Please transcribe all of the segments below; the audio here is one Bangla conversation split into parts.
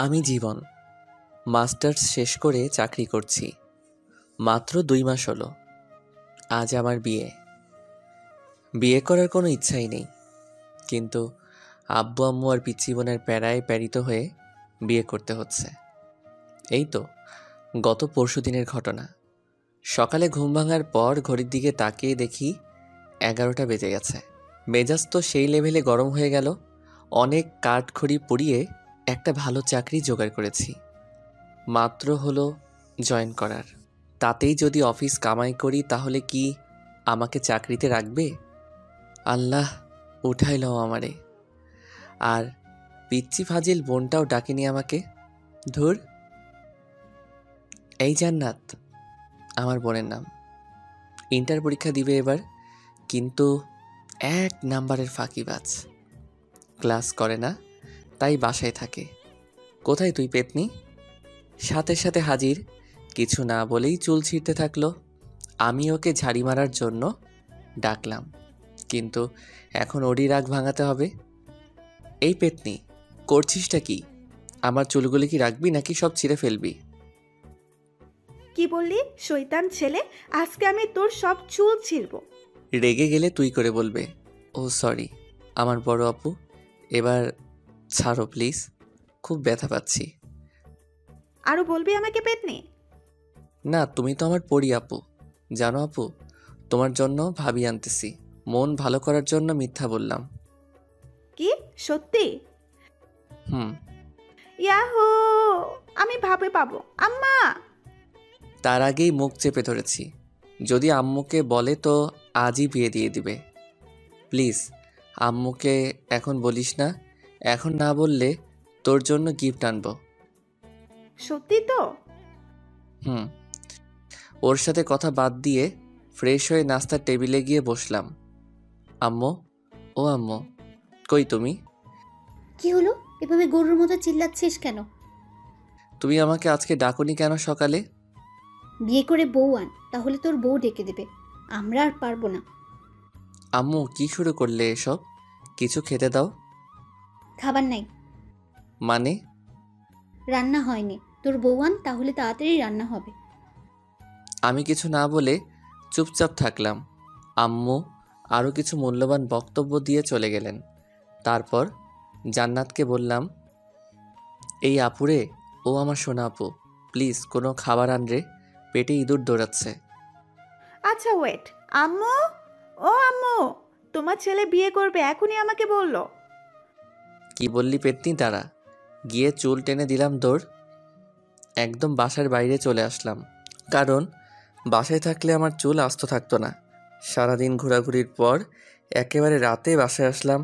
আমি জীবন মাস্টার্স শেষ করে চাকরি করছি। মাত্র 2 মাস হলো। আজ আমার বিয়ে। বিয়ে করার কোনো ইচ্ছাই নেই, কিন্তু আব্বু আম্মু আর পিচ্চি বোনের প্যারায় প্যারিত হয়ে বিয়ে করতে হচ্ছে। এই তো গত পরশুদিনের ঘটনা। সকালে ঘুম ভাঙার পর ঘড়ির দিকে তাকিয়ে দেখি 11টা বেজে গেছে। মেজাজ তো সেই লেভেলে গরম হয়ে গেল। অনেক কাঠখড়ি পুড়িয়ে একটা ভালো চাকরি জোগাড় করেছি। মাত্র হলো জয়েন করার। তাতেই যদি অফিস কামাই করি তাহলে কি আমাকে চাকরিতে রাখবে? আল্লাহ উঠাই লও আমারে। আর পিচ্চি ফাজিল বোনটাও ডাকেনি আমাকে। ধুর। এই জান্নাত আমার বোনের নাম। ইন্টার পরীক্ষা দিবে এবার, কিন্তু 1 নাম্বারের ফাঁকিবাজ। ক্লাস করে না, তাই বাসায় থাকে। কোথায় তুই পেতনি? সাথে সাথে হাজির। কিছু না বলেই চুল ছিঁড়তে থাকলো। আমি ওকে ঝাড়ি মারার জন্য ডাকলাম, কিন্তু এখন ওরই রাগ ভাঙাতে হবে। এই পেতনি, করছিসটা কি? আমার চুলগুলি কি রাখবি নাকি সব ছিঁড়ে ফেলবি? কি বললি শয়তান ছেলে? আজকে আমি তোর সব চুল ছিঁড়ব। রেগে গেলে তুই করে বলবে। ও সরি আমার বড় আপু, এবার ছাড়ো প্লিজ, খুব ব্যথা পাচ্ছি। আরো বলবি আমাকে পেতনি? না, তুমি তো আমার পরি আপু। জানো আপু, তোমার জন্য ভাবি আনতেছি। মন ভালো করার জন্য মিথ্যা বললাম। কি সত্যি? হুম। ইয়াহু, আমি ভাবে পাবো। আম্মা! তার আগেই মুখ চেপে ধরেছি। যদি আম্মুকে বলে তো আজই বিয়ে দিয়ে দিবে। প্লিজ আম্মুকে এখন বলিস না। এখন না বললে তোর জন্য গিফট আনবো। সত্যি তো? হুম। ওর সাথে কথা বাদ দিয়ে ফ্রেশ হয়ে নাস্তার টেবিলে গিয়ে বসলাম। আম্মু, ও আম্মু, কই তুমি? কি হলো? এভাবে গরুর মতো চিল্লাচ্ছিস কেন? তুমি আমাকে আজকে ডাকোনি কেন সকালে? বিয়ে করে বউ আন, তাহলে তোর বউ ডেকে দেবে। আমরা আর পারবো না। আম্মু কি শুরু করলে এসব? কিছু খেতে দাও। খাবার নাই। মানে? রান্না হয়নি। তোর বউ আন, তাহলে তাড়াতাড়ি রান্না হবে। আমি কিছু না বলে চুপচাপ থাকলাম। আম্মু আরও কিছু মূল্যবান বক্তব্য দিয়ে চলে গেলেন। তারপর জান্নাতকে বললাম, এই আপুরে, ও আমার সোনা আপু, প্লিজ কোনো খাবার আন রে, পেটে ইঁদুর দৌড়াচ্ছে। আচ্ছা ওয়েট। আম্মু, ও আম্মু, তোমার ছেলে বিয়ে করবে এখনই আমাকে বললো। কি বললি পেতনি? তারা গিয়ে চুল টেনে দিলাম দৌড়। একদম বাসার বাইরে চলে আসলাম, কারণ বাসায় থাকলে আমার চুল আস্ত থাকতো না। সারাদিন ঘোরাঘুরির পর একেবারে রাতে বাসায় আসলাম।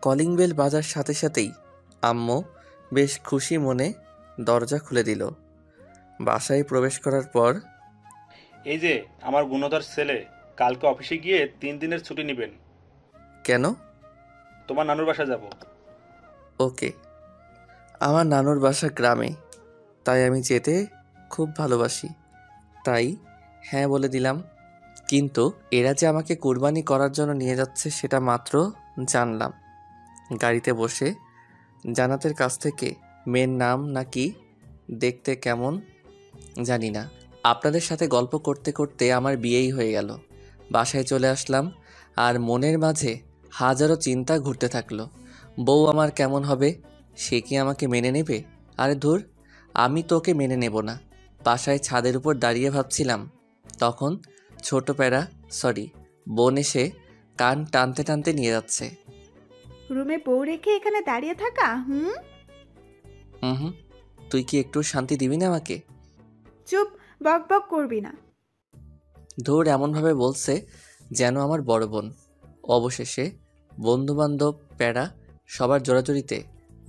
কলিং বেল বাজার সাথে সাথেই আম্মু বেশ খুশি মনে দরজা খুলে দিল। বাসায় প্রবেশ করার পর, এই যে আমার গুণধর ছেলে, কালকে অফিসে গিয়ে 3 দিনের ছুটি নেবেন। কেন? তোমার নানুর বাসা যাব। ওকে। আমার নানুর বাসা গ্রামে, তাই আমি যেতে খুব ভালোবাসি। তাই হ্যাঁ বলে দিলাম। কিন্তু এরা যে আমাকে কুরবানি করার জন্য নিয়ে যাচ্ছে সেটা মাত্র জানলাম গাড়িতে বসে জান্নাতের কাছ থেকে। মেয়ের নাম নাকি দেখতে কেমন জানি না। আপনাদের সাথে গল্প করতে করতে আমার বিয়েই হয়ে গেল। বাসায় চলে আসলাম, আর মনের মাঝে হাজারো চিন্তা ঘুরতে থাকলো। বউ আমার কেমন হবে? সে কি আমাকে মেনে নেবে? আরে ধুর, আমি তোকে মেনে নেব না। বাসায় ছাদের উপর দাঁড়িয়ে ভাবছিলাম, তখন ছোট প্যারা বোন এসে কান টানতে টানতে নিয়ে যাচ্ছে। রুমে বউ রেখে এখানে দাঁড়িয়ে থাকা? হুম। হুম, তুই কি একটু শান্তি দিবি না আমাকে? চুপ, বক বক করবি না। ধুর, এমনভাবে বলছে যেন আমার বড় বোন। অবশেষে বন্ধুবান্ধব প্যারা সবার জোরাজুরিতে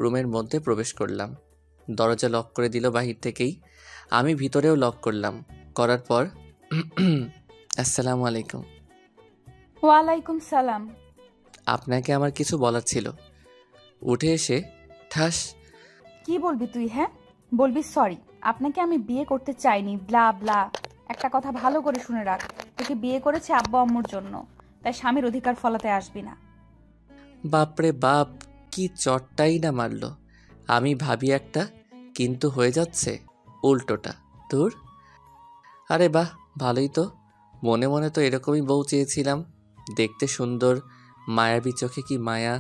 রুমের মধ্যে প্রবেশ করলাম। দরজা লক করে দিল বাহির থেকেই। আমি ভিতরেও লক করলাম। করার পর আসসালামু আলাইকুম। ওয়ালাইকুম সালাম। আপনাকে আমার কিছু বলার ছিল। উঠে এসে ঠাস। কি বলবি তুই? হ্যাঁ বলবি সরি, আপনাকে আমি বিয়ে করতে চাইনি, ব্লা ব্লা। একটা কথা ভালো করে শুনে রাখ, তোকে বিয়ে করেছে আব্বা আম্মুর জন্য, তাই স্বামীর অধিকার ফলাতে আসবি না। বাপরে বাপ, কি চটটাই না মারলো। আমি ভাবি একটা, কিন্তু হয়ে যাচ্ছে উল্টোটা। তোর আরে বাহ, ভালোই তো। মনে মনে তো এরকমই বউ চেয়েছিলাম, দেখতে সুন্দর, মায়াবী, চোখে কি মায়া,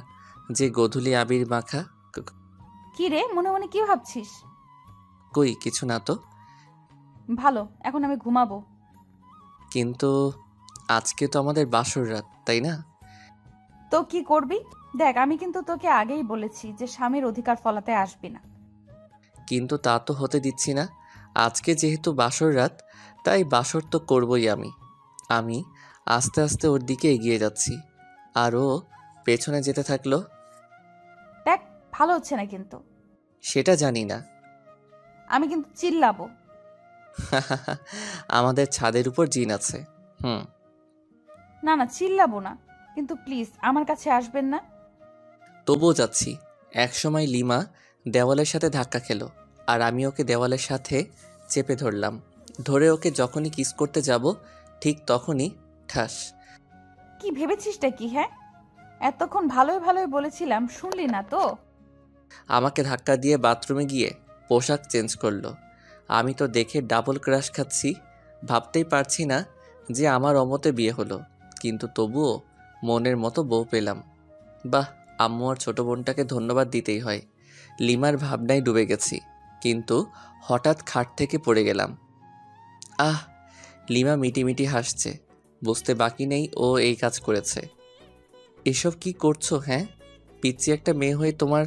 যে গোধূলি আবির মাখা। কি রে, মনে মনে কি ভাবছিস? কই কিছু না তো। ভালো, এখন আমি ঘুমাবো। কিন্তু আজকে তো আমাদের বাসর রাত, তাই না? তো কি করবি? দেখ, আমি কিন্তু তোকে আগেই বলেছি যে স্বামীর অধিকার ফলাতে আসবি না। কিন্তু তা তো হতে দিচ্ছি না। আজকে যেহেতু বাসর রাত, তাই বাসর তো করবই আমি। আমি আস্তে আস্তে ওর দিকে এগিয়ে যাচ্ছি, আর ও পেছনে যেতে থাকলো। দেখ, ভালো হচ্ছে না কিন্তু। সেটা জানি না। আমি কিন্তু চিল্লাবো। আমাদের ছাদের উপর জিন আছে। না না, চিল্লাবো না, কিন্তু প্লিজ আমার কাছে আসবেন না। তবুও যাচ্ছি। একসময় লিমা দেওয়ালের সাথে ধাক্কা খেলো, আর আমি ওকে দেওয়ালের সাথে চেপে ধরলাম। ধরে ওকে যখনই কিস করতে যাব, ঠিক তখনই ঠাস। কি ভেবেছিসটা কি? হ্যাঁ, এতক্ষণ ভালোই ভালোই বলেছিলাম, শুনলি না তো? আমাকে ধাক্কা দিয়ে বাথরুমে গিয়ে পোশাক চেঞ্জ করলো। আমি তো দেখে ডাবল ক্রাশ খাচ্ছি। ভাবতেই পারছি না যে আমার অমতে বিয়ে হলো, কিন্তু তবুও মনের মতো বউ পেলাম। বাহ, আম্মু আর ছোট বোনটাকে ধন্যবাদ দিতেই হয়। লিমার ভাবনায় ডুবে গেছি, কিন্তু হঠাৎ খাট থেকে পড়ে গেলাম। আহ! লিমা মিটিমিটি হাসছে, বুঝতে বাকি নেই ও এই কাজ করেছে। এসব কি করছো? হ্যাঁ, পিচ্চি একটা মেয়ে হয়ে তোমার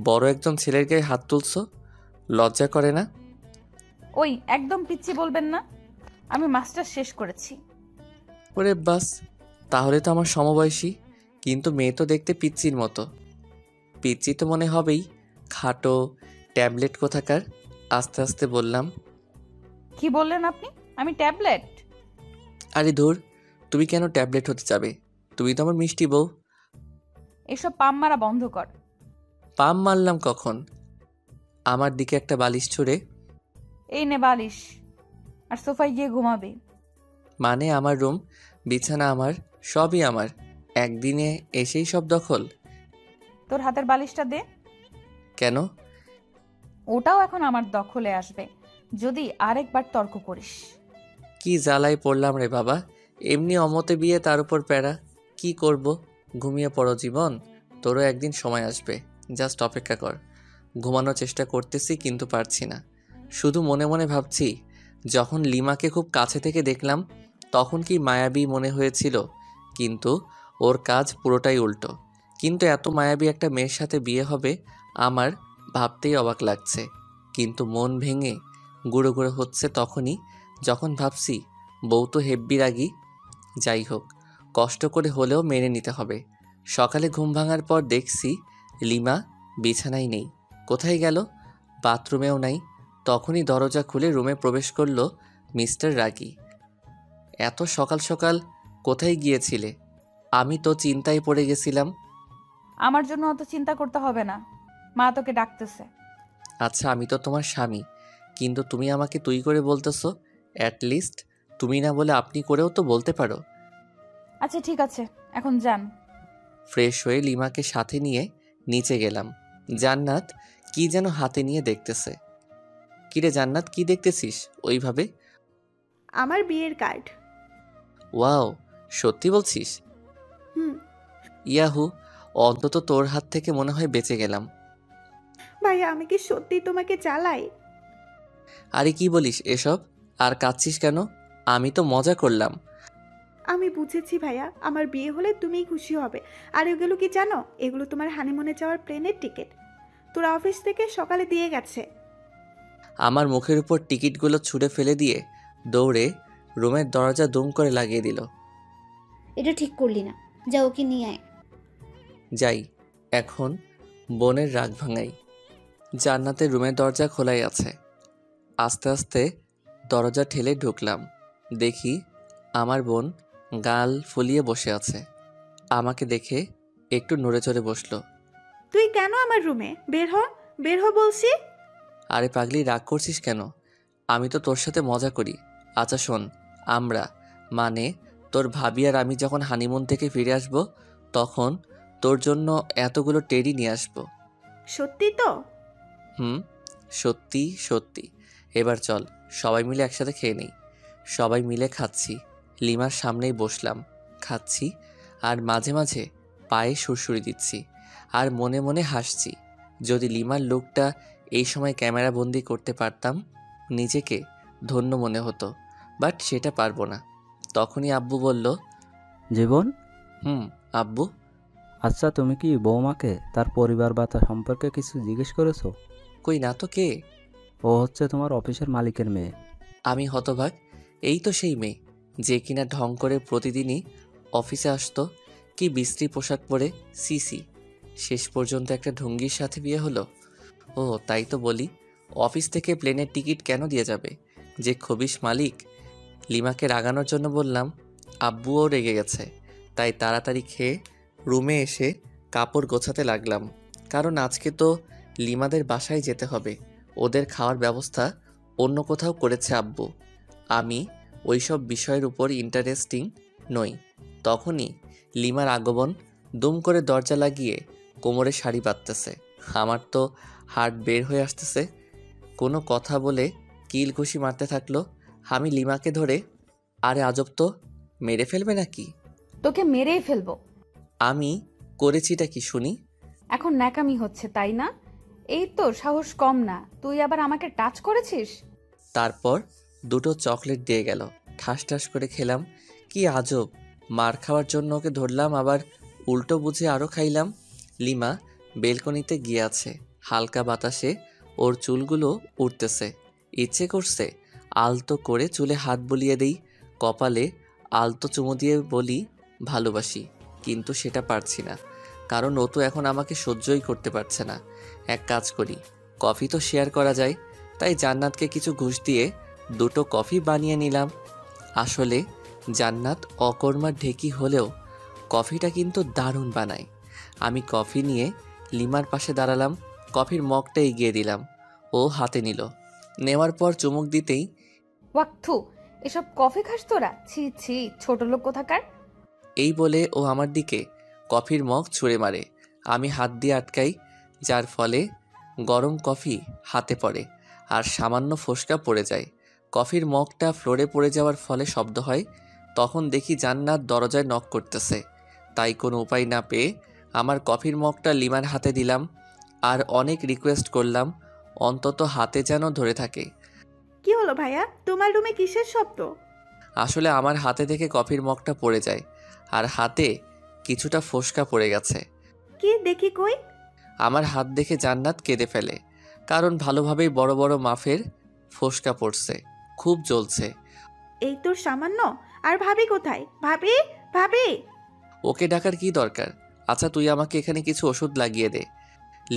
বড় একজন ছেলের গায়ে হাত তুলছো, লজ্জা করে না? ওই, একদম পিচ্ছি বলবেন না। আমি মাস্টার শেষ করেছি। ওরে বাস, তাহলে তো আমার সমবয়সী, কিন্তু মেয়ে তো দেখতে পিচ্চির মতো। পিচ্চি তো মনে হবেই, খাটো ট্যাবলেট কোথাকার। আস্তে আস্তে বললাম। কি বললেন আপনি? আমি ট্যাবলেট? আরে ধুর, তুমি কেন ট্যাবলেট হতে যাবে? তুমি তো আমার মিষ্টি বউ। এসব পাম মারা বন্ধ কর। পাম মারলাম কখন? আমার দিকে একটা বালিশ ছুঁড়ে। এই নে বালিশ, আর সোফায় গিয়ে ঘুমাবি। মানে আমার রুম, বিছানা আমার, সবই আমার, একদিনে এসেই সব দখল? তোর হাতের বালিশটা দে। কেন? ওটাও এখন আমার দখলে আসবে যদি আরেকবার তর্ক করিস। কি জ্বালায় পড়লাম রে বাবা। এমনি অমতে বিয়ে, তার উপর প্যারা। কি করব? ঘুমিয়ে পড়ো জীবন, তোরও একদিন সময় আসবে, জাস্ট অপেক্ষা কর। ঘুমানোর চেষ্টা করতেছি কিন্তু পারছি না। শুধু মনে মনে ভাবছি, যখন লিমাকে খুব কাছে থেকে দেখলাম তখন কি মায়াবী মনে হয়েছিল, কিন্তু ওর কাজ পুরোটাই উল্টো। কিন্তু এত মায়াবী একটা মেয়ের সাথে বিয়ে হবে আমার, ভাবতেই অবাক লাগছে। কিন্তু মন ভেঙে গুঁড়ো গুঁড়ো হচ্ছে তখনই, যখন ভাবছি বউ তো হেব্বি রাগী। যাই হোক, কষ্ট করে হলেও মেনে নিতে হবে। সকালে ঘুম ভাঙার পর দেখছি লিমা বিছানায় নেই। কোথায় গেল? বাথরুমেও নাই। তখনই দরজা খুলে রুমে প্রবেশ করলো মিস্টার রাগী। এত সকাল সকাল কোথায় গিয়েছিলে? আমি তো চিন্তায় পড়ে গেছিলাম। আমার জন্য অত চিন্তা করতে হবে না, মা তোকে ডাকতেছে। আচ্ছা, আমি তো তোমার স্বামী, কিন্তু তুমি আমাকে তুই করে বলতেছো। অ্যাটলিস্ট তুমি না বলে আপনি করেও তো বলতে পারো। আচ্ছা ঠিক আছে, এখন যান। ফ্রেশ হয়ে লিমাকে সাথে নিয়ে নিচে গেলাম। জান্নাত কি যেন হাতে নিয়ে দেখতেছে। কিরে জান্নাত, কি দেখতেছিস ওইভাবে? আমার বিয়ের কার্ড। ওয়াও, সত্যি বলছিস? হুম। ইয়াহু, অন্তত তোর হাত থেকে মনে হয় বেঁচে গেলাম। ভাইয়া, আমি কি সত্যি তোমাকে চালাই? আরে কি বলিস এসব? আর কাঁদছিস কেন? আমি তো মজা করলাম। আমি বুঝেছি ভাইয়া, আমার বিয়ে হলে তুমিই খুশি হবে। আর এগুলো কি জানো? এগুলো তোমার হানিমুনে যাওয়ার প্লেনের টিকিট। তোর অফিস থেকে সকালে দিয়ে গেছে। আমার মুখের উপর টিকিটগুলো ছুঁড়ে ফেলে দিয়ে দৌড়ে রুমের দরজা দুম করে লাগিয়ে দিল। এটা ঠিক করলি না, যা ওকে নিয়ে আয়। যাই, এখন বোনের রাগ ভাঙাই। জান্নাতের রুমের দরজা খোলাই আছে। আস্তে আস্তে দরজা ঠেলে ঢুকলাম। দেখি আমার বোন গাল ফুলিয়ে বসে আছে। আমাকে দেখে একটু নড়ে চড়ে বসলো। তুই কেন আমার রুমে? বের হ, বের হ বলছি। আরে পাগলি, রাগ করছিস কেন? আমি তো তোর সাথে মজা করি। আচ্ছা শোন, আমরা মানে তোর ভাবি আর আমি যখন হানিমুন থেকে ফিরে আসব, তখন তোর জন্য এতগুলো টেডি নিয়ে আসব। সত্যি তো? হুম, সত্যি সত্যি। এবার চল সবাই মিলে একসাথে খেয়ে নেই। সবাই মিলে খাচ্ছি, লিমার সামনেই বসলাম, খাচ্ছি আর মাঝে মাঝে পায়ে সুরসুরি দিচ্ছি আর মনে মনে হাসছি। যদি লিমার লুকটা এই সময় ক্যামেরা বন্দি করতে পারতাম নিজেকে ধন্য মনে হতো, বাট সেটা পারবো না। তখনই আব্বু বলল, জীবন, হুম আব্বু। আচ্ছা তুমি কি বৌমাকে তার পরিবার বা তার সম্পর্কে কিছু জিজ্ঞেস করেছো? কই না তো, কে? ও হচ্ছে তোমার অফিসের মালিকের মেয়ে। আমি হতবাক। এই তো সেই মেয়ে যে কিনা ঢং করে প্রতিদিনই অফিসে আসতো, কি বিশ্রী পোশাক পরে, সিসি। শেষ পর্যন্ত একটা ঢঙ্গির সাথে বিয়ে হলো। ও তাই তো বলি, অফিস থেকে প্লেনের টিকিট কেন দিয়ে যাবে যে খবিশ মালিক। লিমাকে রাগানোর জন্য বললাম, আব্বুও রেগে গেছে। তাই তাড়াতাড়ি খেয়ে রুমে এসে কাপড় গোছাতে লাগলাম, কারণ আজকে তো লিমাদের বাসায় যেতে হবে। ওদের খাওয়ার ব্যবস্থা অন্য কোথাও করেছে আব্বু। আমি ওইসব বিষয়ের উপর ইন্টারেস্টিং নই। তখনই লিমার আগমন। দুম করে দরজা লাগিয়ে কোমরে শাড়ি বাঁধতেছে। আমার তো হার্ট বের হয়ে আসতেছে। কোনো কথা বলে কিল ঘুষি মারতে থাকলো। আমি লিমাকে ধরে, আরে আজব তো, মেরে ফেলবে নাকি? তোকে মেরেই ফেলবো। আমি করেছিটা কি শুনি? এখন ন্যাকামি হচ্ছে তাই না? এই তো সাহস কম না, তুই আবার আমাকে টাচ করেছিস। তারপর দুটো চকলেট দিয়ে গেল, ঠাস ঠাস করে খেলাম। কি আজব, মার খাওয়ার জন্য ওকে ধরলাম, আবার উল্টো বুঝে আরও খাইলাম। লিমা বেলকনিতে গিয়ে আছে, হালকা বাতাসে ওর চুলগুলো উড়তেছে। ইচ্ছে করছে আলতো করে চুলে হাত বুলিয়ে দেই, কপালে আলতো চুমু দিয়ে বলি ভালোবাসি, কিন্তু সেটা পারছি না, কারণ ও তো এখন আমাকে সহ্যই করতে পারছে না। এক কাজ করি, কফি তো শেয়ার করা যায়। তাই জান্নাতকে কিছু ঘুষ দিয়ে দুটো কফি বানিয়ে নিলাম। আসলে জান্নাত অকর্মার ঢেকি হলেও কফিটা কিন্তু দারুণ বানায়। আমি কফি নিয়ে লিমার পাশে দাঁড়ালাম, কফির মগটা এগিয়ে দিলাম। ও হাতে নিল, নেওয়ার পর চুমুক দিতেই, ওয়াক্থু, এসব কফি খাস তোরা? ছি ছি, ছোট লোক কোথাকার। এই বলে ও আমার দিকে কফির মগ ছুঁড়ে মারে। আমি হাত দিয়ে আটকাই, যার ফলে গরম কফি হাতে পড়ে আর সামান্য ফোসকা পড়ে যায়। কফির মগটা ফ্লোরে পড়ে যাওয়ার ফলে শব্দ হয়। তখন দেখি জান্নাত দরজায় নক করতেছে। তাই কোনো উপায় না পেয়ে আমার কফির মগটা লিমার হাতে দিলাম আর অনেক রিকোয়েস্ট করলাম অন্তত হাতে যেন ধরে থাকে। কি হলো ভাইয়া, তোমার রুমে কিসের শব্দ? আসলে আমার হাতে থেকে কফির মগটা পড়ে যায় আর হাতে কিছুটা ফোসকা পড়ে গেছে। কি দেখি কই? আমার হাত দেখে জান্নাত কেঁদে ফেলে, কারণ ভালোভাবেই বড় বড় মাফের ফোসকা পড়ছে, খুব জ্বলছে। এই তোর সামান্য। আর ভাবি কোথায়? ভাবি, ভাবি। ওকে ডাকার কি দরকার? আচ্ছা তুই আমাকে এখানে কিছু ওষুধ লাগিয়ে দে।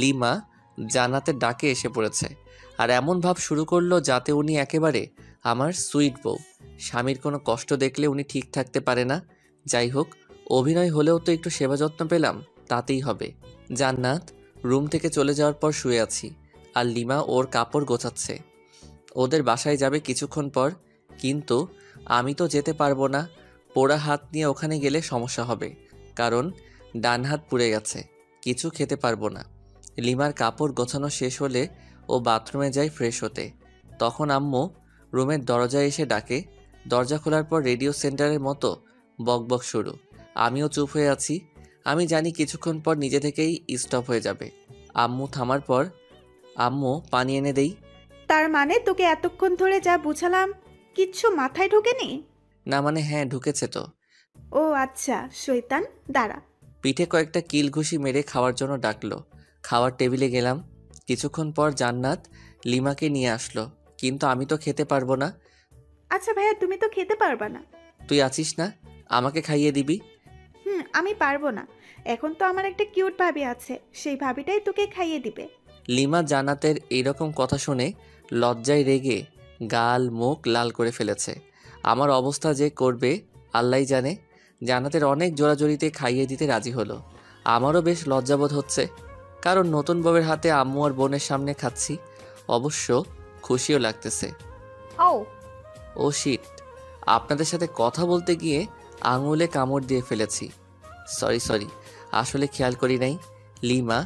লিমা জান্নাতের ডাকে এসে পড়েছে আর এমন ভাব শুরু করলো যাতে উনি একেবারে আমার সুইট বউ। স্বামীর কোনো কষ্ট দেখলে উনি ঠিক থাকতে পারে না। যাই হোক, অভিনয় হলেও তো একটু সেবা যত্ন পেলাম, তাতেই হবে। জান্নাত রুম থেকে চলে যাওয়ার পর শুয়ে আছি আর লিমা ওর কাপড় গোছাচ্ছে। ওদের বাসায় যাবে কিছুক্ষণ পর, কিন্তু আমি তো যেতে পারবো না। পোড়া হাত নিয়ে ওখানে গেলে সমস্যা হবে, কারণ ডান হাত পুড়ে গেছে, কিছু খেতে পারবো না। লিমার কাপড় গোছানো শেষ হলে ও বাথরুমে যায় ফ্রেশ হতে। তখন আম্মু রুমের দরজায় এসে ডাকে। দরজা খোলার পর রেডিও সেন্টারের মতো বকবক শুরু। আমিও চুপ হয়ে আছি। আমি জানি কিছুক্ষণ পর নিজে থেকেই স্টপ হয়ে যাবে। আম্মু থামার পর আম্মু পানি এনে দেই। তার মানে তোকে এতক্ষণ ধরে যা বুঝালাম কিচ্ছু মাথায় ঢোকেনি? না মানে হ্যাঁ, ঢুকেছে তো। ও আচ্ছা, শয়তান, দাঁড়া। পিঠে কয়েকটা কিল ঘুষি মেরে খাওয়ার জন্য ডাকলো। খাওয়ার টেবিলে গেলাম। কিছুক্ষণ পর জান্নাত লিমাকে নিয়ে আসলো, কিন্তু আমি তো খেতে পারবো না। আচ্ছা ভাইয়া, তুমি তো খেতে পারবা না। তুই আছিস না, আমাকে খাইয়ে দিবি। আমি পারবো না। এখন তো আমার একটা কিউট ভাবি আছে, সেই ভাবিটাই তোকে খাইয়ে দিবে। লিমা জান্নাতের এইরকম কথা শুনে লজ্জায় রেগে গাল মুখ লাল করে ফেলেছে। আমার অবস্থা যে করবে আল্লাহই জানে। জান্নাতের অনেক জোরাজোরিতে খাইয়ে দিতে রাজি হলো। আমারও বেশ লজ্জাবোধ হচ্ছে, কারণ নতুন বউয়ের হাতে আম্মু আর বোনের সামনে খাচ্ছি। অবশ্য খুশিও লাগতেছে। ও শিট, আপনাদের সাথে কথা বলতে গিয়ে আঙুলে কামড় দিয়ে ফেলেছি। সরি, আসলে খেয়াল করি নাই। লিমা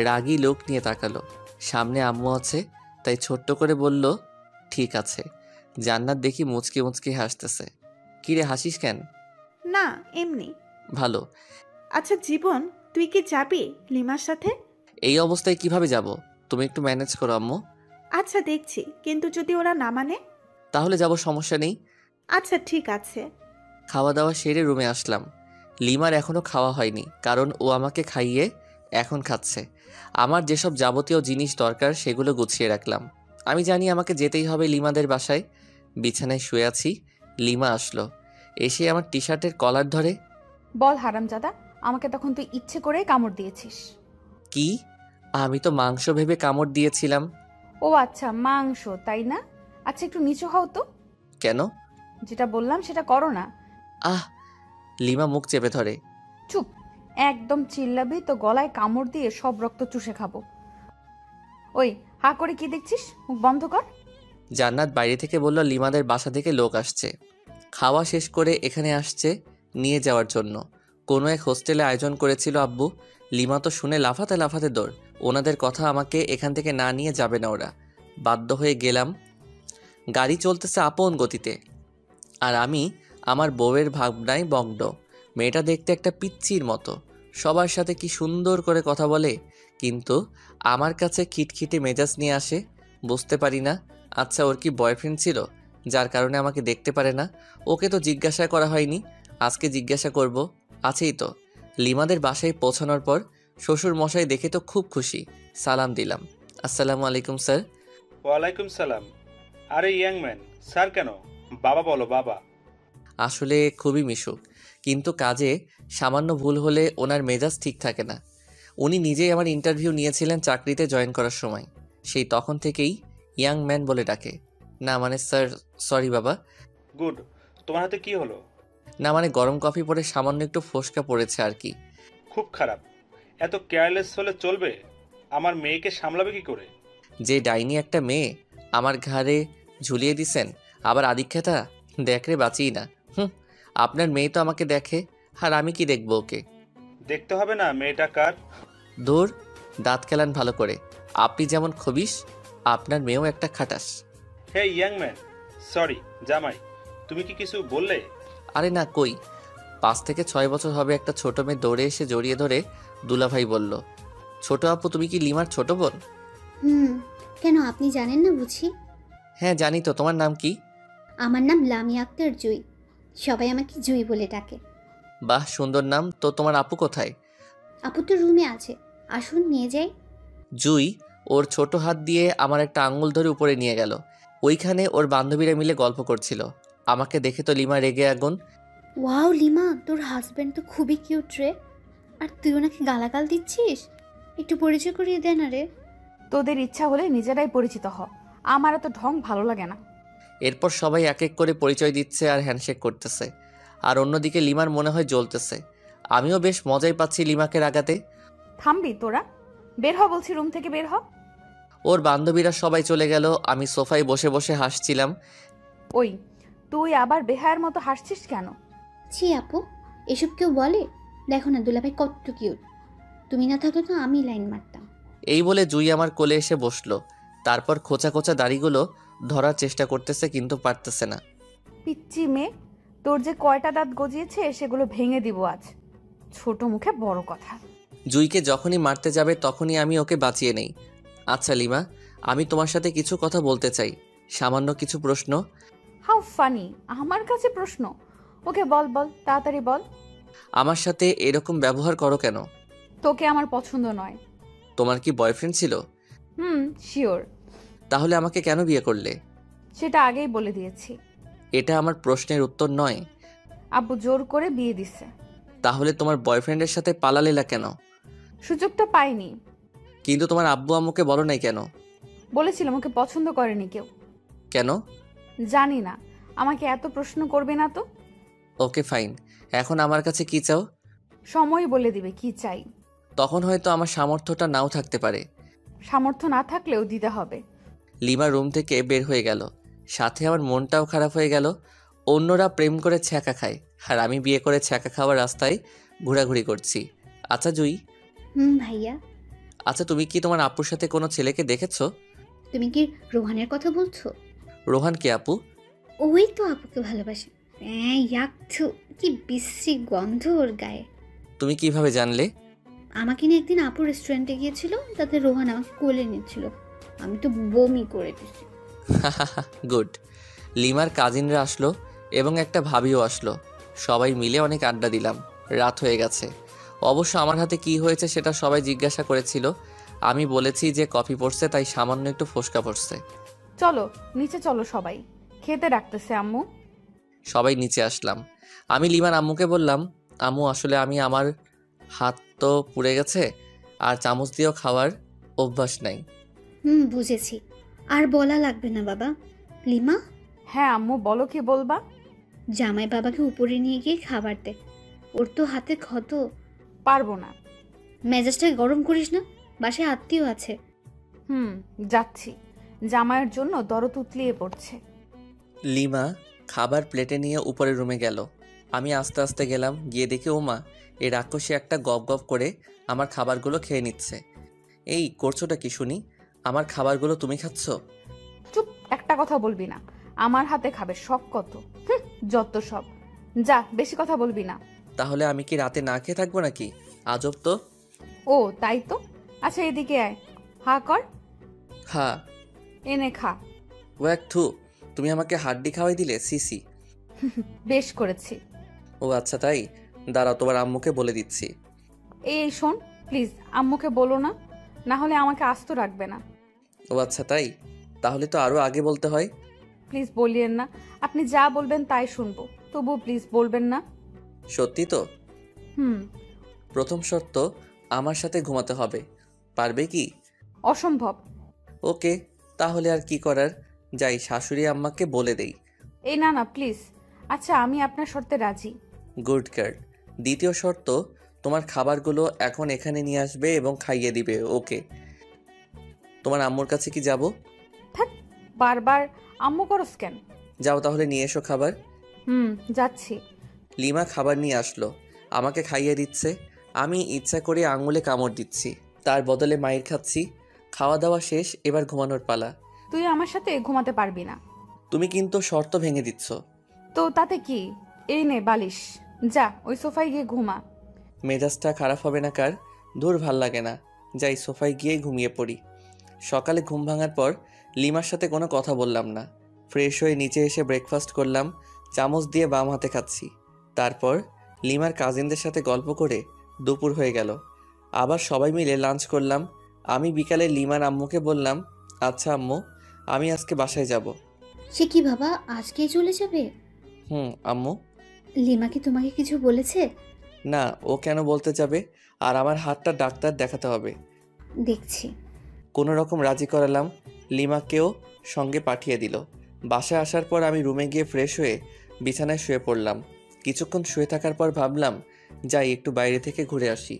রাগী লোক নিয়ে তাকালো। সামনে আম্মু আছে, তাই ছোট্ট করে বলল, ঠিক আছে। জান্নাত দেখি মুচকি মুচকি হাসতেছে। কিরে হাসিস কেন? না, এমনি। ভালো। আচ্ছা জীবন, তুই কি যাবি লিমার সাথে? এই অবস্থায় কিভাবে যাব? তুমি একটু ম্যানেজ করো আম্মু। আচ্ছা দেখছি, কিন্তু যদি ওরা না মানে? তাহলে যাব, সমস্যা নেই। আচ্ছা ঠিক আছে। খাওয়া দাওয়া সেরে রুমে আসলাম। লিমার এখনও খাওয়া হয়নি, কারণ ও আমাকে খাইয়ে এখন খাচ্ছে। আমার যেসব যাবতীয় জিনিস দরকার সেগুলো গুছিয়ে রাখলাম। আমি জানি আমাকে যেতেই হবে লিমাদের বাসায়। বিছানায় শুয়ে আছি, লিমা আসলো। এসে আমার টি শার্টের কলার ধরে, বল হারামজাদা, আমাকে তখন তুই ইচ্ছে করেই কামড় দিয়েছিস। কি? আমি তো মাংস ভেবে কামড় দিয়েছিলাম। ও আচ্ছা, মাংস তাই না? আচ্ছা একটু নিচু হও তো। কেন? যেটা বললাম সেটা করো না। আহ! লিমা মুখ চেপে ধরে। চুপ, একদম চিল্লাবি তো গলায় কামড় দিয়ে সব রক্ত চুষে খাবো। ওই হা করে কি দেখছিস, মুখ বন্ধ কর। জান্নাত বাইরে থেকে বলল লিমাদের বাসা থেকে লোক আসছে, খাওয়া শেষ করে এখানে আসছে নিয়ে যাওয়ার জন্য। কোনো এক হোস্টেলে আয়োজন করেছিল আব্বু। লিমা তো শুনে লাফাতে লাফাতে দৌড়। ওনাদের কথা, আমাকে এখান থেকে না নিয়ে যাবে না ওরা। বাধ্য হয়ে গেলাম। গাড়ি চলতেছে আপন গতিতে, আর আমি আমার বউয়ের ভাবনায় মগ্ন। মেয়েটা দেখতে একটা পিচ্চির মতো, সবার সাথে কি সুন্দর করে কথা বলে, কিন্তু আমার কাছে খিটখিটে মেজাজ নিয়ে আসে। বুঝতে পারি না, আচ্ছা ওর কি বয়ফ্রেন্ড ছিল যার কারণে আমাকে দেখতে পারে না? ওকে তো জিজ্ঞাসা করা হয়নি, আজকে জিজ্ঞাসা করব। আছেই তো। লিমাদের বাসায় পৌঁছানোর পর শ্বশুর মশাই দেখে তো খুব খুশি। সালাম দিলাম, আসসালামু আলাইকুম স্যার। ওয়ালাইকুম সালাম। আরে ইয়াং ম্যান, স্যার কেন? বাবা বলো, বাবা। আসলে খুবই মিশুক, কিন্তু কাজে সামান্য ভুল হলে ওনার মেজাজ ঠিক থাকে না। উনি নিজেই আমার ইন্টারভিউ নিয়েছিলেন চাকরিতে জয়েন করার সময়, সেই তখন থেকেই ইয়াং ম্যান বলে ডাকে। না মানে স্যার, সরি বাবা। গুড। তোমার হাতে কি হলো? না মানে গরম কফি পরে সামান্য একটু ফোসকা পড়েছে আর কি। খুব খারাপ। এত কেয়ারলেস হলে চলবে? আমার মেয়েকে সামলাবে কি করে? যে ডাইনি একটা মেয়ে আমার ঘাড়ে ঝুলিয়ে দিছেন, আবার আদিক্ষেতা, দেখরে বাঁচিই না। আপনার মেয়ে তো আমাকে দেখে, আর আমি কি দেখবো ওকে? দেখতে হবে না মেয়েটা কার। দূর, দাঁত খেলান ভালো করে। আপনি যেমন খবিস, আপনার মেয়েও একটা খাটাস। হে ইয়াং ম্যান, সরি জামাই, তুমি কি কিছু বললে? আরে না, কই। 5 থেকে 6 বছর হবে একটা ছোট মেয়ে দৌড়ে এসে জড়িয়ে ধরে দুলাভাই বলল, ছোট আপু তুমি কি লিমার ছোট বোন? কেন আপনি জানেন না বুঝি? হ্যাঁ জানি তো, তোমার নাম কি? আমার নাম লামিয়া আক্তার জুই, সবাই আমাকে জুই বলে ডাকে। বাহ, সুন্দর নাম তো। তোমার আপু কোথায়? আপু তো রুমে আছে, আসুন নিয়ে যাই। জুই ওর ছোট হাত দিয়ে আমার একটা আঙ্গুল ধরে উপরে নিয়ে গেল। ওইখানে ওর বান্ধবীরা মিলে গল্প করছিল। আমাকে দেখে তো লিমা রেগে আগুন। ওয়াও লিমা, তোর হাজব্যান্ড তো খুবই কিউট রে, আর তুই ওনাকে গালাগাল দিচ্ছিস? একটু পরিচয় করিয়ে দে না রে। তোদের ইচ্ছা হলে নিজেরাই পরিচিত হ, আমার এত ঢং ভালো লাগে না। এরপর সবাই এক এক করে পরিচয় দিচ্ছে আর হ্যান্ডশেক করতেছে, আর অন্যদিকে লিমার মনে হয় জ্বলতেছে। আমিও বেশ মজাই পাচ্ছি লিমাকে রাগাতে। থামবি তোরা? বের হ বলছি, রুম থেকে বের হ। ওর বান্ধবীরা সবাই চলে গেল, আমি সোফায় বসে বসে হাসছিলাম। ওই তুই আবার বেহায়ের মতো হাসছিস কেন? ছি আপু, এসব কেউ বলে? দেখো না দুলাভাই কত কিউট, তুমি না থাকলে তো আমি লাইন মারতাম। এই বলে জুই আমার কোলে এসে বসলো। তারপর খোঁচা খোঁচা দাড়িগুলো ধরার চেষ্টা করতেছে, কিন্তু পারতেছে না। পিচ্চি মেয়ে, তোর যে কয়টা দাঁত গজিয়েছে সেগুলো ভেঙে দিব আজ। ছোট মুখে বড় কথা। জুইকে যখনই মারতে যাবে তখনই আমি ওকে বাঁচিয়ে নেই। আচ্ছা লিমা, আমি তোমার সাথে কিছু কথা বলতে চাই, সামান্য কিছু প্রশ্ন। হাউ ফানি, আমার কাছে প্রশ্ন? ওকে বল বল, তাড়াতাড়ি বল। আমার সাথে এরকম ব্যবহার করো কেন? তোকে আমার পছন্দ নয়। তোমার কি বয়ফ্রেন্ড ছিল? শিওর। তাহলে আমাকে কেন বিয়ে করলে? সেটা আগেই বলে দিয়েছি। এটা আমার প্রশ্নের উত্তর নয়। আব্বু জোর করে বিয়ে দিছে। তাহলে তোমার বয়ফ্রেন্ডের সাথে পালালেলা কেন? সুযোগটা পাইনি। কিন্তু তোমার আব্বু আম্মুকে বলো নাই কেন? বলেছিলাম, ওকে পছন্দ করেনি কেউ। কেন? জানি না, আমাকে এত প্রশ্ন করবে না তো। ওকে ফাইন, এখন আমার কাছে কি চাও? সময় বলে দিবে কি চাই। তখন হয়তো আমার সামর্থ্যটা নাও থাকতে পারে। সামর্থ্য না থাকলেও দিতে হবে। লিমা রুম থেকে বের হয়ে গেল, সাথে আমার মনটাও খারাপ হয়ে গেল। অন্যরা প্রেম করে ছ্যাঁকা খায়, আর আমি বিয়ে করে ছ্যাঁকা খাওয়ার রাস্তায় ঘোরাঘুরি করছি। আচ্ছা জুই, ভাইয়া। আচ্ছা, তুমি কি তোমার আপুর সাথে কোনো ছেলেকে দেখেছো? তুমি কি রোহানের কথা বলছো? রোহান কে আপু? ওই তো আপুকে ভালোবাসে। ইয়াকথু, কি বিশ্রী গন্ধ ওর গায়ে। তুমি কিভাবে জানলে? আমাকে নিয়ে একদিন আপু রেস্টুরেন্টে গিয়েছিল, তাতে রোহান আমাকে কোলে নিচ্ছিল। আমি তো বমি করে দিচ্ছি। গুড। লিমার কাজিনরা আসলো এবং একটা ভাবিও আসলো। সবাই মিলে অনেক আড্ডা দিলাম। রাত হয়ে গেছে। অবশ্য আমার হাতে কি হয়েছে সেটা সবাই জিজ্ঞাসা করেছিল। আমি বলেছি যে কফি পড়ছে, তাই সামান্য একটু ফোসকা পড়ছে। চলো নিচে চলো, সবাই খেতে ডাকতেছে আম্মু। সবাই নিচে আসলাম। আমি লিমার আম্মুকে বললাম, আম্মু আসলে আমার হাত তো পুড়ে গেছে, আর চামচ দিয়েও খাওয়ার অভ্যাস নাই। বুঝেছি, আর বলা লাগবে না বাবা। লিমা, হ্যাঁ আম্মু, বলো কি বলবা? জামাই বাবাকে উপরে নিয়ে গিয়ে খাবার দে, ওর তো হাতে ক্ষত। পারবো না। মেজাজটা গরম করিস না, বাসায় আত্মীয় আছে। যাচ্ছি। জামাইয়ের জন্য দরদ উতলিয়ে পড়ছে। লিমা খাবার প্লেটে নিয়ে উপরের রুমে গেল। আমি আস্তে আস্তে গেলাম, গিয়ে দেখি ওমা, এই রাক্ষসী একটা গপ গপ করে আমার খাবারগুলো খেয়ে নিচ্ছে। এই করছোটা কি শুনি? আমার খাবারগুলো তুমি খাচ্ছ? চুপ, একটা কথা বলবি না। আমার হাতে খাবে, শখ কত। যত সব। যা, বেশি কথা বলবি না। তাহলে আমি কি রাতে না খেয়ে থাকবো নাকি? আজব তো। ও তাই তো। আচ্ছা এদিকে আয়, হা কর। হ্যাঁ। এনে খা। ও এক থু, তুমি আমাকে হাড্ডি খাওয়াই দিলে, সিসি। বেশ করেছি। ও আচ্ছা তাই, দাঁড়াও তোমার আম্মুকে বলে দিচ্ছি। এই শোন, প্লিজ আম্মুকে বলো না, না হলে আমাকে আস্ত রাখবে না। ও আচ্ছা তাই, তাহলে তো আরো আগে বলতে হয়। প্লিজ বলিয়েন না। আপনি যা বলবেন তাই শুনবো, তবু প্লিজ বলবেন না। সত্যি তো? হুম। প্রথম শর্ত, আমার সাথে ঘুমাতে হবে। পারবে কি? অসম্ভব। ওকে, তাহলে আর কি করার, যাই শাশুড়ি আম্মাকে বলে দেই। এই না না প্লিজ। আচ্ছা আমি আপনার শর্তে রাজি। Good girl. দ্বিতীয় শর্ত, তোমার খাবারগুলো এখন এখানে নিয়ে আসবে এবং খাইয়ে দিবে। ওকে। তোমার আম্মুর কাছে কি যাব? থাক, বারবার আম্মু করস কেন? যাও তাহলে নিয়ে এসো খাবার। যাচ্ছি। লিমা খাবার নিয়ে আসলো, আমাকে খাইয়ে দিচ্ছে। আমি ইচ্ছা করে আঙুলে কামড় দিচ্ছি, তার বদলে মায়ের খাচ্ছি। খাওয়া দাওয়া শেষ, এবার ঘুমানোর পালা। তুই আমার সাথে ঘুমাতে পারবি না। তুমি কিন্তু শর্ত ভেঙে দিচ্ছ। তো তাতে কি? এই নে বালিশ, যা ওই সোফায় গিয়ে ঘুমা। মেজাজটা খারাপ হবে না কার? দূর ভাল লাগে না, যাই সোফায় গিয়ে ঘুমিয়ে পড়ি। সকালে ঘুম ভাঙার পর লিমার সাথে কোনো কথা বললাম না। ফ্রেশ হয়ে নিচে এসে ব্রেকফাস্ট করলাম, চামচ দিয়ে বাম হাতে খাচ্ছি। তারপর লিমার কাজিনদের সাথে গল্প করে দুপুর হয়ে গেল। আবার সবাই মিলে লাঞ্চ করলাম। আমি বিকালে লিমার আম্মুকে বললাম, আচ্ছা আম্মু, আমি আজকে বাসায় যাব। সে কি বাবা, আজকেই চলে যাবে? আম্মু। লিমা কি তোমাকে কিছু বলেছে? না, ও কেন বলতে যাবে? আর আমার হাতটা ডাক্তার দেখাতে হবে। দেখছি। কোনো রকম রাজি করালাম, লিমাকেও সঙ্গে পাঠিয়ে দিল। বাসায় আসার পর আমি রুমে গিয়ে ফ্রেশ হয়ে বিছানায় শুয়ে পড়লাম। কিছুক্ষণ শুয়ে থাকার পর ভাবলাম, যাই একটু বাইরে থেকে ঘুরে আসি,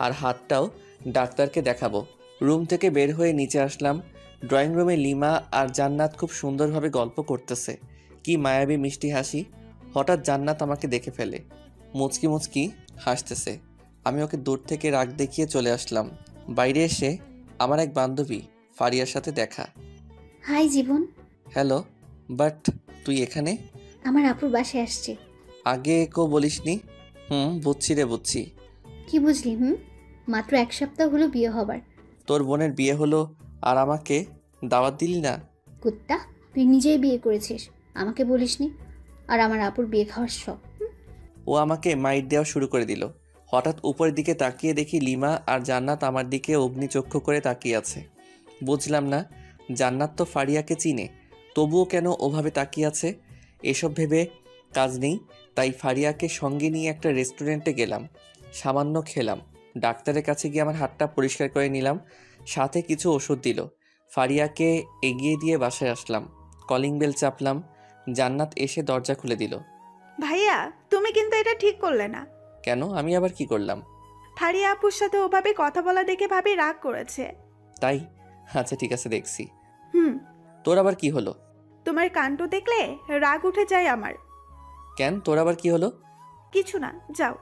আর হাতটাও ডাক্তারকে দেখাবো। রুম থেকে বের হয়ে নিচে আসলাম। ড্রয়িং রুমে লিমা আর জান্নাত খুব সুন্দরভাবে গল্প করতেছে। কি মায়াবী মিষ্টি হাসি। হঠাৎ জান্নাত আমাকে দেখে ফেলে, মুচকি মুচকি হাসতেছে। আমি ওকে দূর থেকে রাগ দেখিয়ে চলে আসলাম। বাইরে এসে আমার এক বান্ধবী ফারিয়ার সাথে দেখা। High Jibon. হ্যালো, বাট তুই এখানে? আমার আপুর বাসায় আসছে। আগে কেউ বলিসনি। বুঝছি রে, বুঝছি। কি বুঝলি? মাত্র 1 সপ্তাহ হলো বিয়ে হবার। তোর বোনের বিয়ে হলো আর আমাকে দাওয়াত দিলি না? কুত্তা, তুই নিজেই বিয়ে করেছিস, আমাকে বলিসনি। আর আমার আপুর বিয়ে খাওয়ার শখ। ও আমাকে মাইট দেওয়া শুরু করে দিল। হঠাৎ উপরের দিকে তাকিয়ে দেখি লিমা আর জান্নাত আমার দিকে অগ্নিচক্ষু করে তাকিয়ে আছে। বুঝলাম না, জান্নাত তো ফারিয়াকে চিনে, তবুও কেন ওভাবে তাকিয়ে আছে। এসব ভেবে কাজ নেই, তাই ফারিয়াকে সঙ্গে নিয়ে একটা রেস্টুরেন্টে গেলাম। সামান্য খেলাম। ডাক্তারের কাছে গিয়ে আমার হাতটা পরিষ্কার করে নিলাম, সাথে কিছু ওষুধ দিল। ফারিয়াকে এগিয়ে দিয়ে বাসায় আসলাম। Calling bell চাপলাম। জান্নাত এসে দরজা খুলে দিল। ভাইয়া, তুমি কিন্তু এটা ঠিক করলে না। কেন? আমি আবার কি করলাম? ফারিয়া আপুর সাথে ওভাবে কথা বলা দেখে ভাবি রাগ করেছে। তাই? আচ্ছা ঠিক আছে, দেখছি। হুম। তোর আবার কি হলো? তোমার কাণ্ড দেখলে রাগ উঠে যায় আমার। কেন, তোর আবার কি হলো? কিছু না, যাও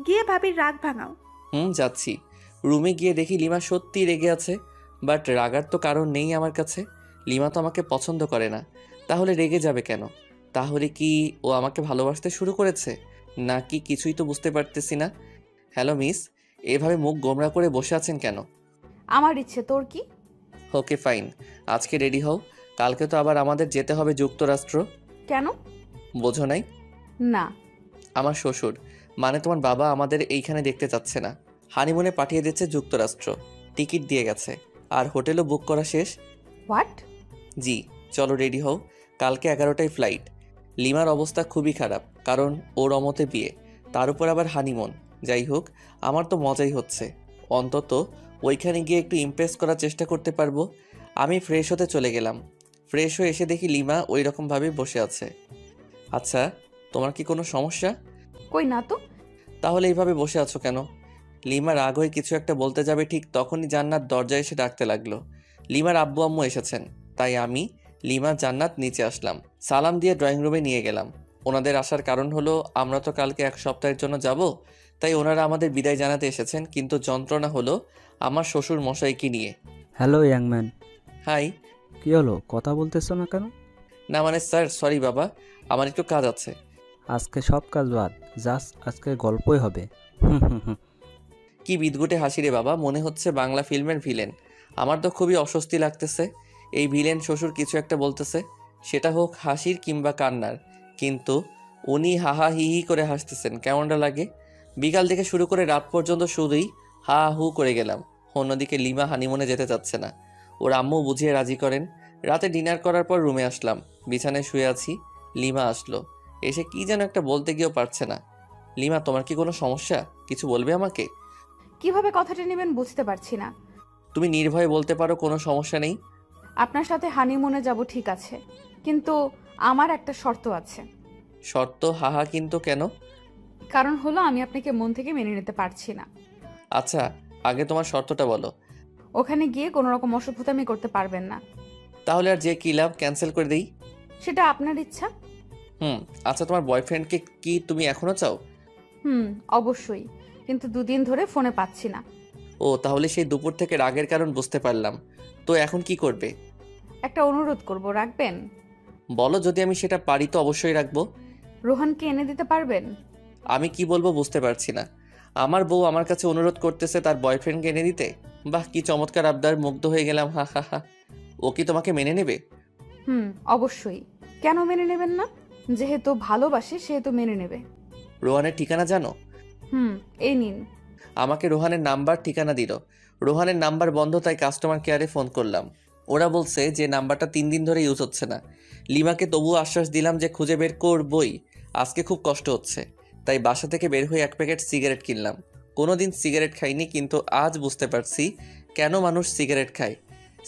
গিয়ে ভাবির রাগ ভাঙাও। যাচ্ছি। রুমে গিয়ে দেখি লিমা সত্যিই রেগে আছে, বাট রাগার তো কারণ নেই আমার কাছে। লিমা তো আমাকে পছন্দ করে না, তাহলে রেগে যাবে কেন? তাহলে কি ও আমাকে ভালোবাসতে শুরু করেছে নাকি কিছুই তো বুঝতে পারতেছি না। হ্যালো মিস, এভাবে মুখ গোমড়া করে বসে আছেন কেন? আমার ইচ্ছে, তোর কি? ওকে ফাইন, আজকে রেডি হও, কালকে তো আবার আমাদের যেতে হবে যুক্তরাষ্ট্র। কেন? বোঝো নাই? না। আমার শ্বশুর, মানে তোমার বাবা আমাদের এইখানে দেখতে চাচ্ছে না, হানিমুনে পাঠিয়ে দিচ্ছে যুক্তরাষ্ট্র। টিকিট দিয়ে গেছে, আর হোটেলও বুক করা শেষ। হোয়াট? জি, চলো রেডি হও, কালকে 11টায় ফ্লাইট। লিমার অবস্থা খুবই খারাপ, কারণ ওর অমতে বিয়ে, তার উপর আবার হানিমুন। যাই হোক, আমার তো মজাই হচ্ছে, অন্তত ওইখানে গিয়ে একটু ইমপ্রেস করার চেষ্টা করতে পারবো। আমি ফ্রেশ হতে চলে গেলাম। ফ্রেশ হয়ে এসে দেখি লিমা ওই রকমভাবে বসে আছে। আচ্ছা, তোমার কি কোনো সমস্যা? কই না তো। তাহলে এইভাবে বসে আছো কেন? লিমা রাগ হয়ে কিছু একটা বলতে যাবে, ঠিক তখনই জান্নাত দরজায় এসে ডাকতে লাগলো। লিমার আব্বু আম্মু এসেছেন, তাই আমি, লিমা, জান্নাত নিচে আসলাম। সালাম দিয়ে ড্রয়িং রুমে নিয়ে গেলাম। ওনাদের আসার কারণ হলো আমরা তো কালকে 1 সপ্তাহের জন্য যাব, তাই ওনারা আমাদের বিদায় জানাতে এসেছেন। কিন্তু যন্ত্রণা হলো আমার শ্বশুর মশাইকে নিয়ে। হ্যালো ইয়াংম্যান। হাই। কি হলো, কথা বলতেছো না কেন? না মানে স্যার, সরি বাবা, আমার একটু কাজ আছে। আজকে সব কাজ বাদ, জাস্ট আজকে গল্পই হবে। হুম হুম হুম। কি বিদঘুটে হাসি রে বাবা, মনে হচ্ছে বাংলা ফিল্মের ভিলেন। আমার তো খুবই অস্বস্তি লাগতেছে। এই ভিলেন শ্বশুর কিছু একটা বলতেছে, সেটা হোক হাসির কিংবা কান্নার, কিন্তু উনি হাহা হি হি করে হাসতেছেন, কেমনটা লাগে? বিকাল থেকে শুরু করে রাত পর্যন্ত শুধুই হা হু করে গেলাম। অন্যদিকে লিমা হানিমুনে যেতে চাচ্ছে না, ওর আম্মু বুঝিয়ে রাজি করেন। রাতে ডিনার করার পর রুমে আসলাম, বিছানায় শুয়ে আছি। লিমা আসলো, এসে কি যেন একটা বলতে গিয়েও পারছে না। লিমা, তোমার কি কোনো সমস্যা? কিছু বলবে আমাকে? কিভাবে কথাটা নেবেন বুঝতে পারছি না। তুমি নির্ভয়ে বলতে পারো, কোনো সমস্যা নেই। আপনার সাথে হানিমুনে যাব ঠিক আছে, কিন্তু আমার একটা শর্ত আছে। শর্ত? হাহা, কিন্তু কেন? কারণ হলো আমি আপনাকে মন থেকে মেনে নিতে পারছি না। আচ্ছা, আগে তোমার শর্তটা বলো। ওখানে গিয়ে কোনো রকম অসভ্যতামি করতে পারবেন না। তাহলে আর যে কি লাভ, ক্যান্সেল করে দেই। সেটা আপনার ইচ্ছা। আচ্ছা, তোমার বয়ফ্রেন্ডকে কি তুমি এখনো চাও? অবশ্যই, কিন্তু 2 দিন ধরে ফোনে পাচ্ছি না। ও, তাহলে সেই দুপুর থেকে রাগের কারণ বুঝতে পারলাম। তো এখন কি করবে? একটা অনুরোধ করব, রাখবেন? বলো, যদি আমি সেটা পারি তো অবশ্যই রাখবো। রোহানকে এনে দিতে পারবেন? আমি কি বলবো বুঝতে পারছি না। আমার বউ আমার কাছে অনুরোধ করতেছে তার বয়ফ্রেন্ডকে এনে দিতে। বাহ, কি চমৎকার আবদার, মুগ্ধ হয়ে গেলাম। হা হা হা। ও কি তোমাকে মেনে নেবে? অবশ্যই। কেন মেনে নেবেন না? যেহেতু ভালোবাসে সেহেতু মেনে নেবে। রোহানের ঠিকানা জানো? এই নিন। আমাকে রোহানের নাম্বার ঠিকানা দিল। রোহানের নাম্বার বন্ধ, তাই কাস্টমার কেয়ারে ফোন করলাম। ওরা বলছে যে নাম্বারটা 3 দিন ধরে ইউজ হচ্ছে না। লিমাকে তবুও আশ্বাস দিলাম যে খুঁজে বের করবই। আজকে খুব কষ্ট হচ্ছে, তাই বাসা থেকে বের হয়ে 1 প্যাকেট সিগারেট কিনলাম। কোনোদিন সিগারেট খাইনি, কিন্তু আজ বুঝতে পারছি কেন মানুষ সিগারেট খায়।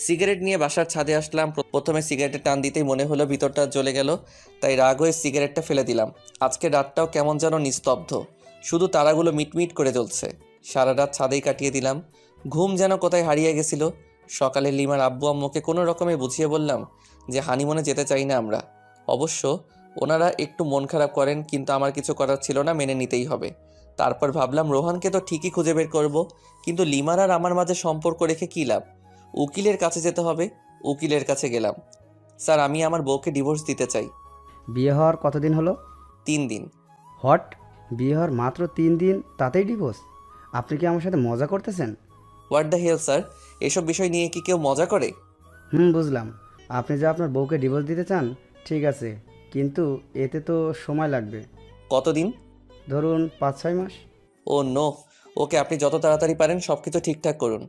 সিগারেট নিয়ে বাসার ছাদে আসলাম। প্রথমে সিগারেটে টান দিতেই মনে হলো ভিতরটা জ্বলে গেল, তাই রাগ হয়ে সিগারেটটা ফেলে দিলাম। আজকে রাতটাও কেমন যেন নিস্তব্ধ, শুধু তারাগুলো মিটমিট করে জ্বলছে। সারা রাত ছাদেই কাটিয়ে দিলাম, ঘুম যেন কোথায় হারিয়ে গেছিল। সকালে লিমার আব্বু আম্মুকে কোনো রকমে বুঝিয়ে বললাম যে হানিমুনে যেতে চাই না আমরা। অবশ্য ওনারা একটু মন খারাপ করেন, কিন্তু আমার কিছু করার ছিল না, মেনে নিতেই হবে। তারপর ভাবলাম রোহানকে তো ঠিকই খুঁজে বের করব, কিন্তু লিমার আর আমার মাঝে সম্পর্ক রেখে কী লাভ? উকিলের কাছে যেতে হবে। উকিলের কাছে গেলাম। স্যার, আমি আমার বউকে ডিভোর্স দিতে চাই। বিয়ে হওয়ার কতদিন হলো? 3 দিন। হট, বিয়ে হওয়ার মাত্র 3 দিন তাতেই ডিভোর্স? আপনি কি আমার সাথে মজা করতেছেন? হোয়াট দ্য হেল স্যার, এসব বিষয় নিয়ে কি কেউ মজা করে? বুঝলাম। আপনি যে আপনার বউকে ডিভোর্স দিতে চান, ঠিক আছে, কিন্তু এতে তো সময় লাগবে। কতদিন? ধরুন 5-6 মাস। ও নো, ওকে, আপনি যত তাড়াতাড়ি পারেন সব কিছু ঠিকঠাক করুন।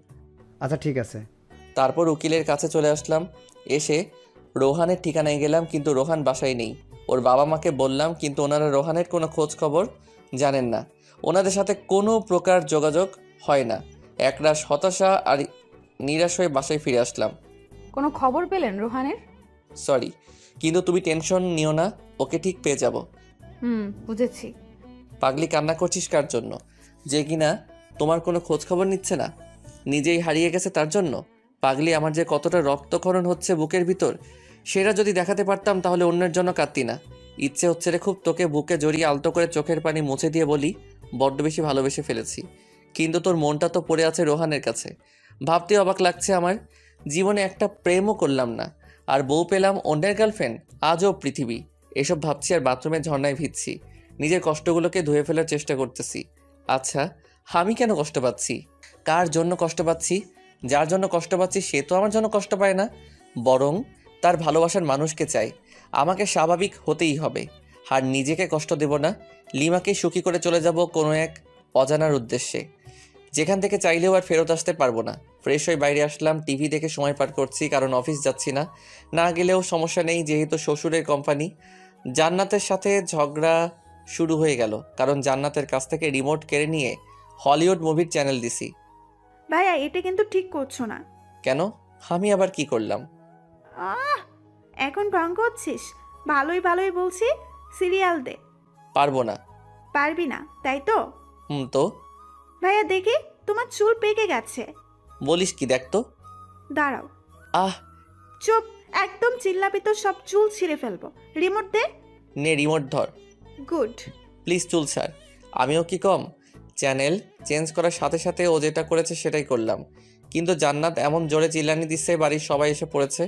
আচ্ছা ঠিক আছে। তারপর উকিলের কাছে চলে আসলাম। এসে রোহানের ঠিকানায় গেলাম, কিন্তু রোহান বাসায় নেই। ওর বাবা মাকে বললাম, কিন্তু ওনারা রোহানের কোনো খোঁজ খবর জানেন না। ওনাদের সাথে কোনো প্রকার যোগাযোগ হয় না। একরাশ হতাশা আর নিরাশ হয়ে বাসায় ফিরে আসলাম। কোনো খবর পেলেন রোহানের? সরি, কিন্তু তুমি টেনশন নিও না, ওকে ঠিক পেয়ে যাব। বুঝেছি। পাগলি, কান্না করছিস কার জন্য? যে কিনা তোমার কোনো খোঁজ খবর নিচ্ছে না, নিজেই হারিয়ে গেছে তার জন্য? পাগলি, আমার যে কতটা রক্তক্ষরণ হচ্ছে বুকের ভিতর, সেটা যদি দেখাতে পারতাম তাহলে অন্যের জন্য কাঁদতি না। ইচ্ছে হচ্ছে রে খুব তোকে বুকে জড়িয়ে আলতো করে চোখের পানি মুছে দিয়ে বলি, বড্ড বেশি ভালোবেসে ফেলেছি। কিন্তু তোর মনটা তো পড়ে আছে রোহানের কাছে। ভাবতে অবাক লাগছে আমার, জীবনে একটা প্রেমও করলাম না, আর বউ পেলাম অন্যের গার্লফ্রেন্ড। আজও পৃথিবী। এসব ভাবছি আর বাথরুমে ঝর্ণায় ভিজছি। নিজের কষ্টগুলোকে ধুয়ে ফেলার চেষ্টা করতেছি। আচ্ছা, আমি কেন কষ্ট পাচ্ছি? কার জন্য কষ্ট পাচ্ছি? যার জন্য কষ্ট পাচ্ছি সে তো আমার জন্য কষ্ট পায় না, বরং তার ভালোবাসার মানুষকে চাই। আমাকে স্বাভাবিক হতেই হবে, আর নিজেকে কষ্ট দেব না। লিমাকে সুখী করে চলে যাব কোনো এক অজানার উদ্দেশ্যে, যেখান থেকে চাইলেও আর ফেরত আসতে পারবো না। ফ্রেশ হয়ে বাইরে আসলাম, টিভি দেখে সময় পার করছি, কারণ অফিস যাচ্ছি না। না গেলেও সমস্যা নেই, যেহেতু শ্বশুরের কোম্পানি। জান্নাতের সাথে ঝগড়া শুরু হয়ে গেল, কারণ জান্নাতের কাছ থেকে রিমোট কেড়ে নিয়ে হলিউড মুভির চ্যানেল দিছি। ভাইয়া এটা কিন্তু ঠিক করছো না। কেন? আমি আবার কি করলাম? আহ, এখন ঢং করছিস? ভালোই ভালোই বলছি, সিরিয়াল দে। পারবো না। পারবি না তাই তো? তো ভাইয়া দেখি, তোমার চুল পেকে গেছে। বলিস কি? দেখ তো। দাঁড়াও। আহ, চুপ, একদম চিল্লাবি তো সব চুল ছিঁড়ে ফেলবো। রিমোট দে। নে রিমোট ধর। গুড। প্লিজ চুল ছাড়। আমিও কি কম? চ্যানেল চেঞ্জ করার সাথে সাথে ও যেটা করেছে সেটাই করলাম, কিন্তু জান্নাত এমন জোরে চিল্লানি দিচ্ছে বাড়ির সবাই এসে পড়েছে।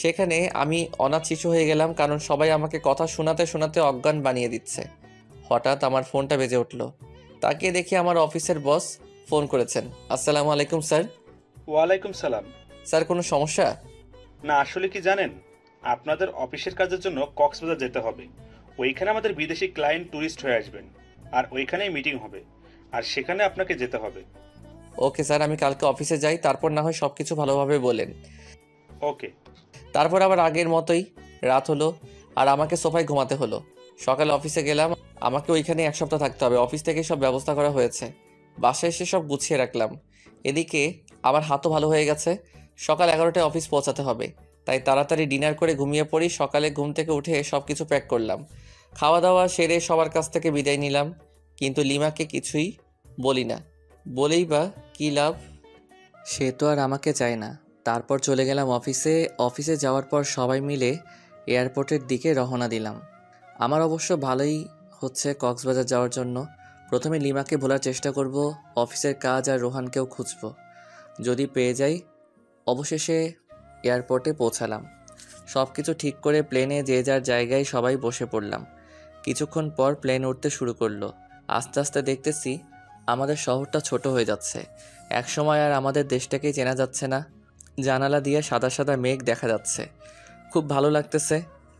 সেখানে আমি অনাথ শিশু হয়ে গেলাম, কারণ সবাই আমাকে কথা শোনাতে শোনাতে অজ্ঞান বানিয়ে দিচ্ছে। হঠাৎ আমার ফোনটা বেজে উঠল। তাকিয়ে দেখি আমার অফিসের বস ফোন করেছেন। আসসালামু আলাইকুম স্যার। ওয়ালাইকুম সালাম। স্যার, কোনো সমস্যা? না, আসলে কি জানেন, আপনাদের অফিসের কাজের জন্য কক্সবাজার যেতে হবে। ওইখানে আমাদের বিদেশি ক্লায়েন্ট ট্যুরিস্ট হয়ে আসবেন, আর ওইখানেই মিটিং হবে, আর সেখানে আপনাকে যেতে হবে। ওকে স্যার, আমি কালকে অফিসে যাই, তারপর না হয় সব কিছু ভালোভাবে বলেন। ওকে। তারপর আবার আগের মতোই রাত হলো, আর আমাকে সোফায় ঘুমাতে হলো। সকালে অফিসে গেলাম, আমাকে ওইখানে 1 সপ্তাহ থাকতে হবে। অফিস থেকে সব ব্যবস্থা করা হয়েছে, বাসায় এসে সব গুছিয়ে রাখলাম। এদিকে আমার হাতও ভালো হয়ে গেছে। সকাল 11টায় অফিস পৌঁছাতে হবে, তাই তাড়াতাড়ি ডিনার করে ঘুমিয়ে পড়ি। সকালে ঘুম থেকে উঠে সব কিছু প্যাক করলাম, খাওয়া দাওয়া সেরে সবার কাছ থেকে বিদায় নিলাম। কিন্তু লিমাকে কিছুই বলি না, বলেই বা কী লাভ? সে তো আর আমাকে চায় না। তারপর চলে গেলাম অফিসে। অফিসে যাওয়ার পর সবাই মিলে এয়ারপোর্টের দিকে রওনা দিলাম। আমার অবশ্য ভালোই হচ্ছে কক্সবাজার যাওয়ার জন্য। প্রথমে লিমাকে ভোলার চেষ্টা করব, অফিসের কাজ আর রোহানকেও খুঁজব, যদি পেয়ে যাই। অবশেষে এয়ারপোর্টে পৌঁছালাম। সব কিছু ঠিক করে প্লেনে যে যার জায়গায় সবাই বসে পড়লাম। কিছুক্ষণ পর প্লেন উঠতে শুরু করলো। আস্তে আস্তে দেখতেছি আমাদের শহরটা ছোট হয়ে যাচ্ছে। একসময় আর আমাদের দেশটাকেই চেনা যাচ্ছে না। জানালা দিয়ে সাদা সাদা মেঘ দেখা যাচ্ছে, খুব ভালো লাগতেছে।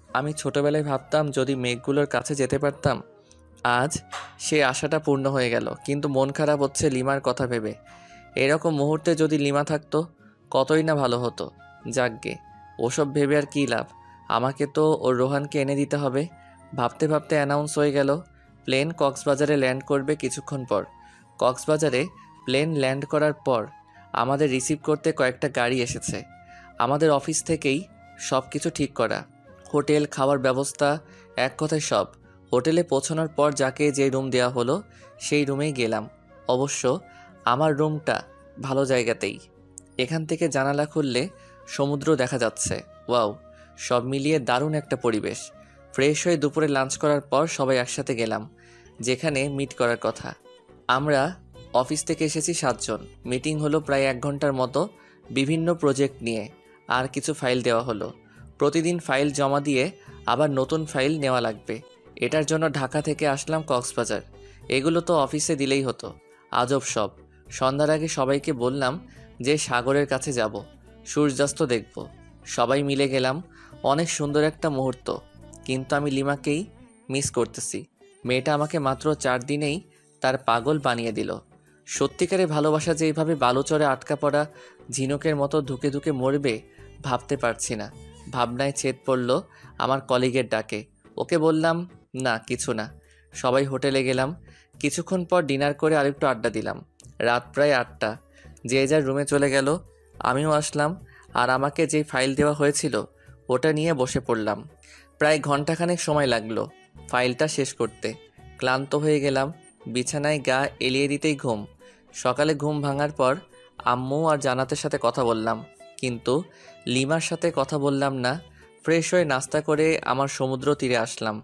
আমি ছোটবেলায় ভাবতাম যদি মেঘগুলোর কাছে যেতে পারতাম। আজ সেই আশাটা পূর্ণ হয়ে গেল, কিন্তু মন খারাপ হচ্ছে লিমার কথা ভেবে। এরকম মুহূর্তে যদি লিমা থাকতো কতই না ভালো হতো। যাকগে, ওসব ভেবে আর কী লাভ, আমাকে তো ওর রোহানকে এনে দিতে হবে। ভাবতে ভাবতে অ্যানাউন্স হয়ে গেল প্লেন কক্সবাজারে ল্যান্ড করবে কিছুক্ষণ পর। কক্সবাজারে প্লেন ল্যান্ড করার পর আমাদের রিসিভ করতে কয়েকটা গাড়ি এসেছে। আমাদের অফিস থেকেই সব কিছু ঠিক করা, হোটেল, খাওয়ার ব্যবস্থা, এক কথায় সব। হোটেলে পৌঁছানোর পর যাকে যে রুম দেওয়া হলো সেই রুমেই গেলাম। অবশ্য আমার রুমটা ভালো জায়গাতেই। এখান থেকে জানালা খুললে সমুদ্র দেখা যাচ্ছে। ওয়াও, সব মিলিয়ে দারুণ একটা পরিবেশ। ফ্রেশ হয়ে দুপুরে লাঞ্চ করার পর সবাই একসাথে গেলাম যেখানে মিট করার কথা। আমরা অফিস থেকে এসেছি 7 জন। মিটিং হলো প্রায় 1 ঘন্টার মতো, বিভিন্ন প্রজেক্ট নিয়ে। আর কিছু ফাইল দেওয়া হলো। প্রতিদিন ফাইল জমা দিয়ে আবার নতুন ফাইল নেওয়া লাগবে। এটার জন্য ঢাকা থেকে আসলাম কক্সবাজার। এগুলো তো অফিসে দিলেই হতো। আজব সব। সন্ধ্যার আগে সবাইকে বললাম যে সাগরের কাছে যাব, সূর্যাস্ত দেখব। সবাই মিলে গেলাম। অনেক সুন্দর একটা মুহূর্ত, কিন্তু আমি লিমাকেই মিস করতেছি। মেয়েটা আমাকে মাত্র 4 দিনেই তার পাগল বানিয়ে দিল। সত্যিকারের ভালোবাসা যে এইভাবে বালুচরে আটকা পড়া ঝিনুকের মতো ধুকে ধুকে মরবে ভাবতে পারছি না। ভাবনায় ছেদ পড়ল আমার কলিগের ডাকে। ওকে বললাম না, কিছু না। সবাই হোটেলে গেলাম। কিছুক্ষণ পর ডিনার করে আরেকটু আড্ডা দিলাম। রাত প্রায় 8টা। যে যার রুমে চলে গেল, আমিও আসলাম। আর আমাকে যে ফাইল দেওয়া হয়েছিল ওটা নিয়ে বসে পড়লাম। প্রায় ঘন্টাখানেক সময় লাগলো ফাইলটা শেষ করতে। ক্লান্ত হয়ে গেলাম, বিছানায় গা এলিয়ে দিতেই ঘুম। সকালে ঘুম ভাঙার পর আম্মু আর জান্নাতের সাথে কথা বললাম, কিন্তু লিমার সাথে কথা বললাম না। ফ্রেশ হয়ে নাস্তা করে আমার সমুদ্র তীরে আসলাম।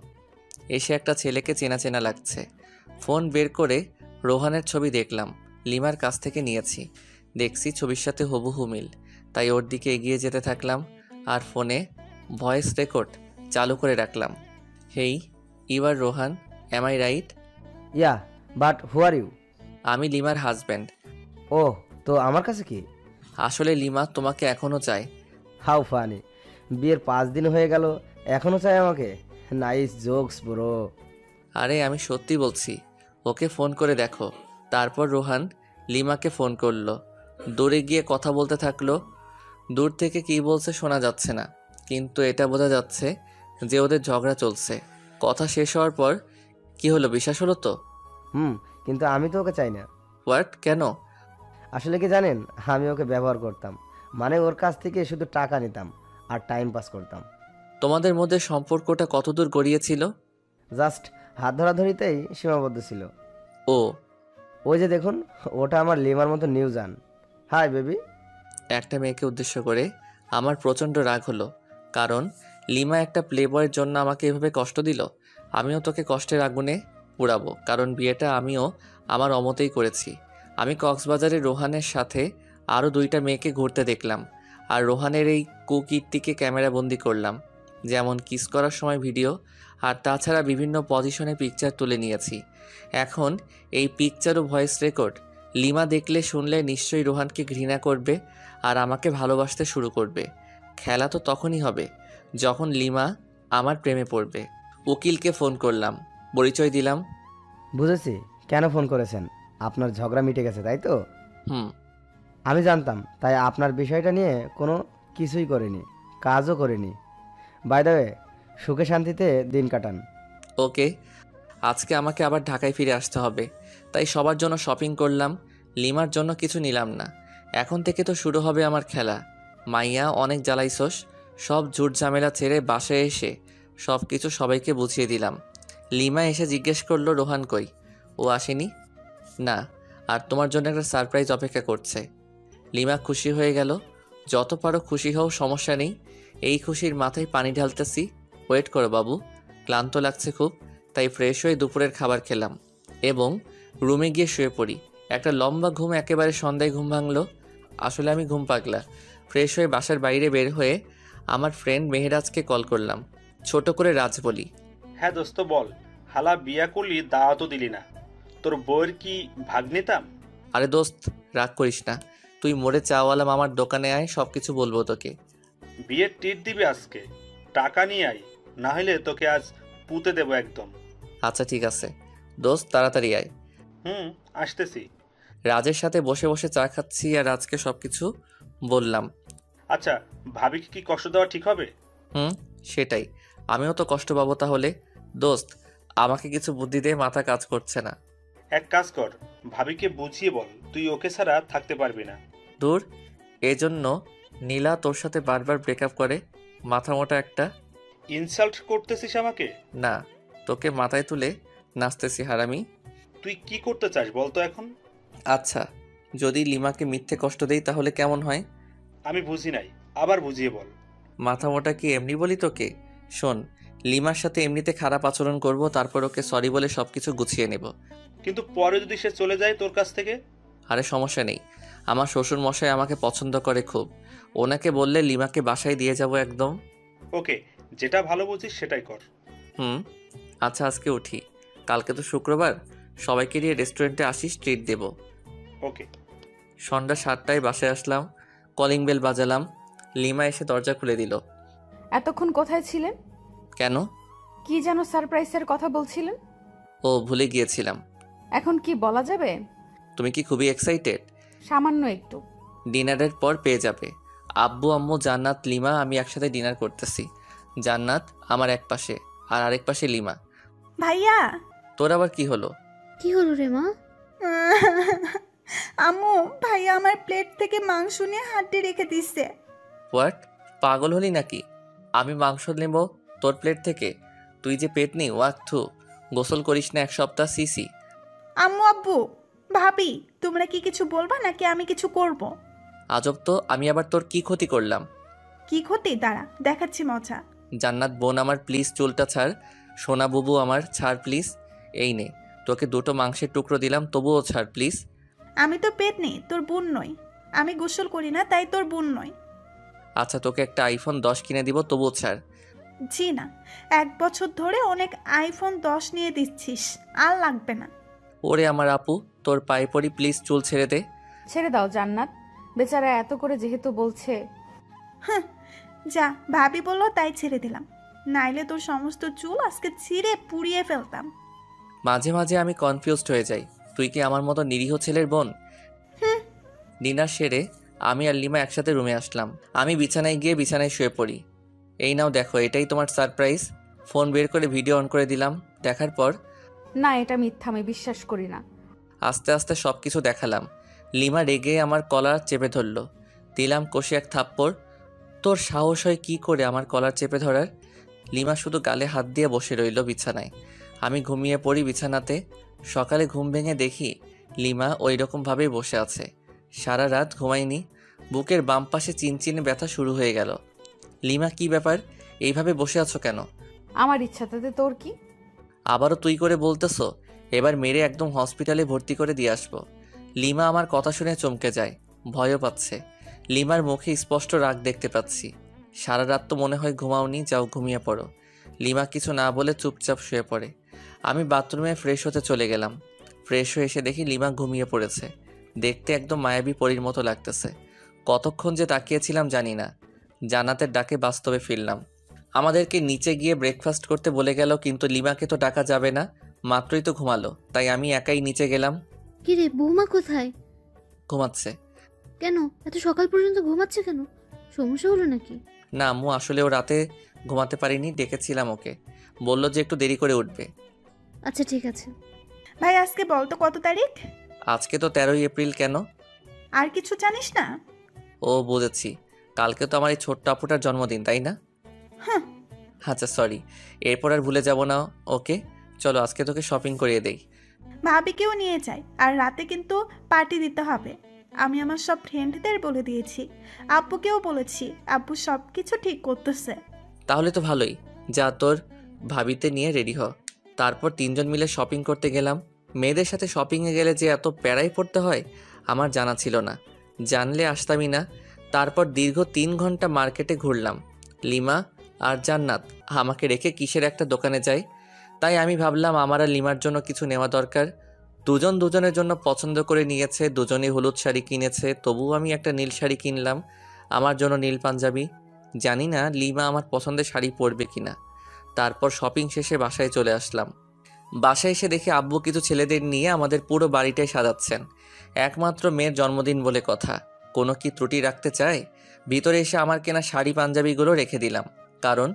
এসে একটা ছেলেকে চেনা চেনা লাগছে। ফোন বের করে রোহানের ছবি দেখলাম। লিমার কাছ থেকে নিয়েছি। দেখছি ছবির সাথে হুবহু মিল, তাই ওর দিকে এগিয়ে যেতে থাকলাম আর ফোনে ভয়েস রেকর্ড চালু করে রাখলাম। Hey, you are Rohan, am I right? Yeah, but who are you? আমি লিমার হাজব্যান্ড। ও, তো আমার কাছে কি? আসলে লিমা তোমাকে এখনও চায়। How funny! বিয়ের 5 দিন হয়ে গেল, এখনো চাই আমাকে? Nice jokes bro. আরে আমি সত্যি বলছি, ওকে ফোন করে দেখো। তারপর রোহান লিমাকে ফোন করলো। দূরে গিয়ে কথা বলতে থাকলো। দূর থেকে কী বলছে শোনা যাচ্ছে না, কিন্তু এটা বোঝা যাচ্ছে যে ওদের ঝগড়া চলছে। কথা শেষ হওয়ার পর, কি হলো, বিশ্বাস হলো তো? কিন্তু আমি তো ওকে চাই না। হোয়াট? কেন? আসলে কি জানেন, আমি ওকে ব্যবহার করতাম, মানে ওর কাছ থেকে শুধু টাকা নিতাম আর টাইম পাস করতাম। তোমাদের মধ্যে সম্পর্কটা কতদূর গড়িয়েছিল? জাস্ট হাত ধরাধরিতেই সীমাবদ্ধ ছিল। ও, ওই যে দেখুন, ওটা আমার লিমার মতো নিউজান। Hi baby. একটা মেয়েকে উদ্দেশ্য করে আমার প্রচণ্ড রাগ হলো, কারণ লিমা একটা প্লেবয়ের জন্য আমাকে এভাবে কষ্ট দিল। আমিও তোকে কষ্টের আগুনে পুড়াবো, কারণ বিয়েটা আমিও আমার অমতেই করেছি। আমি কক্সবাজারে রোহানের সাথে আরও 2টা মেয়েকে ঘুরতে দেখলাম, আর রোহানের এই কুকীর্তিকে ক্যামেরা বন্দি করলাম, যেমন কিস করার সময় ভিডিও, আর তাছাড়া বিভিন্ন পজিশনে পিকচার তুলে নিয়েছি। এখন এই পিকচার ও ভয়েস রেকর্ড লিমা দেখলে শুনলে নিশ্চয়ই রোহানকে ঘৃণা করবে আর আমাকে ভালোবাসতে শুরু করবে। খেলা তো তখনই হবে যখন লিমা আমার প্রেমে পড়বে। উকিলকে ফোন করলাম, পরিচয় দিলাম। বুঝেছি কেন ফোন করেছেন, আপনার ঝগড়া মিটে গেছে তাই তো? হুম। আমি জানতাম, তাই আপনার বিষয়টা নিয়ে কোনো কিছুই করিনি, কাজও করিনি। বাই দ্য ওয়ে, সুখে শান্তিতে দিন কাটান। ওকে, আজকে আমাকে আবার ঢাকায় ফিরে আসতে হবে, তাই সবার জন্য শপিং করলাম, লিমার জন্য কিছু নিলাম না। এখন থেকে তো শুরু হবে আমার খেলা। মাইয়া, অনেক জ্বালাইছস, সব ঝুট ঝামেলা ছেড়ে বাসায় এসে সব কিছু সবাইকে বুঝিয়ে দিলাম। লিমা এসে জিজ্ঞেস করলো রোহান কই, ও আসেনি? না, আর তোমার জন্য একটা সারপ্রাইজ অপেক্ষা করছে। লিমা খুশি হয়ে গেল। যত পারো খুশি হও, সমস্যা নেই। এই খুশির মাথায় পানি ঢালতেছি। ওয়েট করো বাবু, ক্লান্ত লাগছে খুব, তাই ফ্রেশ হয়ে দুপুরের খাবার খেলাম এবং রুমে গিয়ে শুয়ে পড়ি। একটা লম্বা ঘুম, একেবারে সন্ধ্যায় ঘুম ভাঙলো। আসলে আমি ঘুম পাগলা। ফ্রেশ হয়ে বাসার বাইরে বের হয়ে আমার ফ্রেন্ড মেহেরাজকে কল করলাম। ছোট করে রাজ বলি, হ্যাঁ দোস্ত বল, হালা বিয়া করলি দাওয়াতও দিলি না, তোর বউয়ের কি ভাগ নিতাম? আরে দোস্ত, রাগ করিস না, তুই মোড়ে চাওয়ালা মামার দোকানে আয়, সব কিছু বলবো তোকে। বিয়ের টিট দিবি আজকে, টাকা নিয়ে আয়, না হলে তোকে আজ পুঁতে দেবো একদম। আচ্ছা ঠিক আছে দোস্ত, তাড়াতাড়ি আয়। আসতেছি। রাজের সাথে বসে বসে চা খাচ্ছি আর রাজকে সব কিছু বললাম। আচ্ছা, ভাবিকে কি কষ্ট দেওয়া ঠিক হবে? সেটাই, আমিও তো কষ্ট পাবো তাহলে। দোস্ত, আমাকে কিছু বুদ্ধি দে, মাথা কাজ করছে না। এক কাজ কর, ভাবিকে বুঝিয়ে বল তুই ওকে ছাড়া থাকতে পারবি না। দূর, এজন্য নীলা তোর সাথে বারবার ব্রেকআপ করে? মাথা মোটা একটা। ইনসাল্ট করতেছিস আমাকে? না, তোকে মাথায় তুলে নাচতেছি হারামি। তুই কি করতে চাস বলতো এখন? আচ্ছা, যদি লিমাকে মিথ্যে কষ্ট দেই তাহলে কেমন হয়? আমি বুঝি নাই, আবার বুঝিয়ে বল। মাথা মোটা কি এমনি বলি তোকে? শোন, লিমার সাথে এমনিতে খারাপ আচরণ করব, তারপর ওকে সরি বলে সব কিছু গুছিয়ে নেব। কিন্তু পরে যদি সে চলে যায় তোর কাছ থেকে? আরে সমস্যা নেই, আমার শ্বশুর মশাই আমাকে পছন্দ করে খুব, ওনাকে বললে লিমাকে বাসায় দিয়ে যাব একদম। ওকে, যেটা ভালো বুঝিস সেটাই কর। আচ্ছা আজকে উঠি, কালকে তো শুক্রবার, সবাইকে নিয়ে রেস্টুরেন্টে আসিস, ট্রিট দেব। ওকে। সন্ধ্যা 7টায় বাসায় আসলাম, কলিং বেল বাজালাম। লিমা এসে দরজা খুলে দিল। এতক্ষণ কোথায় ছিলেন? কেন? কি যেন সারপ্রাইজের কথা বলছিলেন? ও, ভুলে গিয়েছিলাম। এখন কি বলা যাবে? তুমি কি খুবই এক্সাইটেড? সামান্য একটু। ডিনারের পর পেয়ে যাবে। আব্বু, আম্মু, জান্নাত, লিমা, আমি একসাথে ডিনার করতেছি। জান্নাত আমার এক পাশে আর আরেক পাশে লিমা। ভাইয়া। তোর আবার কি হলো? কি হলো রে মা? আম্মু, ভাইয়া আমার প্লেট থেকে মাংস নিয়ে হাঁটে রেখে দিচ্ছে। হোয়াট? পাগল হলি নাকি? আমি মাংস নেব তোর প্লেট থেকে? তুই যে পেট নি, ওয়াক থু, গোসল করিস না 1 সপ্তাহ, সিসি। আম্মু, আব্বু, ভাবি, তোমরা কি কিছু বলবা নাকি আমি কিছু করব? আজব তো, আমি আবার তোর কি ক্ষতি করলাম? কি ক্ষতি? দাঁড়া, দেখাচ্ছি মজা। জান্নাত বোন আমার, প্লিজ চুলটা ছাড়। সোনা বুবু আমার, ছাড় প্লিজ। এই নে, তোকে 2টো মাংসের টুকরো দিলাম, তবুও ছাড় প্লিজ। আমি তো পেট নেই, তোর বোন নই। আমি গোসল করি না, তাই তোর বোন নই। আচ্ছা, তোকে একটা আইফোন 10 কিনে দিব, তবুও ছাড়। জি না, 1 বছর ধরে অনেক আইফোন 10 নিয়ে দিচ্ছিস, আর লাগবে না। ওরে আমার আপু, তোর পায়ে পড়ি, প্লিজ চুল ছেড়ে দে। ছেড়ে দাও জান্নাত, বেচারা এত করে যেহেতু বলছে। হ্যাঁ, যা, ভাবি বললো তাই ছেড়ে দিলাম, নাইলে তোর সমস্ত চুল আজকে ছিঁড়ে পুড়িয়ে ফেলতাম। মাঝে মাঝে আমি কনফিউজড হয়ে যাই, তুই কি আমার মতো নিরীহ ছেলের বোন? ডিনার সেরে আমি আর লিমা একসাথে রুমে আসলাম। আমি বিছানায় গিয়ে বিছানায় শুয়ে পড়ি। এই নাও দেখো, এটাই তোমার সারপ্রাইজ। ফোন বের করে ভিডিও অন করে দিলাম। দেখার পর না, এটা মিথ্যা, আমি বিশ্বাস করি না। আস্তে আস্তে সব কিছু দেখালাম। লিমা রেগে আমার কলার চেপে ধরলো। দিলাম কষে এক থাপ্পড়। তোর সাহস হয় কি করে আমার কলার চেপে ধরার? লিমা শুধু গালে হাত দিয়ে বসে রইল বিছানায়। আমি ঘুমিয়ে পড়ি বিছানাতে। সকালে ঘুম ভেঙে দেখি লিমা ওই রকমভাবেই বসে আছে। সারা রাত ঘুমাইনি। বুকের বাম পাশে চিনচিনে ব্যথা শুরু হয়ে গেল। লিমা, কি ব্যাপার? এইভাবে বসে আছো কেন? আমার ইচ্ছা, তাতে তোর কি? আবারও তুই করে বলতেছো? এবার মেরে একদম হসপিটালে ভর্তি করে দিয়ে আসবো। লিমা আমার কথা শুনে চমকে যায়, ভয়ও পাচ্ছে। লিমার মুখে স্পষ্ট রাগ দেখতে পাচ্ছি। সারা রাত তো মনে হয় ঘুমাওনি, যাও ঘুমিয়ে পড়ো। লিমা কিছু না বলে চুপচাপ শুয়ে পড়ে। আমি বাথরুমে ফ্রেশ হতে চলে গেলাম। ফ্রেশ হয়ে এসে দেখি লিমা ঘুমিয়ে পড়েছে। দেখতে একদম মায়াবী পরীর মতো লাগতেছে। কতক্ষণ যে তাকিয়েছিলাম জানি না। জান্নাতের ডাকে বাস্তবে ফিরলাম। আমাদেরকে নিচে গিয়ে ব্রেকফাস্ট করতে বলে গেল, কিন্তু লিমাকে তো ডাকা যাবে না, মাত্রই তো ঘুমালো। তাই আমি একাই নিচে গেলাম। কি রে, বৌমা কোথায়? ঘুমাচ্ছে। কেন এত সকাল পর্যন্ত ঘুমাচ্ছে কেন? সমস্যা হলো নাকি? না আম্মু, আসলে ও রাতে ঘুমাতে পারিনি, ডেকেছিলাম ওকে। বলল যে একটু দেরি করে উঠবে। আচ্ছা ঠিক আছে। ভাই আজকে বল তো কত তারিখ? আজকে তো 13ই এপ্রিল। কেন? আর কিছু জানিস না? ও বুঝেছি, কালকে তো আমার এই ছোট্ট আপুটার জন্মদিন, তাই না? হ্যাঁ। আচ্ছা সরি, এরপর আর ভুলে যাব না। ওকে চলো, আজকে তোকে শপিং করিয়ে দেই। ভাবিকেও নিয়ে যাই, আর রাতে কিন্তু পার্টি দিতে হবে। আমি আমার সব ফ্রেন্ডদের বলে দিয়েছি, আব্বুকেও বলেছি, আব্বু সব কিছু ঠিক করতেছে। তাহলে তো ভালোই। যা, তোর ভাবিতে নিয়ে রেডি হ। তারপর 3 জন মিলে শপিং করতে গেলাম। মেয়েদের সাথে শপিংয়ে গেলে যে এত প্যারাই পড়তে হয় আমার জানা ছিল না, জানলে আসতামই না। তারপর দীর্ঘ 3 ঘন্টা মার্কেটে ঘুরলাম। লিমা আর জান্নাত আমাকে রেখে কিসের একটা দোকানে যাই। তাই আমি ভাবলাম আমার আর লিমার জন্য কিছু নেওয়া দরকার। দুজন দুজনের জন্য পছন্দ করে নিয়েছে, দুজনেই হলুদ শাড়ি কিনেছে, তবুও আমি একটা নীল শাড়ি কিনলাম, আমার জন্য নীল পাঞ্জাবি। জানি না লিমা আমার পছন্দের শাড়ি পরবে কিনা। তারপর শপিং শেষে বাসায় চলে আসলাম। বাসায় এসে দেখি আব্বু কিছু ছেলেদের নিয়ে আমাদের পুরো বাড়িটাই সাজাচ্ছেন। একমাত্র মেয়ের জন্মদিন বলে কথা, কোনো কি ত্রুটি রাখতে চায়? ভিতরে এসে আমার কেনা শাড়ি পাঞ্জাবিগুলো রেখে দিলাম, কারণ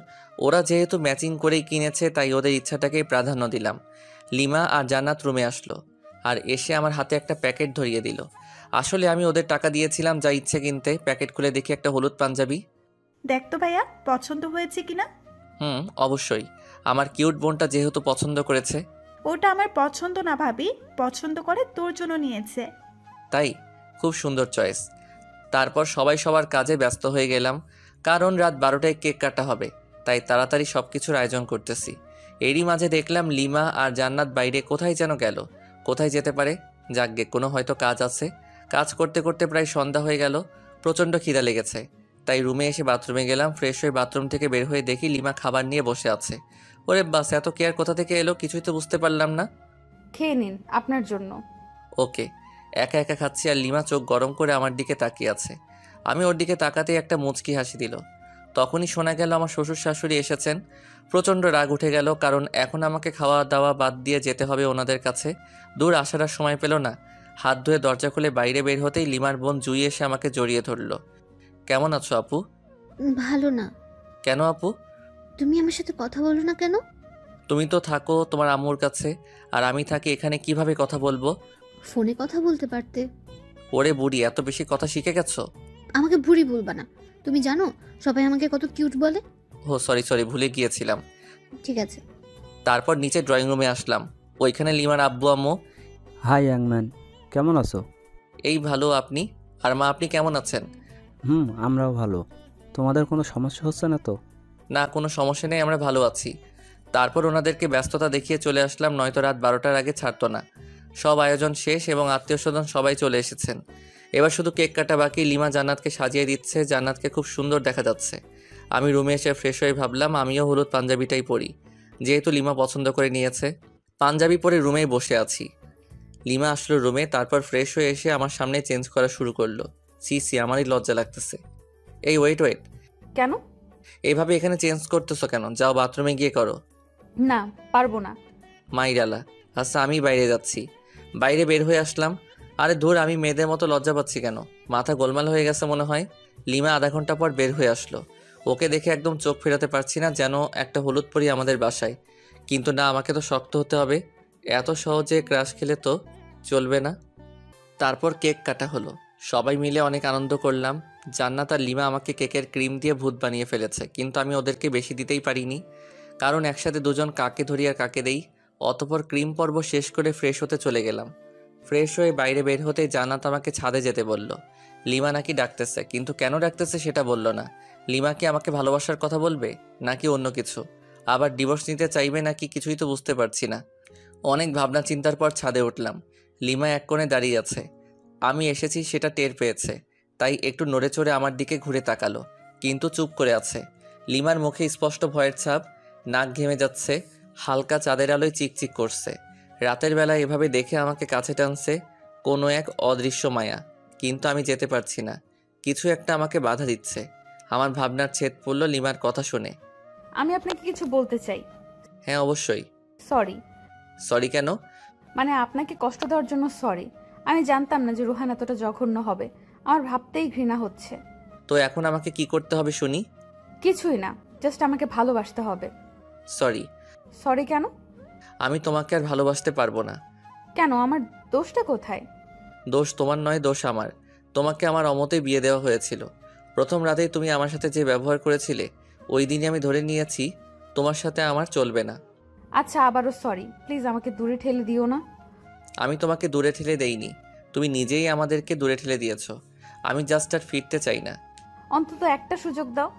ওরা যেহেতু ম্যাচিং করেই কিনেছে তাই ওদের ইচ্ছাটাকেই প্রাধান্য দিলাম। লিমা আর জান্নাত রুমে আসলো আর এসে আমার হাতে একটা প্যাকেট ধরিয়ে দিল। আসলে আমি ওদের টাকা দিয়েছিলাম যা ইচ্ছে কিনতে। প্যাকেট খুলে দেখি একটা হলুদ পাঞ্জাবি। দেখ তো ভাইয়া, পছন্দ হয়েছে কিনা? অবশ্যই, আমার কিউট বোনটা যেহেতু পছন্দ করেছে। ওটা আমার পছন্দ না ভাবি, পছন্দ করে তোর জন্য নিয়েছে। তাই? খুব সুন্দর চয়েস। তারপর সবাই সবার কাজে ব্যস্ত হয়ে গেলাম, কারণ রাত 12টায় কেক কাটা হবে, তাই তাড়াতাড়ি সব কিছুর আয়োজন করতেছি। এরই মাঝে দেখলাম লিমা আর জান্নাত বাইরে কোথায় যেন গেল। কোথায় যেতে পারে? যাকগে, কোনো হয়তো কাজ আছে। কাজ করতে করতে প্রায় সন্ধ্যা হয়ে গেল। প্রচণ্ড খিদা লেগেছে, তাই রুমে এসে বাথরুমে গেলাম। ফ্রেশ হয়ে বাথরুম থেকে বের হয়ে দেখি লিমা খাবার নিয়ে বসে আছে। ওরে বাস, এত কেয়ার কোথা থেকে এলো কিছুই তো বুঝতে পারলাম না। খেয়ে নিন, আপনার জন্য। ওকে। একা একা খাচ্ছি আর লিমা চোখ গরম করে আমার দিকে তাকিয়ে আছে। আমি ওর দিকে তাকাতেই একটা মুচকি হাসি দিল। তখনই শোনা গেল আমার শ্বশুর শাশুড়ি এসেছেন। প্রচণ্ড রাগ উঠে গেল, কারণ এখন আমাকে খাওয়া দাওয়া বাদ দিয়ে যেতে হবে ওনাদের কাছে। দূর আসার আর সময় পেল না। হাত ধুয়ে দরজা খুলে বাইরে বের হতেই লিমার বোন জুই এসে আমাকে জড়িয়ে ধরল। কেমন আছো আপু? ভালো না। কেন আপু? তুমি আমার সাথে কথা বলো না কেন? তুমি তো থাকো তোমার আম্মুর কাছে, আর আমি থাকি এখানে, কিভাবে কথা বলবো? ফোনে কথা বলতে পারতে। ওরে বুড়ি, এত বেশি কথা শিখে গেছো? আমাকে বুড়ি বলবা না। তুমি জানো সবাই আমাকে কত কিউট বলে? ও সরি, ভুলে গিয়েছিলাম। ঠিক আছে। তারপর নিচে ড্রয়িং রুমে আসলাম। ওইখানে লিমার আব্বু আম্মু। হাই ইয়াংম্যান, কেমন আছো? এই ভালো, আপনি? আর মা, আপনি কেমন আছেন? আমরাও ভালো। তোমাদের কোনো সমস্যা হচ্ছে না তো? না, কোনো সমস্যা নেই, আমরা ভালো আছি। তারপর ওনাদেরকে ব্যস্ততা দেখিয়ে চলে আসলাম, নয়তো রাত 12টার আগে ছাড়তো না। সব আয়োজন শেষ এবং আত্মীয় স্বজন সবাই চলে এসেছেন। এবার শুধু কেক কাটা বাকি। লিমা জান্নাতকে সাজিয়ে দিচ্ছে, জান্নাতকে খুব সুন্দর দেখা যাচ্ছে। আমি রুমে এসে ফ্রেশ হয়ে ভাবলাম আমিও হলুদ পাঞ্জাবিটাই পরি, যেহেতু লিমা পছন্দ করে নিয়েছে। পাঞ্জাবি পরে রুমেই বসে আছি। লিমা আসলো রুমে, তারপর ফ্রেশ হয়ে এসে আমার সামনে চেঞ্জ করা শুরু করলো। সি আমারই লজ্জা লাগতেছে। এই ওয়েট। কেন? এইভাবে এখানে চেঞ্জ করতেছো কেন? যাও বাথরুমে গিয়ে করো। না, পারবো না। মাইরালা, আচ্ছা আমি বাইরে যাচ্ছি। বাইরে বের হয়ে আসলাম। আরে ধুর, আমি মেয়েদের মতো লজ্জা পাচ্ছি কেন? মাথা গোলমাল হয়ে গেছে মনে হয়। লিমা আধা ঘন্টা পর বের হয়ে আসলো। ওকে দেখে একদম চোখ ফেরাতে পারছি না, যেন একটা হলুদ পরি আমাদের বাসায়। কিন্তু না, আমাকে তো শক্ত হতে হবে। এত সহজে ক্রাশ খেলে তো চলবে না। তারপর কেক কাটা হলো। সবাই মিলে অনেক আনন্দ করলাম। জান্নাত আর লিমা আমাকে কেকের ক্রিম দিয়ে ভূত বানিয়ে ফেলেছে, কিন্তু আমি ওদেরকে বেশি দিতেই পারিনি, কারণ একসাথে দুজন কাকে ধরি আর কাকে দেই। অতপর ক্রিম পর্ব শেষ করে ফ্রেশ হতে চলে গেলাম। ফ্রেশ হয়ে বাইরে বের হতে জান্নাত আমাকে ছাদে যেতে বলল। লিমা নাকি ডাকতেছে, কিন্তু কেন ডাকতেছে সেটা বলল না। লিমা কি আমাকে ভালোবাসার কথা বলবে নাকি অন্য কিছু? আবার ডিভোর্স নিতে চাইবে নাকি কিছুই তো বুঝতে পারছি না। অনেক ভাবনা চিন্তার পর ছাদে উঠলাম। লিমা এক কোণে দাঁড়িয়ে আছে। আমি এসেছি সেটা টের পেয়েছে, তাই একটু নড়ে চড়ে আমার দিকে ঘুরে তাকালো, কিন্তু চুপ করে আছে। লিমার মুখে স্পষ্ট ভয়ের ছাপ, নাক ঘেমে যাচ্ছে, হালকা চাঁদের আলোয় চিকচিক করছে। রাতের বেলা এভাবে দেখে আমাকে কাছে টানছে কোনো এক অদৃশ্য মায়া, কিন্তু আমি যেতে পারছি না। কিছু একটা আমাকে বাধা দিচ্ছে। আমার ভাবনার ছেদ পড়ল লিমার কথা শুনে। আমি আপনাকে কিছু বলতে চাই। হ্যাঁ অবশ্যই। সরি। সরি কেন? মানে আপনাকে কষ্ট দেওয়ার জন্য সরি। আমি জানতাম না যে রুহান এতটা জঘন্য হবে। আমার ভাবতেই ঘৃণা হচ্ছে। তো এখন আমাকে কি করতে হবে শুনি? কিছুই না, জাস্ট আমাকে ভালোবাসতে হবে। সরি। সরি কেন? আমি তোমাকে আর ভালোবাসতে পারবো না। কেন? আমার দোষটা কোথায়? দোষ তোমার নয়, দোষ আমার। তোমাকে আমার অমতে বিয়ে দেওয়া হয়েছিল। প্রথম রাতেই তুমি আমার সাথে যে ব্যবহার করেছিলে, ওই দিনই আমি ধরে নিয়েছি তোমার সাথে আমার চলবে না। আচ্ছা, আবারও সরি। প্লিজ আমাকে দূরে ঠেলে দিও না। আমি তোমাকে দূরে ঠেলে দেইনি, তুমি নিজেই আমাদেরকে দূরে ঠেলে দিয়েছো। আমি জাস্ট আর ফিরতে চাই না। অন্তত একটা সুযোগ দাও।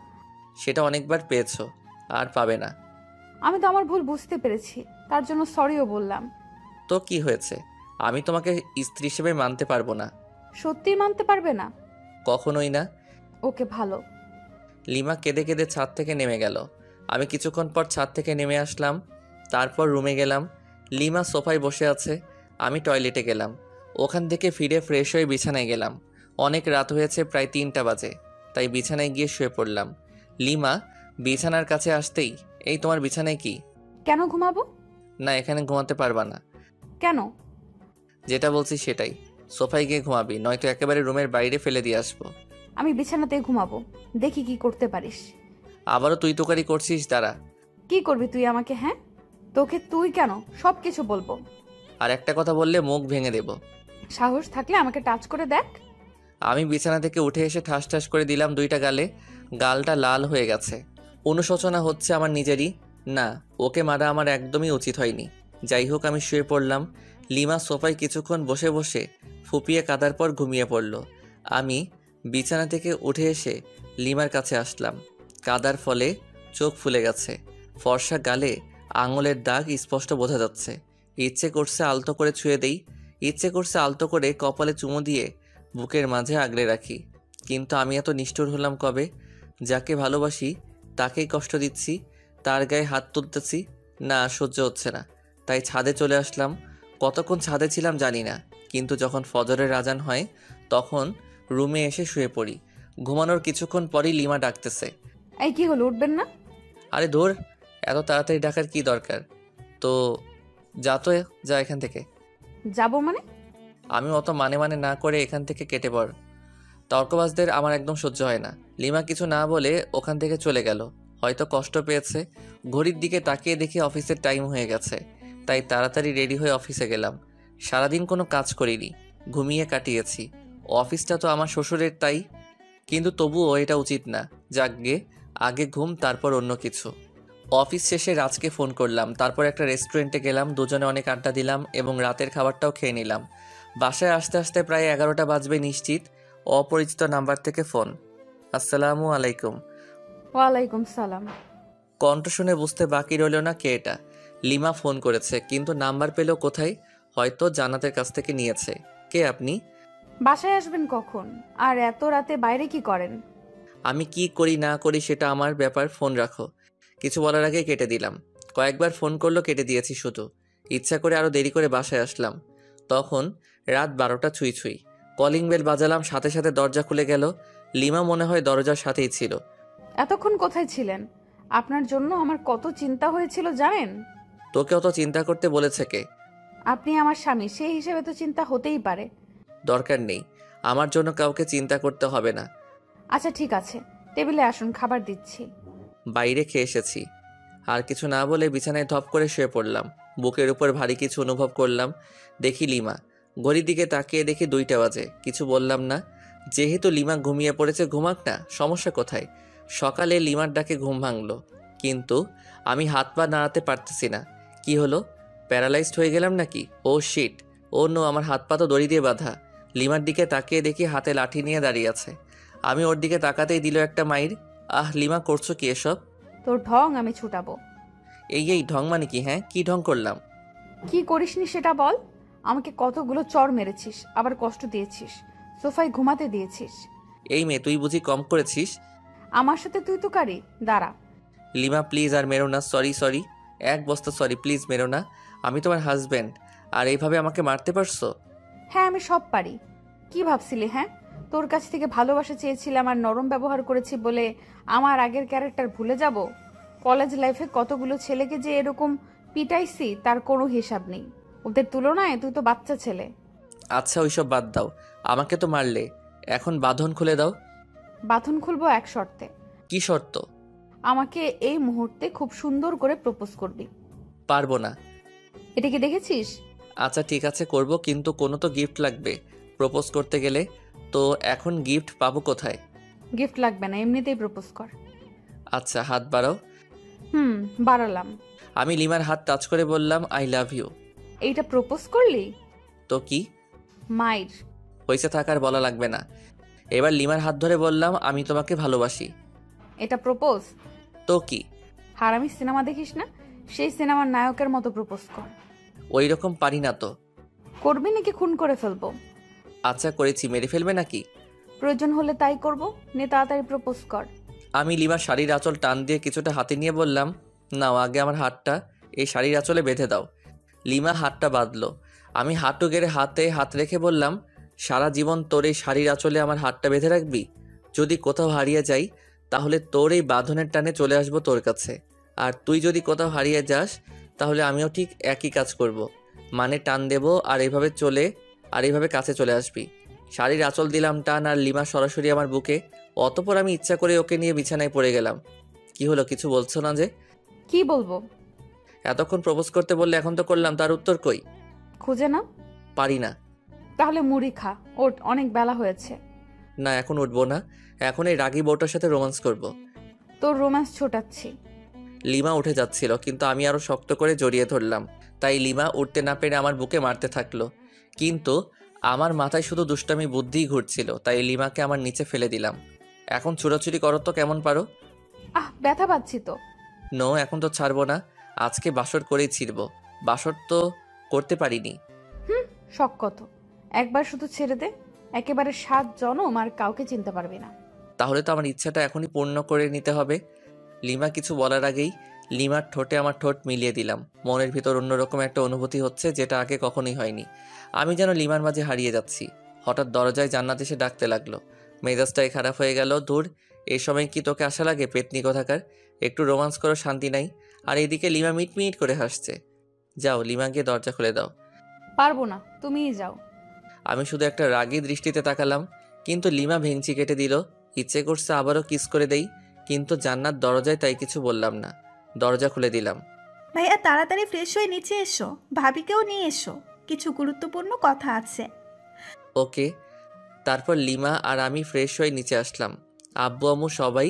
সেটা অনেকবার পেয়েছো, আর পাবে না। আমি তো আমার ভুল বুঝতে পেরেছি, তার জন্য সরিও বললাম। তো কি হয়েছে? আমি তোমাকে স্ত্রী হিসেবে মানতে পারবো না। সত্যিই মানতে পারবে না? কখনোই না। ওকে, ভালো। লিমা কেঁদে কেঁদে ছাদ থেকে নেমে গেল। আমি কিছুক্ষণ পর ছাদ থেকে নেমে আসলাম। তারপর রুমে গেলাম। লিমা সোফায় বসে আছে। আমি টয়লেটে গেলাম। ওখান থেকে ফিরে ফ্রেশ হয়ে বিছানায় গেলাম। অনেক রাত হয়েছে, প্রায় 3টা বাজে, তাই বিছানায় গিয়ে শুয়ে পড়লাম। লিমা বিছানার কাছে আসতেই, এই তোমার বিছানায় কি? কেন ঘুমাবো? না, এখানে ঘুমাতে পারবা না। কেন? যেটা বলছি সেটাই। সোফায় গিয়ে ঘুমাবি, নয়তো একেবারে রুমের বাইরে ফেলে দিয়ে আসবো। আমি বিছানাতেই ঘুমাবো, দেখি কি করতে পারিস। আবারও তুই তোকারি করছিস, দাঁড়া। কি করবি তুই আমাকে? হ্যাঁ, তোকে তুই কেন, সব কিছু বলবো। আর একটা কথা বললে মুখ ভেঙে দেব। সাহস থাকলে আমাকে টাচ করে দেখ। আমি বিছানা থেকে উঠে এসে ঠাস ঠাস করে দিলাম 2টা গালে। গালটা লাল হয়ে গেছে। অনুশোচনা হচ্ছে আমার নিজেরই। না, ওকে মারা আমার একদমই উচিত হয়নি। যাই হোক, আমি শুয়ে পড়লাম। লিমা সোফায় কিছুক্ষণ বসে বসে ফুপিয়ে কাদার পর ঘুমিয়ে পড়ল। আমি বিছানা থেকে উঠে এসে লিমার কাছে আসলাম। কাদার ফলে চোখ ফুলে গেছে, ফর্সা গালে আঙুলের দাগ স্পষ্ট বোঝা যাচ্ছে। ইচ্ছে করছে আলতো করে ছুঁয়ে দেই, ইচ্ছে করছে আলতো করে কপালে চুমু দিয়ে বুকের মাঝে আগলে রাখি। কিন্তু আমি এত নিষ্ঠুর হলাম কবে? যাকে ভালোবাসি তাকেই কষ্ট দিচ্ছি, তার গায়ে হাত তুলতেছি। না, সহ্য হচ্ছে না, তাই ছাদে চলে আসলাম। কতক্ষণ ছাদে ছিলাম জানি না, কিন্তু যখন ফজরের আজান হয় তখন রুমে এসে শুয়ে পড়ি। ঘুমানোর কিছুক্ষণ পরই লিমা ডাকতেছে। এই কি হলো, উঠবেন না? আরে ধুর, এত তাড়াতাড়ি ডাকার কি দরকার? তো যা এখান থেকে। যাবো মানে? আমি অত মানে না করে এখান থেকে কেটে পড়। তর্কবাজদের আমার একদম সহ্য হয় না। লিমা কিছু না বলে ওখান থেকে চলে গেল। হয়তো কষ্ট পেয়েছে। ঘড়ির দিকে তাকিয়ে দেখি অফিসের টাইম হয়ে গেছে, তাই তাড়াতাড়ি রেডি হয়ে অফিসে গেলাম। সারাদিন কোনো কাজ করিনি, ঘুমিয়ে কাটিয়েছি। অফিসটা তো আমার শ্বশুরের, তাই। কিন্তু তবুও এটা উচিত না। যাকগে, আগে ঘুম, তারপর অন্য কিছু। অফিস শেষে রাজকে ফোন করলাম। তারপর একটা রেস্টুরেন্টে গেলাম, দুজনে অনেক আড্ডা দিলাম এবং রাতের খাবারটাও খেয়ে নিলাম। বাসায় আসতে আসতে প্রায় 11টা বাজবে নিশ্চিত। অপরিচিত নাম্বার থেকে ফোন। আসসালামু আলাইকুম। ওয়ালাইকুম সালাম। কণ্ঠ শুনে বুঝতে বাকি রইল না কে এটা। লিমা ফোন করেছে, কিন্তু নাম্বার পেল কোথায়? হয়তো জান্নাতের কাছ থেকে নিয়েছে। কে আপনি? বাসায় আসবেন কখন? আর এত রাতে বাইরে কি করেন? আমি কি করি না করি সেটা আমার ব্যাপার, ফোন রাখো। কিছু বলার আগে কেটে দিলাম। কয়েকবার ফোন করলো, কেটে দিয়েছি শুধু। ইচ্ছা করে আরও দেরি করে বাসায় আসলাম। তখন রাত 12টা ছুঁই ছুঁই। কলিং বেল বাজালাম, সাথে সাথে দরজা খুলে গেল। লিমা মনে হয় দরজার সাথেই ছিল। এতক্ষণ কোথায় ছিলেন? আপনার জন্য আমার কত চিন্তা হয়েছিল জানেন? তোকে অত চিন্তা করতে বলেছে কে? আপনি আমার স্বামী, সেই হিসেবে তো চিন্তা হতেই পারে। দরকার নেই, আমার জন্য কাউকে চিন্তা করতে হবে না। আচ্ছা ঠিক আছে, টেবিলে আসুন, খাবার দিচ্ছি। বাইরে খেয়ে এসেছি। আর কিছু না বলে বিছানায় ধপ করে শুয়ে পড়লাম। বুকের উপর ভারী কিছু অনুভব করলাম। দেখি লিমা। ঘড়ির দিকে তাকিয়ে দেখি 2টা বাজে। কিছু বললাম না। যেহেতু লিমা ঘুমিয়ে পড়েছে, ঘুমাক না, সমস্যা কোথায়? সকালে লিমার ডাকে ঘুম ভাঙলো, কিন্তু আমি হাত পা নাড়াতে পারতেছি না। কি হলো? প্যারালাইজড হয়ে গেলাম নাকি? ও শিট, ও নো, আমার হাত পা তো দড়ি দিয়ে বাঁধা। লিমার দিকে তাকিয়ে দেখি হাতে লাঠি নিয়ে দাঁড়িয়ে আছে। আমি ওর দিকে তাকাতেই দিল একটা মাইর। আহ লিমা, করছো কি এসব? তোর ঢং আমি ছুটাবো। এই ঢং মানে কি? হ্যাঁ, কি ঢং করলাম? কি করিসনি সেটা বল। আমাকে কতগুলো চড় মেরেছিস, আবার কষ্ট দিয়েছিস, সোফায় ঘুমাতে দিয়েছিস। এই মেয়ে, তুই বুঝি কম করেছিস? আমার সাথে তুই তো কারি। দাঁড়া। লিমা প্লিজ আর মেরো না। সরি, এক বস্তা সরি, প্লিজ মেরো না। আমি তোমার হাজব্যান্ড, আর এইভাবে আমাকে মারতে পারছো? হ্যাঁ, আমি সব পারি। কি ভাবছিলি? হ্যাঁ, তোর কাছ থেকে ভালোবাসা চেয়েছিলাম আর নরম ব্যবহার করেছি বলে আমার আগের ক্যারেক্টার ভুলে যাব? কলেজ লাইফে কতগুলো ছেলেকে যে এরকম পিটাইছি তার কোনো হিসাব নেই। ওদের তুলনায় তুই তো বাচ্চা ছেলে। আচ্ছা ওইসব বাদ দাও, আমাকে তো মারলে, এখন বাঁধন খুলে দাও। বাঁধন খুলবো এক শর্তে। কি শর্ত? আমাকে এই মুহূর্তে খুব সুন্দর করে প্রপোজ করবি। পারবো না। এটা কি দেখেছিস? আচ্ছা ঠিক আছে, করব, কিন্তু কোনো তো গিফট লাগবে প্রপোজ করতে গেলে। তো এখন গিফট পাবো কোথায়? গিফট লাগবে না, এমনিতেই প্রপোজ কর। আচ্ছা, হাত বাড়াও। বাড়ালাম। আমি লিমার হাত টাচ করে বললাম আই লাভ ইউ। এইটা প্রপোজ করলি? তো কি মাইর। হয়েছে, থাকার বলা লাগবে না। এবার লিমার হাত ধরে বললাম আমি তোমাকে ভালোবাসি। এটা প্রপোজ? তো কি? হারামি সিনেমা দেখিস না? সেই সিনেমার নায়কের মতো প্রপোজ কর। ওই রকম পারি না তো। করবি নাকি খুন করে ফেলবো? আচ্ছা করেছি, মেরে ফেলবে নাকি? প্রয়োজন হলে তাই করব। নে তাড়াতাড়ি প্রপোজ কর। আমি লিমার শাড়ির আঁচল টান দিয়ে কিছুটা হাতে নিয়ে বললাম নাও, আগে আমার হাতটা এই শাড়ির আঁচলে বেঁধে দাও। লিমা হাতটা বাঁধলো। আমি হাঁটু গেড়ে হাতে হাত রেখে বললাম সারা জীবন তোর এই শাড়ির আঁচলে আমার হাতটা বেঁধে রাখবি? যদি কোথাও হারিয়ে যাই তাহলে তোর এই বাঁধনের টানে চলে আসবো তোর কাছে, আর তুই যদি কোথাও হারিয়ে যাস তাহলে আমিও ঠিক একই কাজ করব। মানে টান দেব আর এইভাবে কাছে চলে আসবি। শাড়ির আঁচল দিলাম টান, আর লিমা সরাসরি আমার বুকে। অতপর আমি ইচ্ছা করে ওকে নিয়ে বিছানায় পড়ে গেলাম। কি হলো, কিছু বলছো না যে? কি বলবো? এতক্ষণ প্রপোজ করতে বললে, এখন তো করলাম, তার উত্তর কই? খুঁজে না? পারি না। তাহলে মুড়ি খা, ওঠ, অনেক বেলা হয়েছে। না, এখন উঠবো না, এখন এই রাগী বউটার সাথে রোম্যান্স করব। তোর রোম্যান্স ছোটাচ্ছি। লিমা উঠে যাচ্ছিল, কিন্তু আমি আরো শক্ত করে জড়িয়ে ধরলাম। তাই লিমা উঠতে না পেরে আমার বুকে মারতে থাকলো, কিন্তু আমার মাথায় শুধু দুষ্টামি বুদ্ধিই ঘুরছিল। তাই লিমাকে আমার নিচে ফেলে দিলাম। এখন ছুটাছুটি করো তো কেমন পারো। ব্যথা পাচ্ছি তো। নো, এখন তো ছাড়বো না, আজকে বাসর করেই ছিড়ব। বাসর তো করতে পারিনি। শখ কত, একবার শুধু ছেড়ে দে, একেবারে 7 জনম আর কাউকে চিনতে পারবি না। তাহলে তো আমার ইচ্ছাটা এখনই পূর্ণ করে নিতে হবে। লিমা কিছু বলার আগেই লিমার ঠোঁটে আমার ঠোঁট মিলিয়ে দিলাম। মনের ভিতর অন্যরকম একটা অনুভূতি হচ্ছে, যেটা আগে কখনোই হয়নি। আমি যেন লিমার মাঝে হারিয়ে যাচ্ছি। হঠাৎ দরজায় জান্নাত এসে ডাকতে লাগলো। মেজাজটাই খারাপ হয়ে গেল। দূর, এই সময় কি তোকে আশা লাগে, পেতনি কোথাকার? একটু রোমান্স করো, শান্তি নাই। আর এইদিকে লিমা মিটমিট করে হাসছে। যাও, লিমা গিয়ে দরজা খুলে দাও। পারবো না, তুমিই যাও। আমি শুধু একটা রাগী দৃষ্টিতে তাকালাম, কিন্তু লিমা ভেঙচি কেটে দিল। ইচ্ছে করছে আবারও কিস করে দেই, কিন্তু জান্নাত দরজায়, তাই কিছু বললাম না। দরজা খুলে দিলাম। ভাইয়া তাড়াতাড়ি ফ্রেশ হয়ে নিচে এসো, ভাবিকেও নিয়ে এসো, কিছু গুরুত্বপূর্ণ কথা আছে। ওকে। তারপর লিমা আর আমি ফ্রেশ হয়ে নিচে আসলাম। আব্বু আম্মু সবাই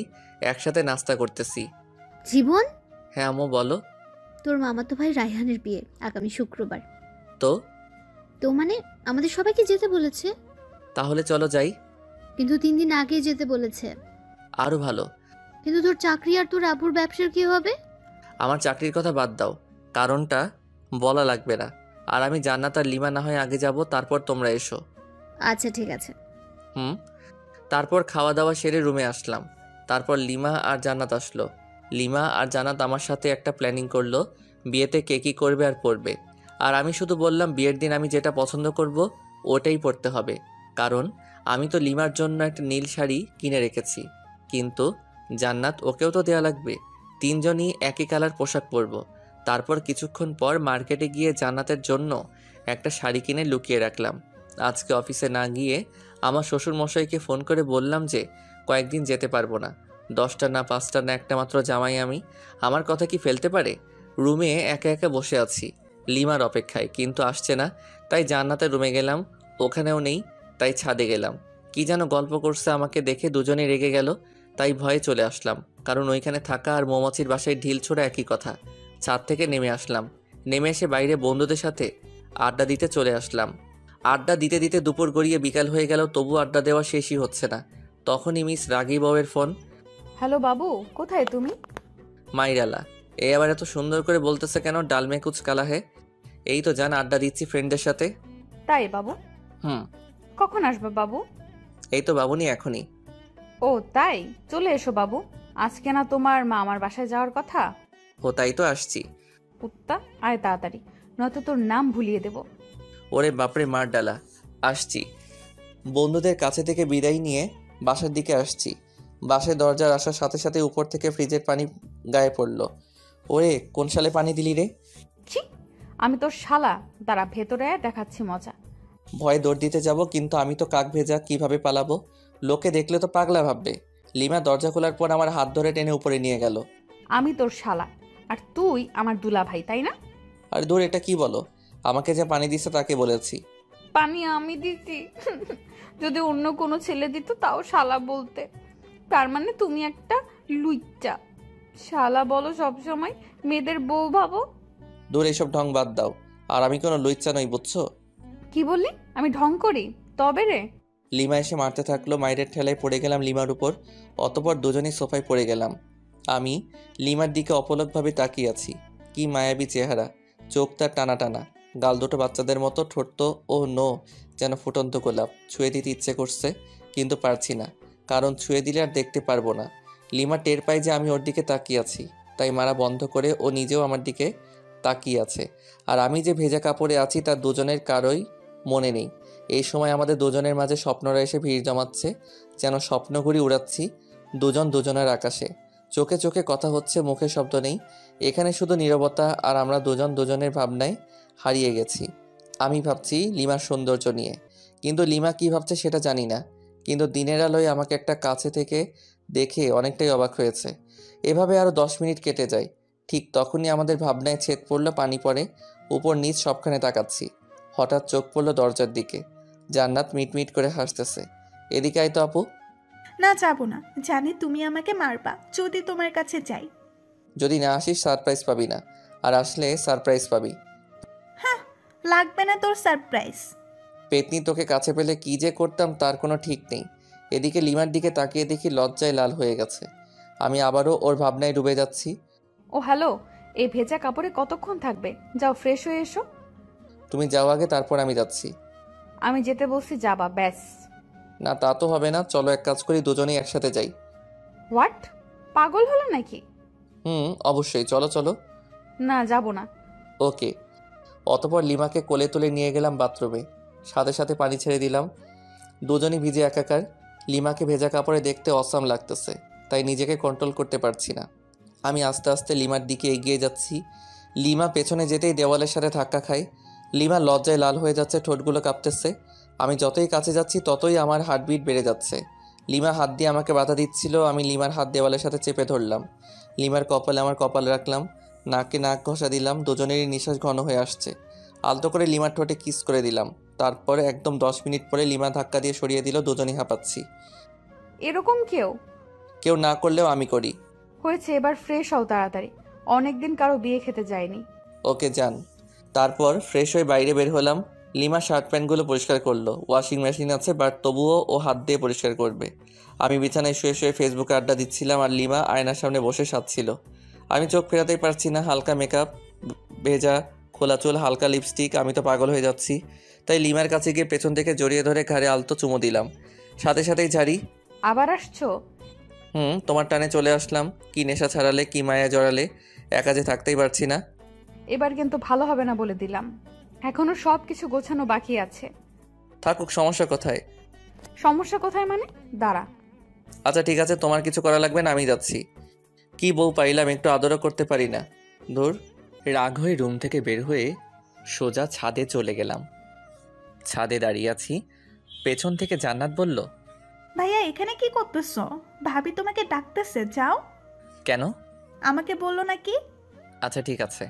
একসাথে নাস্তা করতেছি। জীবন, হ্যাঁ আম্মু বলো। তোর মামাতো ভাই রায়হানের বিয়ে আগামী শুক্রবার। তো তো মানে আমাদের সবাইকে যেতে বলেছে। তাহলে চলো যাই। কিন্তু 3 দিন আগে যেতে বলেছে। আরো ভালো। কিন্তু তোর চাকরি আর তোর আব্বুর ব্যবসার কি হবে? আমার চাকরির কথা বাদ দাও, কারণটা বলা লাগবে না। আর আমি জান্নাত আর লিমা না হয় আগে যাব, তারপর তোমরা এসো। আচ্ছা ঠিক আছে। হুম। তারপর খাওয়া দাওয়া সেরে রুমে আসলাম। তারপর লিমা আর জান্নাত আসলো। লিমা আর জান্নাত আমার সাথে একটা প্ল্যানিং করলো, বিয়েতে কে কী করবে আর পরবে। আর আমি শুধু বললাম বিয়ের দিন আমি যেটা পছন্দ করব ওটাই পরতে হবে, কারণ আমি তো লিমার জন্য একটা নীল শাড়ি কিনে রেখেছি, কিন্তু জান্নাত ওকেও তো দেয়া লাগবে। তিনজনই একই কালার পোশাক পরব। তারপর কিছুক্ষণ পর মার্কেটে গিয়ে জান্নাতের জন্য একটা শাড়ি কিনে লুকিয়ে রাখলাম। আজকে অফিসে না গিয়ে আমার শ্বশুরমশাইকে ফোন করে বললাম যে কয়েকদিন যেতে পারবো না। 10টা না 5টা না একটা মাত্র জামাই আমি, আমার কথা কি ফেলতে পারে? রুমে একা একা বসে আছি লিমার অপেক্ষায়, কিন্তু আসছে না। তাই জান্নাতের রুমে গেলাম, ওখানেও নেই। তাই ছাদে গেলাম, কি যেন গল্প করছে, আমাকে দেখে দুজনেই রেগে গেল। তাই ভয়ে চলে আসলাম, কারণ ওইখানে থাকা আর মৌমাছির বাসায় ঢিল ছোড়া একই কথা। ছাদ থেকে নেমে আসলাম, নেমে এসে বাইরে বন্ধুদের সাথে আড্ডা দিতে চলে আসলাম। আড্ডা দিতে দিতে দুপুর গড়িয়ে বিকাল হয়ে গেল, তবু আড্ডা দেওয়া শেষই হচ্ছে না। তখনই মিস রাগী বউয়ের ফোন। হ্যালো বাবু, কোথায় তুমি? মাইরালা, এ আবার এত সুন্দর করে বলতেছে কেন? ডালমে কুচ কালা হে। এই তো জান, আড্ডা দিচ্ছি ফ্রেন্ডদের সাথে। তাই বাবু? হুম। কখন আসবে বাবু? এই তো বাবুনি, এখনই। ও তাই, চলে এসো বাবু। আজকে না তোমার মা আমার বাসায় যাওয়ার কথা? ও তাই তো আসছি। কুত্তা, আয় তাড়াতাড়ি, নয়তো তোর নাম ভুলিয়ে দেব। ওরে বাপরে, মার ডালা। আসছি। বন্ধুদের কাছে থেকে বিদায় নিয়ে বাসার দিকে আসছি। বাসায় দরজার আসার সাথে সাথে উপর থেকে ফ্রিজের পানি গায়ে পড়লো। ওরে, কোন সালে পানি দিলি রে? ছি, আমি তোর শালা, দাঁড়া ভেতরে আয়, দেখাচ্ছি মজা। ভয়ে দৌড় দিতে যাব, কিন্তু আমি তো কাক ভেজা, কিভাবে পালাবো? লোকে দেখলে তো পাগলা ভাববে। লিমা দরজা খোলার পর আমার হাত ধরে টেনে উপরে নিয়ে গেল। আমি তোর শালা, আর তুই আমার দুলা ভাই, তাই না? আর দূর, এটা কি বলো? আমাকে যে পানি দিছে তাকে বলেছি। পানি আমি দিতি? যদি অন্য কোনো ছেলে দিত তাও শালা বলতে। তার মানে তুমি একটা লুইচ্চা। শালা বলো সবসময়, মেয়েদের বউ ভাবো। দূর, এসব ঢং বাদ দাও। আর আমি কোনো লুইচ্চা নই, বুঝছো? কি বললি? আমি ঢং করি? তবে রে। লিমা এসে মারতে থাকলো, মায়ের ঠেলায় পড়ে গেলাম লিমার উপর। অতপর দুজনেই সোফায় পড়ে গেলাম। আমি লিমার দিকে অপলকভাবে তাকিয়ে আছি। কি মায়াবী চেহারা, চোখ তার টানা টানা, গাল দুটো বাচ্চাদের মতো, ঠোঁট তো ও নো, যেন ফুটন্ত গোলাপ। ছুঁয়ে দিতে ইচ্ছে করছে, কিন্তু পারছি না, কারণ ছুঁয়ে দিলে আর দেখতে পারবো না। লিমা টের পায় যে আমি ওর দিকে তাকিয়ে আছি, তাই মারা বন্ধ করে ও নিজেও আমার দিকে তাকিয়ে আছে। আর আমি যে ভেজা কাপড়ে আছি তার দুজনের কারোই মনে নেই। এই সময় আমাদের দুজনের মাঝে স্বপ্নরা এসে ভিড় জমাচ্ছে, যেন স্বপ্নঘুড়ি উড়াচ্ছি দুজন দুজনের আকাশে। চোখে চোখে কথা হচ্ছে, মুখে শব্দ নেই। এখানে শুধু নীরবতা, আর আমরা দুজন দুজনের ভাবনায় হারিয়ে গেছি। আমি ভাবছি লিমার সৌন্দর্য নিয়ে, কিন্তু লিমা কি ভাবছে সেটা জানি না। কিন্তু দিনের আলোয় আমাকে একটা কাছে থেকে দেখে অনেকটাই অবাক হয়েছে। এভাবে আরও 10 মিনিট কেটে যায়। ঠিক তখনই আমাদের ভাবনায় ছেদ পড়লো, পানি পড়ে, উপর নিচ সবখানে তাকাচ্ছি। হঠাৎ চোখ পড়লো দরজার দিকে। জান্নাত মিটমিট করে হাসতেছে। এদিকে আয় তো আপু। না, যাবো না। জানি তুমি আমাকে মারবা যদি তোমার কাছে যাই। যদি না আসিস সারপ্রাইজ পাবি না, আর আসলে সারপ্রাইজ পাবি। হ্যাঁ, লাগবে না তোর সারপ্রাইজ। পেতনি, তোকে কাছে পেলে কি যে করতাম তার কোনো ঠিক নেই। এদিকে লিমার দিকে তাকিয়ে দেখি লজ্জায় লাল হয়ে গেছে। আমি আবারও ওর ভাবনায় ডুবে যাচ্ছি। ও হ্যালো, এই ভেজা কাপড়ে কতক্ষণ থাকবে? যাও ফ্রেশ হয়ে এসো। তুমি যাও আগে, তারপর আমি যাচ্ছি। আমি যেতে বলছি, যাবা ব্যাস। না, তা তো হবে না। চলো এক কাজ করি, দুজনেই একসাথে যাই। হোয়াট? পাগল হলো নাকি? অবশ্যই, চলো চলো। না, যাব না। ওকে। অতপর লিমাকে কোলে তুলে নিয়ে গেলাম বাথরুমে, সাথে সাথে পানি ছেড়ে দিলাম। দুজনই ভিজে একাকার। লিমাকে ভেজা কাপড়ে দেখতে অসাম লাগতেছে, তাই নিজেকে কন্ট্রোল করতে পারছি না। আমি আস্তে আস্তে লিমার দিকে এগিয়ে যাচ্ছি। লিমা পেছনে যেতেই দেওয়ালের সাথে ধাক্কা খায়। লিমা লজ্জায় লাল হয়ে যাচ্ছে, ঠোঁটগুলো কাঁপতেছে। আমি যতই কাছে যাচ্ছি ততই আমার হার্টবিট বেড়ে যাচ্ছে। লিমা হাত দিয়ে আমাকে বাধা দিচ্ছিল, আমি লিমার হাত দেওয়ালের সাথে চেপে ধরলাম। লিমার কপালে আমার কপাল রাখলাম, নাকে নাক ঘষা দিলাম। দুজনেরই নিঃশ্বাস ঘন হয়ে আসছে। আলতো করে লিমার ঠোঁটে কিস করে দিলাম। তারপরে একদম 10 মিনিট পরে লিমা ধাক্কা দিয়ে সরিয়ে দিল। দুজনেই হাঁপাচ্ছি। এরকম কেউ না করলেও আমি করি। হয়েছে, এবার ফ্রেশ হও তাড়াতাড়ি। অনেকদিন কারো বিয়ে খেতে যায়নি। ওকে যান। তারপর ফ্রেশ হয়ে বাইরে বের হলাম। লিমা শার্ট প্যান্টগুলো পরিষ্কার করলো। ওয়াশিং মেশিন আছে, বাট তবুও ও হাত দিয়ে পরিষ্কার করবে। আমি বিছানায় শুয়ে শুয়ে ফেসবুকে আড্ডা দিচ্ছিলাম, আর লিমা আয়নার সামনে বসে সাজছিল। আমি চোখ ফেরাতেই পারছি না। হালকা মেকআপ, ভেজা খোলা চুল, হালকা লিপস্টিক, আমি তো পাগল হয়ে যাচ্ছি। তাই লিমার কাছে গিয়ে পেছন থেকে জড়িয়ে ধরে ঘাড়ে আলতো চুমু দিলাম, সাথে সাথেই ঝাড়ি। আবার আসছো? তোমার টানে চলে আসলাম। কি নেশা ছাড়ালে, কি মায়া জড়ালে, একা যে থাকতেই পারছি না। এবার কিন্তু ভালো হবে না বলে দিলাম, এখনো সব কিছু গোছানো বাকি আছে। থাকুক, সমস্যা কোথায়? সমস্যা কোথায় মানে? দাঁড়া। আচ্ছা ঠিক আছে, তোমার কিছু করা লাগবে না, আমি যাচ্ছি। কি বউ পাইলাম, একটু আদরও করতে পারি না। ধুর। রাগ হয়ে রুম থেকে বের হয়ে সোজা ছাদে চলে গেলাম। ছাদে দাঁড়িয়ে আছি, পেছন থেকে জান্নাত বলল, ভাইয়া এখানে কি করতেছো? ভাবি তোমাকে ডাকতেছে, যাও। কেন? আমাকে বললো নাকি? আচ্ছা ঠিক আছে।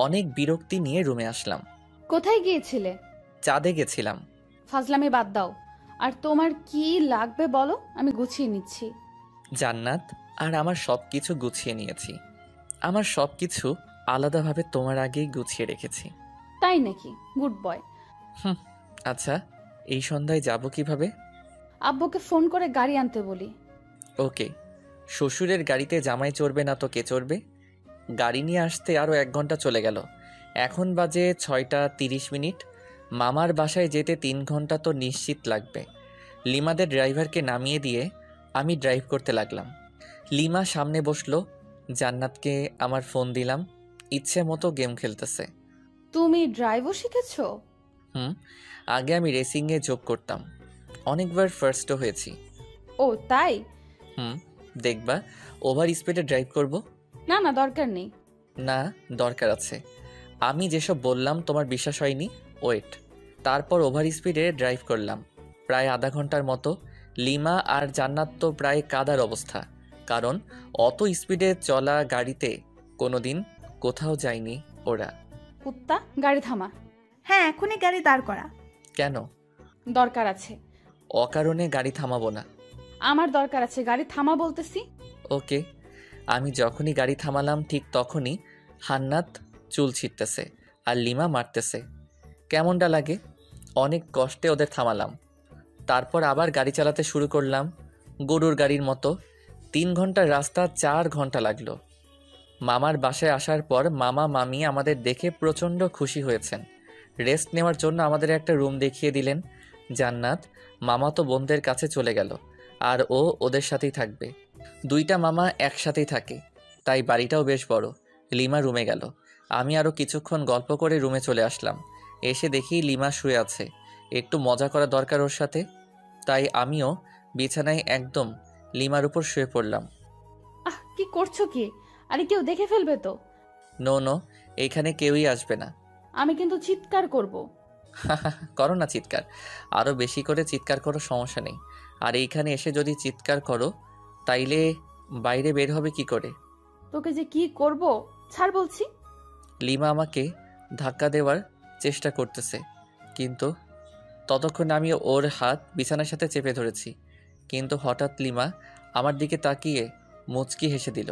অনেক বিরক্তি নিয়ে রুমে আসলাম। কোথায় গিয়েছিলে? চাঁদে গেছিলাম। ফাজলামি বাদ দাও, আর তোমার কি লাগবে বলো, আমি গুছিয়ে নিচ্ছি। জান্নাত, আর আমার সব কিছু গুছিয়ে নিয়েছি। আমার সব কিছু আলাদাভাবে তোমার আগেই গুছিয়ে রেখেছি। তাই নাকি? Good boy. আচ্ছা, এই সন্ধ্যায় যাব কিভাবে? আব্বুকে ফোন করে গাড়ি আনতে বলি। ওকে। শ্বশুরের গাড়িতে জামাই চড়বে না তো কে চড়বে? গাড়ি নিয়ে আসতে আরও 1 ঘন্টা চলে গেল। এখন বাজে 6টা 30 মিনিট। মামার বাসায় যেতে 3 ঘন্টা তো নিশ্চিত লাগবে। লিমাদের ড্রাইভারকে নামিয়ে দিয়ে আমি ড্রাইভ করতে লাগলাম। লিমা সামনে বসলো, জান্নাতকে আমার ফোন দিলাম। ইচ্ছে মতো গেম খেলতেছে। তুমি ড্রাইভও শিখেছো? আগে আমি রেসিংয়ে যোগ করতাম, অনেকবার ফার্স্টও হয়েছি। ও তাই? দেখবা ওভার স্পিডে ড্রাইভ করব? না না, দরকার নেই। না, দরকার আছে। আমি যেসব বললাম তোমার বিশ্বাস হয়নি, ওয়েট। তারপর ওভার স্পিডে ড্রাইভ করলাম প্রায় আধা ঘন্টার মতো। লিমা আর জান্নাত তো প্রায় কাদার অবস্থা, কারণ অত স্পিডে চলা গাড়িতে কোনোদিন কোথাও যায়নি ওরা। কুত্তা, গাড়ি থামা। হ্যাঁ, এখনই গাড়ি দাঁড় করা। কেন? দরকার আছে। অকারণে গাড়ি থামাবো না। আমার দরকার আছে, গাড়ি থামা বলতেছি। ওকে। আমি যখনই গাড়ি থামালাম ঠিক তখনই হান্নাত চুল ছিটতেছে আর লিমা মারতেছে। কেমনটা লাগে? অনেক কষ্টে ওদের থামালাম। তারপর আবার গাড়ি চালাতে শুরু করলাম গরুর গাড়ির মতো। 3 ঘন্টার রাস্তা 4 ঘন্টা লাগলো। মামার বাসায় আসার পর মামা মামি আমাদের দেখে প্রচণ্ড খুশি হয়েছেন। রেস্ট নেওয়ার জন্য আমাদের একটা রুম দেখিয়ে দিলেন। জান্নাত মামা তো বোনদের কাছে চলে গেল, আর ও ওদের সাথেই থাকবে। 2টা মামা একসাথেই থাকে, তাই বাড়িটাও বেশ বড়। লিমা রুমে গেল। আমি আরও কিছুক্ষণ গল্প করে রুমে চলে আসলাম। এসে দেখি লিমা শুয়ে আছে। একটু মজা করা দরকার ওর সাথে, তাই আমিও বিছানায় একদম লিমার উপর শুয়ে পড়লাম। কি করছো কি? আরে কেউ দেখে ফেলবে তো। নো, এইখানে কেউই আসবে না। আমি কিন্তু চিৎকার করব। করো না চিৎকার, আরও বেশি করে চিৎকার করো, সমস্যা নেই। আর এইখানে এসে যদি চিৎকার করো তাইলে বাইরে বের হবে কি করে? তোকে যে কি করব, ছাড় বলছি। লিমা আমাকে ধাক্কা দেওয়ার চেষ্টা করতেছে, কিন্তু ততক্ষণে আমি ওর হাত বিছানার সাথে চেপে ধরেছি। কিন্তু হঠাৎ লিমা আমার দিকে তাকিয়ে মুচকি হেসে দিল।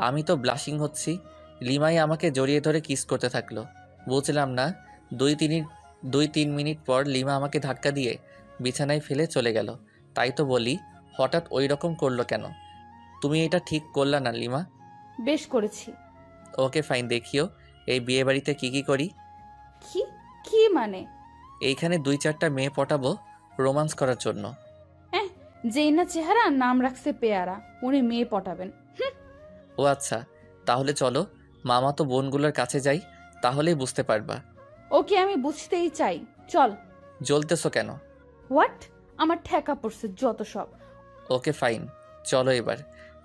আমি তো ব্লাশিং হচ্ছি। লিমাই আমাকে জড়িয়ে ধরে কিস করতে থাকলো। বুঝলাম না, 2-3 মিনিট পর লিমা আমাকে ধাক্কা দিয়ে বিছানায় ফেলে চলে গেল। তাই তো বলি, হঠাৎ ওই রকম করলো কেন? তুমি এটা ঠিক করলা না লিমা। বেশ করেছি। ওকে ফাইন, দেখিও এই বিয়ে বাড়িতে কি করি। কি কি মানে? এইখানে 2-4টা মেয়ে পটাবো রোমান্স করার জন্য। যেই না চেহারা, নাম রাখছে পেয়ারা, উনি মেয়ে পটাবেন। ও আচ্ছা, তাহলে চলো মামা তো বোনগুলোর কাছে যাই, তাহলেই বুঝতে পারবা। ওকে, আমি বুঝতেই চাই, চল। জ্বলতেছো কেন? হোয়াট? আমার ঠেকা পড়ছে যত সব। ওকে ফাইন, চলো এবার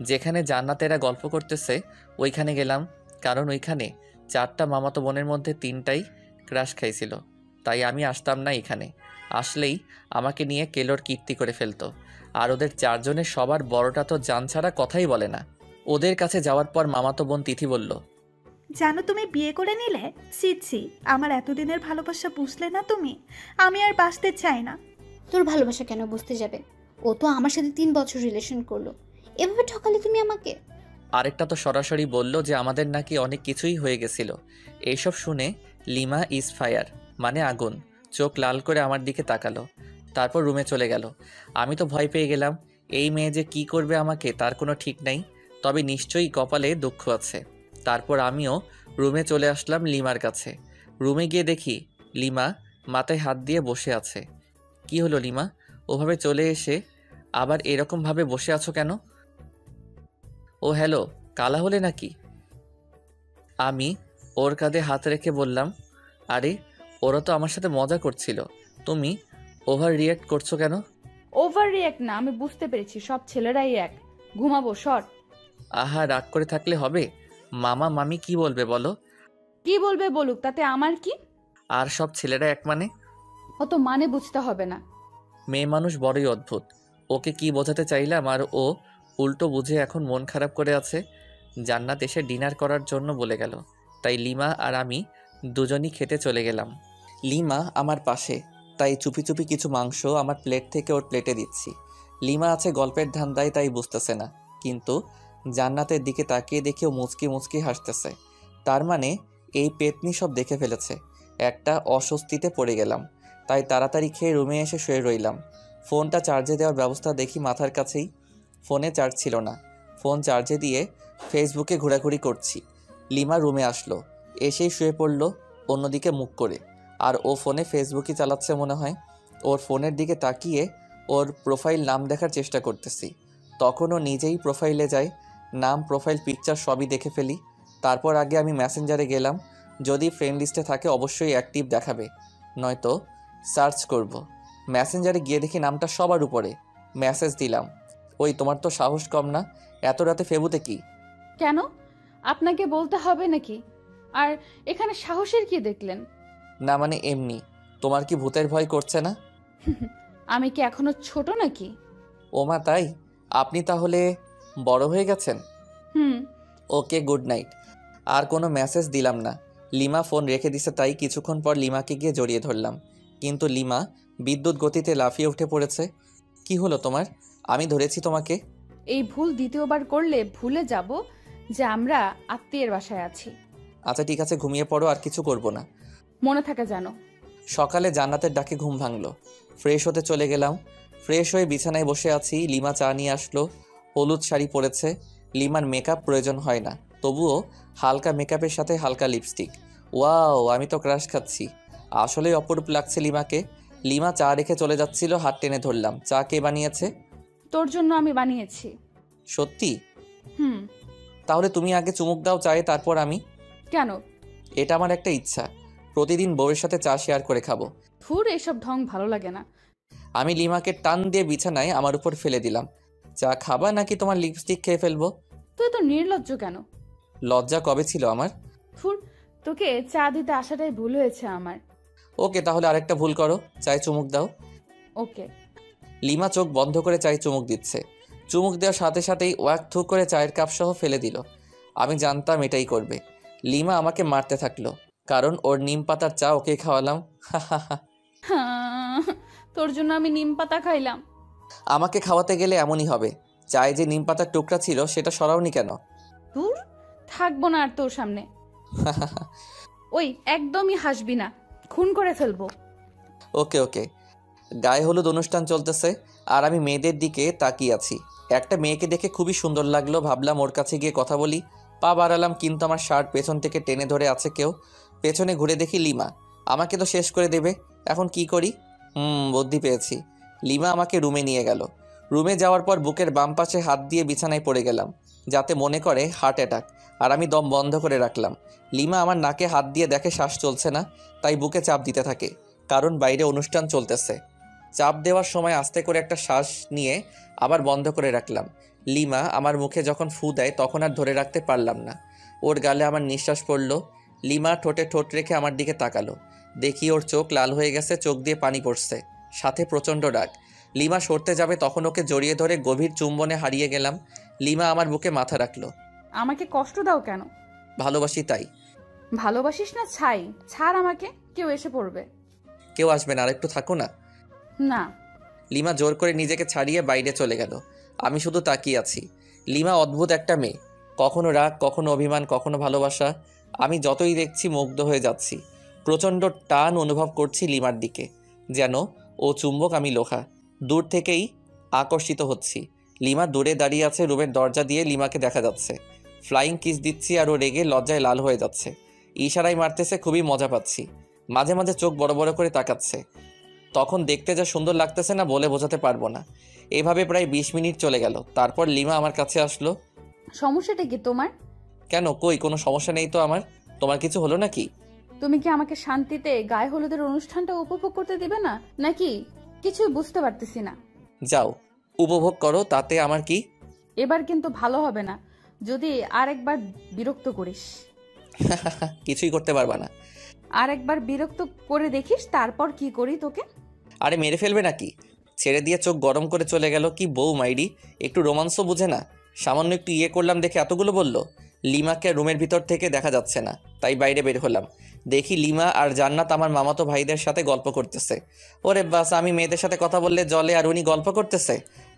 যেখানে জান্নাতেরা গল্প করতেছে ওইখানে গেলাম। কারণ ওইখানে 4টা মামাতো বোনের মধ্যে 3টাই ক্রাশ খাইছিল, তাই আমি আসতাম না। এখানে আসলেই আমাকে নিয়ে কেলোর কীর্তি করে ফেলতো। আর ওদের 4 জনের সবার বড়টা তো জান ছাড়া কথাই বলে না। ওদের কাছে যাওয়ার পর মামাতো বোন তিথি বলল, জানো তুমি বিয়ে করে নিলে? ছি, আমার এতদিনের ভালোবাসা বুঝলে না তুমি? আমি আর বাঁচতে চাই না। তোর ভালোবাসা কেন বুঝতে যাবে? ও তো আমার সাথে 3 বছর রিলেশন করলো, এভাবে ঠকালে তুমি আমাকে? আরেকটা তো সরাসরি বলল যে আমাদের নাকি অনেক কিছুই হয়ে গেছিল। এইসব শুনে লিমা ইজ ফায়ার, মানে আগুন, চোখ লাল করে আমার দিকে তাকালো। তারপর রুমে চলে গেল। আমি তো ভয় পেয়ে গেলাম। এই মেয়ে যে কি করবে আমাকে তার কোনো ঠিক নাই, তবে নিশ্চয়ই কপালে দুঃখ আছে। তারপর আমিও রুমে চলে আসলাম লিমার কাছে। রুমে গিয়ে দেখি লিমা মাথায় হাত দিয়ে বসে আছে। কি হলো লিমা, ওভাবে চলে এসে আবার এরকমভাবে বসে আছো কেন? ও হ্যালো, কালা হলে নাকি? আমি ওর কাঁধে হাত রেখে বললাম, আরে ওরা তো আমার সাথে মজা করছিল, তুমি ওভার রিয়্যাক্ট করছো কেন? ওভার রিয়াক্ট না, আমি বুঝতে পেরেছি সব ছেলেরাই এক। ঘুমাবো, সর। আহা, রাগ করে থাকলে হবে? মামা মামি কি বলবে বলো? কি বলবে বলুক, তাতে আমার কি? আর সব ছেলেরা এক মানে? অত মানে বুঝতে হবে না। মেয়ে মানুষ বড়ই অদ্ভুত। ওকে কি বোঝাতে চাইলাম আর ও উল্টো বুঝে এখন মন খারাপ করে আছে। জান্নাত এসে ডিনার করার জন্য বলে গেল, তাই লিমা আর আমি দুজনই খেতে চলে গেলাম। লিমা আমার পাশে, তাই চুপি চুপি কিছু মাংস আমার প্লেট থেকে ওর প্লেটে দিচ্ছি। লিমা আছে গল্পের ধান্দায়, তাই বুঝতেছে না, কিন্তু জান্নাতের দিকে তাকিয়ে দেখেও মুচকি মুচকি হাসতেছে। তার মানে এই পেতনি সব দেখে ফেলেছে। একটা অস্বস্তিতে পড়ে গেলাম, তাই তাড়াতাড়ি খেয়ে রুমে এসে শুয়ে রইলাম। ফোনটা চার্জে দেওয়ার ব্যবস্থা দেখি মাথার কাছেই, ফোনে চার্জ ছিল না। ফোন চার্জে দিয়ে ফেসবুকে ঘোরাঘুরি করছি। লিমা রুমে আসলো, এসেই শুয়ে পড়লো অন্যদিকে মুখ করে, আর ও ফোনে ফেসবুকই চালাচ্ছে মনে হয়। ওর ফোনের দিকে তাকিয়ে ওর প্রোফাইল নাম দেখার চেষ্টা করতেছি। তখন ও নিজেই প্রোফাইলে যায়, নাম প্রোফাইল পিকচার সবই দেখে ফেলি। তারপর আগে আমি মেসেঞ্জারে গেলাম, যদি ফ্রেন্ড লিস্টে থাকে অবশ্যই অ্যাক্টিভ দেখাবে, নয়তো সার্চ করব। মেসেঞ্জারে গিয়ে দেখি নামটা সবার উপরে। মেসেজ দিলাম, ওই তোমার তো সাহস কম না, এত রাতে ফেবুতে কি? কেন, আপনাকে বলতে হবে নাকি? আর এখানে সাহসের কি দেখলেন? না মানে এমনি, তোমার কি ভূতের ভয় করছে না? আমি কি এখনো ছোট নাকি? ওমা তাই? আপনি তাহলে বড় হয়ে গেছেন? হুম। ওকে, গুড নাইট। আর কোনো মেসেজ দিলাম না। লিমা ফোন রেখে দিছে, তাই কিছুক্ষণ পর লিমাকে গিয়ে জড়িয়ে ধরলাম, কিন্তু লিমা বিদ্যুৎ গতিতে লাফিয়ে উঠে পড়েছে। কি হলো তোমার? আমি ধরেছি তোমাকে। এই ভুল দ্বিতীয়বার করলে ভুলে যাব যে আমরা আত্মীয়ের বাসায় আছি। আচ্ছা ঠিক আছে, ঘুমিয়ে পড়ো, আর কিছু করব না। মনে থাকে জানো। সকালে জান্নাতের ডাকে ঘুম ভাঙলো। ফ্রেশ হতে চলে গেলাম। ফ্রেশ হয়ে বিছানায় বসে আছি, লিমা চা নিয়ে আসলো। হলুদ শাড়ি পরেছে। লিমার মেকআপ প্রয়োজন হয় না, তবুও হালকা মেকআপের সাথে হালকা লিপস্টিক। ওয়াও, আমি তো ক্রাশ খাচ্ছি। আসলেই অপরূপ লাগছে লিমাকে। লিমা চা রেখে চলে যাচ্ছিল, হাত টেনে ধরলাম। চা কে বানিয়েছে? তোর জন্য আমি বানিয়েছি। সত্যি? হুম। তাহলে তুমি আগে চুমুক দাও চায়ে, তারপর আমি। কেন? এটা আমার একটা ইচ্ছা, প্রতিদিন বউয়ের সাথে চা শেয়ার করে খাবো। ধুর, এসব ঢং ভালো লাগে না। আমি লিমাকে টান দিয়ে বিছানায় আমার উপর ফেলে দিলাম। চা খাবা নাকি তোমার লিপস্টিক খেয়ে ফেলবো? তুই তো নির্লজ্জ কেন? লজ্জা কবে ছিল আমার? ধুর, তোকে চা দিতে আসাটাই ভুল হয়েছে আমার। ওকে, তাহলে আরেকটা ভুল করো, চায়ে চুমুক দাও। ওকে। লিমা চোখ বন্ধ করে চায়ে চুমুক দিচ্ছে। চুমুক দেওয়ার সাথে সাথেই ওয়াক থু করে চায়ের কাপ সহ ফেলে দিল। আমি জানতাম এটাই করবে। লিমা আমাকে মারতে থাকলো, কারণ ওর নিম পাতার চা ওকে খাওয়ালাম। হ্যাঁ, তোর জন্য আমি নিম পাতা খাইলাম। আমাকে খাওয়াতে গেলে এমনই হবে। চায়ে যে নিম পাতার টুকরা ছিল সেটা সরাওনি কেন? ধুর, থাকবো না আর তোর সামনে। ওই একদমই হাসবি না, খুন করে ফেলবো। ওকে ওকে। গায়ে হলুদ অনুষ্ঠান চলতেছে, আর আমি মেয়েদের দিকে তাকিয়ে আছি। একটা মেয়েকে দেখে খুবই সুন্দর লাগলো, ভাবলাম ওর কাছে গিয়ে কথা বলি। পা বাড়ালাম, কিন্তু আমার শার্ট পেছন থেকে টেনে ধরে আছে কেউ। পেছনে ঘুরে দেখি লিমা। আমাকে তো শেষ করে দেবে, এখন কি করি? বুদ্ধি পেয়েছি। লিমা আমাকে রুমে নিয়ে গেল। রুমে যাওয়ার পর বুকের বাম পাশে হাত দিয়ে বিছানায় পড়ে গেলাম, যাতে মনে করে হার্ট অ্যাটাক, আর আমি দম বন্ধ করে রাখলাম। লিমা আমার নাকে হাত দিয়ে দেখে শ্বাস চলছে না, তাই বুকে চাপ দিতে থাকে, কারণ বাইরে অনুষ্ঠান চলতেছে। চাপ দেওয়ার সময় আস্তে করে একটা শ্বাস নিয়ে আবার বন্ধ করে রাখলাম। লিমা আমার মুখে যখন ফু দেয় তখন আর ধরে রাখতে পারলাম না, ওর গালে আমার নিঃশ্বাস পড়ল। লিমা ঠোঁটে ঠোঁট রেখে আমার দিকে তাকালো। দেখি ওর চোখ লাল হয়ে গেছে, চোখ দিয়ে পানি পড়ছে, সাথে প্রচণ্ড রাগ। লিমা সরতে যাবে, তখন ওকে জড়িয়ে ধরে গভীর চুম্বনে হারিয়ে গেলাম। লিমা আমার বুকে মাথা রাখলো। আমাকে কষ্ট দাও কেন? ভালোবাসি তাই। ভালোবাসিস না ছাই, ছাড় আমাকে, কেউ এসে পড়বে। কেউ আসবে না, আর একটু থাকো না। না। লিমা জোর করে নিজেকে ছাড়িয়ে বাইরে চলে গেল। আমি শুধু তাকিয়ে আছি। লিমা অদ্ভুত একটা মেয়ে, কখনো রাগ, কখনো অভিমান, কখনো ভালোবাসা। আমি যতই দেখছি মুগ্ধ হয়ে যাচ্ছি। প্রচণ্ড টান অনুভব করছি লিমার দিকে, যেন ও চুম্বক, আমি লোহা। দূর থেকেই আকর্ষিত হচ্ছি। লিমা দূরে দাঁড়িয়ে আছে, রুমের দরজা দিয়ে লিমাকে দেখা যাচ্ছে। ফ্লাইং কিস দিচ্ছি আর ও রেগে লজ্জায় লাল হয়ে যাচ্ছে। ইশারায় মারতেছে, খুবই মজা পাচ্ছি। মাঝে মাঝে চোখ বড় বড় করে তাকাচ্ছে। তখন দেখতে যা সুন্দর লাগতেছে না, বলে বোঝাতে পারবো না। এভাবে প্রায় 20 মিনিট চলে গেল। তারপর লিমা আমার কাছে আসলো। সমস্যাটা কি তোমার? কেন, কই কোনো সমস্যা নেই তো আমার। তোমার কিছু হলো নাকি? তুমি কি আমাকে শান্তিতে গায়ে হলুদের অনুষ্ঠানটা উপভোগ করতে দিবে না নাকি? কিছুই বুঝতে পারতেছি না। যাও, উপভোগ করো, তাতে আমার কি। এবার কিন্তু ভালো হবে না যদি আরেকবার বিরক্ত করিস। কিছুই করতে পারবা না। আরেকবার বিরক্ত করে দেখিস তারপর কি করি তোকে। আরে মেরে ফেলবে নাকি? ছেড়ে দিয়ে চোখ গরম করে চলে গেল। কি বউ মাইরি, একটু রোমান্সও বুঝে না। সামান্য একটু ইয়ে করলাম দেখে এতগুলো বলল। লিমাকে রুমের ভিতর থেকে দেখা যাচ্ছে না, তাই বাইরে বের হলাম। দেখি লিমা আর জান্নাত আমার মামাতো ভাইদের সাথে গল্প করতেছে। ওরে বাস, আমি মেয়েদের সাথে কথা বললে জলে আর উনি গল্প করতেছে।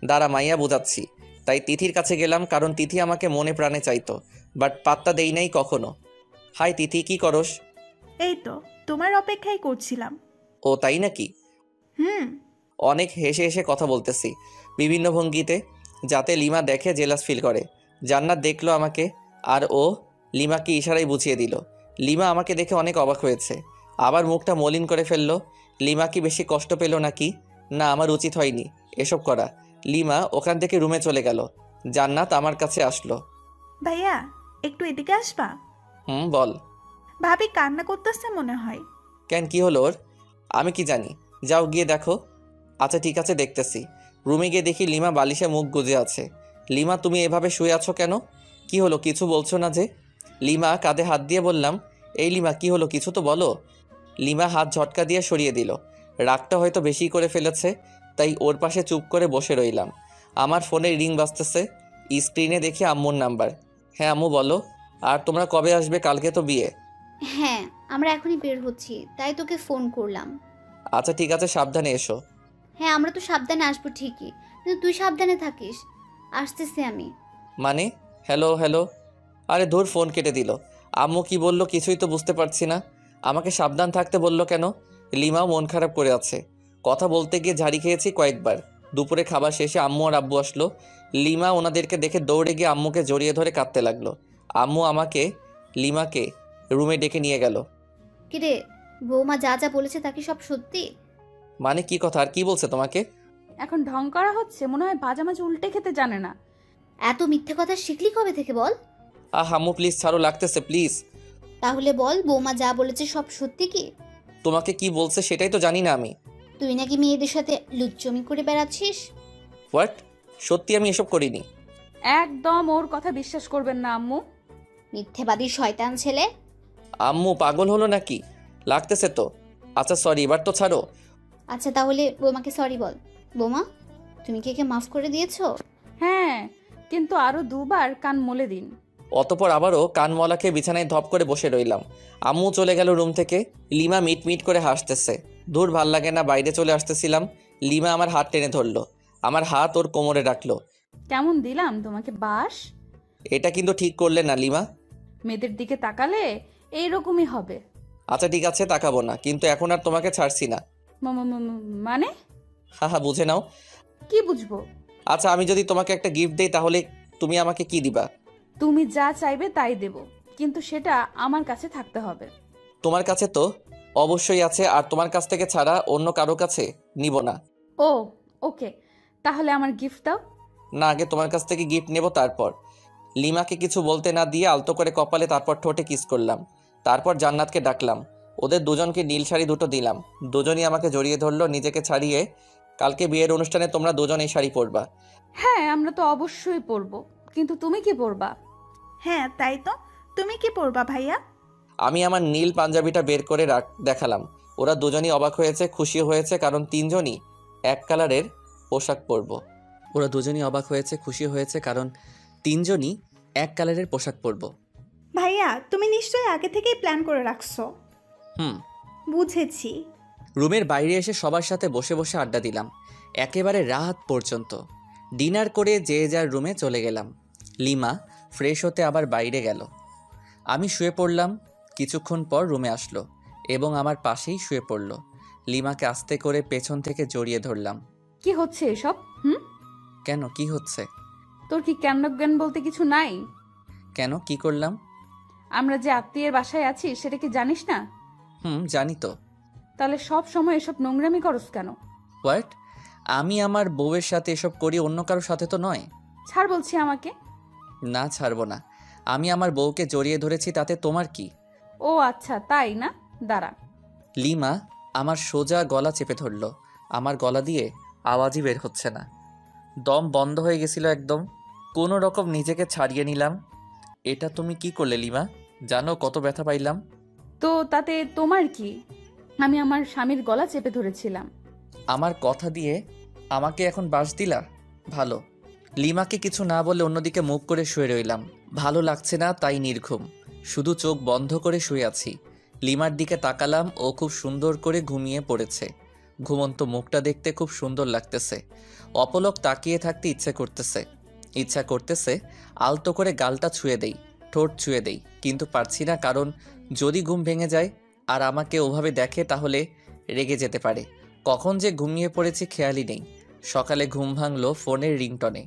দাঁড়া, মাইয়া বুঝাচ্ছি। তাই তিথির কাছে গেলাম, কারণ তিথি আমাকে মনে প্রাণে চাইতো, বাট পাত্তা দেই নাই কখনো। হাই তিথি, কি করস? এই তো তোমার অপেক্ষাই করছিলাম। ও তাই নাকি? হুম। অনেক হেসে হেসে কথা বলতেছি বিভিন্ন ভঙ্গিতে, যাতে লিমা দেখে জেলাস ফিল করে। জান্নাত দেখলো আমাকে, আর ও লিমাকে ইশারায় বুঝিয়ে দিল। লিমা আমাকে দেখে অনেক অবাক হয়েছে, আবার মুখটা মলিন করে ফেললো। লিমা কি বেশি কষ্ট পেল নাকি? না, আমার উচিত হয়নি এসব করা। লিমা ওখান থেকে রুমে চলে গেল। জান্নাত আমার কাছে আসলো। ভাইয়া, একটু এদিকে আসবা? বল। ভাবি কান্না করতেছে মনে হয়। কেন, কি হলো ওর? আমি কি জানি, যাও গিয়ে দেখো। আচ্ছা ঠিক আছে, দেখতেছি। রুমে গিয়ে দেখি লিমা বালিশে মুখ গুজে আছে। লিমা, তুমি এভাবে শুয়ে আছো কেন? কি হলো, কিছু বলছো না যে? লিমা কাঁধে হাত দিয়ে বললাম, এই লিমা কি হলো, কিছু তো বলো। লিমা হাত ঝটকা দিয়ে সরিয়ে দিল। রাগটা হয়তো বেশি করে ফেলেছে, তাই ওর পাশে চুপ করে বসে রইলাম। আমার ফোনে রিং বাজতেছে। স্ক্রিনে দেখি আম্মুর নাম্বার। হ্যাঁ আম্মু বলো। আর তোমরা কবে আসবে? কালকে তো বিয়ে। হ্যাঁ, আমরা এখনই বের হচ্ছি, তাই তোকে ফোন করলাম। আচ্ছা ঠিক আছে, সাবধানে এসো। হ্যাঁ, আমরা তো সাবধানে আসবো ঠিকই, কিন্তু তুই সাবধানে থাকিস। আসতেছি আমি। মানে? Hello hello. আরে ধুর, ফোন কেটে দিল। আম্মু কি বললো কিছুই তো বুঝতে পারছি না। আমাকে সাবধান থাকতে বললো কেন? লিমাও মন খারাপ করে আছে। কথা বলতে গিয়ে ঝাড়ি খেয়েছি কয়েকবার। দুপুরে খাবার শেষে আম্মু আর আব্বু আসলো। লিমা ওনাদেরকে দেখে দৌড়ে গিয়ে আম্মুকে জড়িয়ে ধরে কাঁদতে লাগলো। আম্মু আমাকে লিমাকে রুমে ডেকে নিয়ে গেল। কিরে, বৌমা যা যা বলেছে তা কি সব সত্যি? মানে কি কথা, আর কি বলছে তোমাকে? এখন ঢং করা হচ্ছে, মনে হয় ভাজা মাছ উল্টে খেতে জানে না। এত মিথ্যে কথা শিখলি কবে থেকে বল? আম্মু প্লিজ ছাড়ো, লাগতেছে প্লিজ। তাহলে বল, বৌমা যা বলেছে সব সত্যি কি? তোমাকে কি বলছে সেটাই তো জানি না আমি। তুই নাকি মেয়েদের সাথে লুচ্চমি করে বেড়াচ্ছিস? হোয়াট? সত্যি আমি এসব করিনি। একদম ওর কথা বিশ্বাস করবেন না আম্মু। মিথ্যেবাদী শয়তান ছেলে। আম্মু পাগল হলো নাকি? লাগতেছে তো। আচ্ছা সরি, এবার তো ছাড়ো। আচ্ছা তাহলে বৌমাকে সরি বল। বৌমা, তুমি কি একে মাফ করে দিয়েছো? হ্যাঁ, কিন্তু আরো দুবার কান মলে দিন। অতপর আবারও কানমলা খেয়ে বিছানায় ধপ করে বসে রইলাম। আম্মু চলে গেল রুম থেকে। লিমা মিট মিট করে হাসতেছে। দূর, ভাল লাগে না, বাইরে চলে আসতেছিলাম। লিমা আমার হাত টেনে ধরলো, আমার হাত ওর কোমরে রাখলো। কেমন দিলাম তোমাকে বাস? এটা কিন্তু ঠিক করলে না লিমা। মেয়েদের দিকে তাকালে এইরকমই হবে। আচ্ছা ঠিক আছে, তাকাবো না, কিন্তু এখন আর তোমাকে ছাড়ছি না। মানে? হা, বুঝে নাও। কি বুঝবো? আচ্ছা, আমি যদি তোমাকে একটা গিফট দেই তাহলে তুমি আমাকে কি দিবা? তুমি যা চাইবে তাই দেব, কিন্তু সেটা আমার কাছে থাকতে হবে। তোমার কাছে তো অবশ্যই আছে, আর তোমার কাছ থেকে ছাড়া অন্য কারো কাছে নিব না। ও ওকে, তাহলে আমার গিফট দাও। না, আগে তোমার কাছ থেকে গিফট নেব তারপর। লিমাকে কিছু বলতে না দিয়ে আলতো করে কপালে, তারপর ঠোঁটে কিস করলাম। তারপর জান্নাতকে ডাকলাম। ওদের দুজনকে নীল শাড়ি দুটো দিলাম। দুজনই আমাকে জড়িয়ে ধরলো নিজেকে ছাড়িয়ে। কালকে বিয়ের অনুষ্ঠানে তোমরা দুজন এই শাড়ি পরবা। হ্যাঁ, আমরা তো অবশ্যই পরবো, কিন্তু তুমি কি পরবা? হ্যাঁ তাই তো, তুমি কি পরবা ভাইয়া? আমি আমার নীল পাঞ্জাবিটা বের করে দেখালাম। ওরা দুজনই অবাক হয়েছে, খুশি হয়েছে, কারণ তিনজনই এক কালারের পোশাক পরবো। ওরা দুজনই অবাক হয়েছে, খুশি হয়েছে, কারণ তিনজনই এক কালারের পোশাক পরবো। ভাইয়া, তুমি নিশ্চয়ই আগে থেকেই প্ল্যান করে রাখছো। বুঝেছি। রুমের বাইরে এসে সবার সাথে বসে বসে আড্ডা দিলাম একেবারে রাত পর্যন্ত। ডিনার করে যে যার রুমে চলে গেলাম। লিমা ফ্রেশ হতে আবার বাইরে গেল। আমি শুয়ে পড়লাম। কিছুক্ষণ পর রুমে আসলো এবং আমার পাশেই শুয়ে পড়ল। লিমাকে আস্তে করে পেছন থেকে জড়িয়ে ধরলাম। কি হচ্ছে এসব? কেন, কি হচ্ছে? তোর কি জ্ঞান বলতে কিছু নাই? কেন, কি করলাম? আমরা যে আত্মীয়ের বাসায় আছি সেটা কি জানিস না? জানি তো। তাহলে সব সময় এসব নোংরামি করস কেন? হোয়াট? আমি আমার বউয়ের সাথে এসব করি, অন্য কারোর সাথে তো নয়। ছাড় বলছি আমাকে। না, ছাড়বো না। আমি আমার বউকে জড়িয়ে ধরেছি, তাতে তোমার কি? ও আচ্ছা, তাই না? দাঁড়া। লিমা আমার সোজা গলা চেপে ধরল। আমার গলা দিয়ে আওয়াজই বের হচ্ছে না, দম বন্ধ হয়ে গেছিল একদম। কোনো রকম নিজেকে ছাড়িয়ে নিলাম। এটা তুমি কি করলে লিমা? জানো কত ব্যথা পাইলাম? তো তাতে তোমার কি? আমি আমার স্বামীর গলা চেপে ধরেছিলাম। আমার কথা দিয়ে আমাকে এখন বাস দিলা? ভালো। লিমাকে কিছু না বলে অন্যদিকে মুখ করে শুয়ে রইলাম। ভালো লাগছে না, তাই নির্ঘুম, শুধু চোখ বন্ধ করে শুয়ে আছি। লিমার দিকে তাকালাম, ও খুব সুন্দর করে ঘুমিয়ে পড়েছে। ঘুমন্ত মুখটা দেখতে খুব সুন্দর লাগতেছে। অপলক তাকিয়ে থাকতে ইচ্ছা করতেছে আলতো করে গালটা ছুঁয়ে দেই, ঠোঁট ছুঁয়ে দেই, কিন্তু পারছি না, কারণ যদি ঘুম ভেঙে যায় আর আমাকে ওভাবে দেখে তাহলে রেগে যেতে পারে। কখন যে ঘুমিয়ে পড়েছি খেয়ালই নেই। সকালে ঘুম ভাঙলো ফোনের রিংটনে।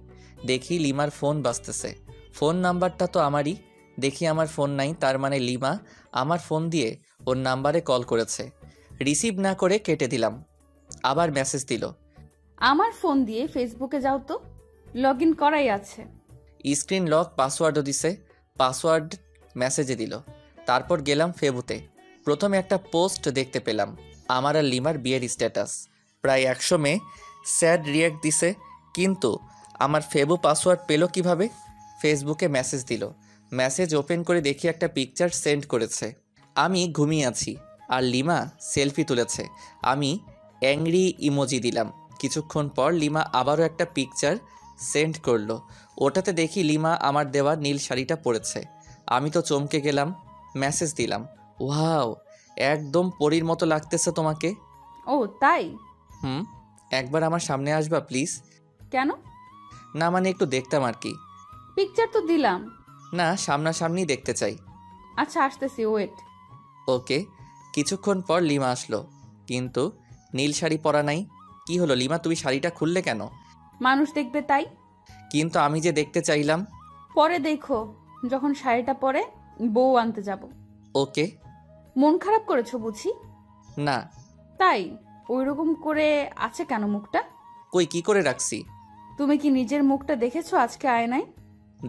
দেখি লিমার ফোন বাজতেছে। ফোন নাম্বারটা তো আমারই। দেখি আমার ফোন নাই, তার মানে লিমা আমার ফোন দিয়ে ওর নাম্বারে কল করেছে। রিসিভ না করে কেটে দিলাম। আবার মেসেজ দিল। আমার ফোন দিয়ে ফেসবুকে যাও তো, লগ ইন করাই আছে। স্ক্রিন লক, পাসওয়ার্ডও দিছে। পাসওয়ার্ড মেসেজে দিল। তারপর গেলাম ফেবুতে। প্রথমে একটা পোস্ট দেখতে পেলাম, আমার আর লিমার বিয়ের স্ট্যাটাস। প্রায় 100 মেয়ে স্যাড রিয়াক্ট দিছে, কিন্তু আমার ফেবু পাসওয়ার্ড পেল কিভাবে? ফেসবুকে মেসেজ দিল। মেসেজ ওপেন করে দেখি একটা পিকচার সেন্ড করেছে। আমি ঘুমিয়ে আছি আর লিমা সেলফি তুলেছে। আমি অ্যাংরি ইমোজি দিলাম। কিছুক্ষণ পর লিমা আবারও একটা পিকচার সেন্ড করলো। ওটাতে দেখি লিমা আমার দেওয়া নীল শাড়িটা পরেছে। আমি তো চমকে গেলাম। মেসেজ দিলাম, ওয়াও, একদম পরীর মতো লাগতেছে তোমাকে। ও তাই? একবার আমার সামনে আসবা প্লিজ? কেন? না মানে একটু দেখতাম আর কি। পিকচার তো দিলাম। না, সামনাসামনি দেখতে চাই। আচ্ছা আসতেছি, ওয়েট। ওকে। কিছুক্ষণ পর লিমা আসলো, কিন্তু নীল শাড়ি পরা নাই। কি হলো লিমা, তুমি শাড়িটা খুললে কেন? মানুষ দেখবে তাই। কিন্তু আমি যে দেখতে চাইলাম। পরে দেখো, যখন শাড়িটা পরে বউ আনতে যাব। ওকে। মন খারাপ করেছো বুঝি? না। তাই ওইরকম করে আছে কেন মুখটা? কই, কি করে রাখছি? তুমি কি নিজের মুখটা দেখেছো আজকে আয়নায়?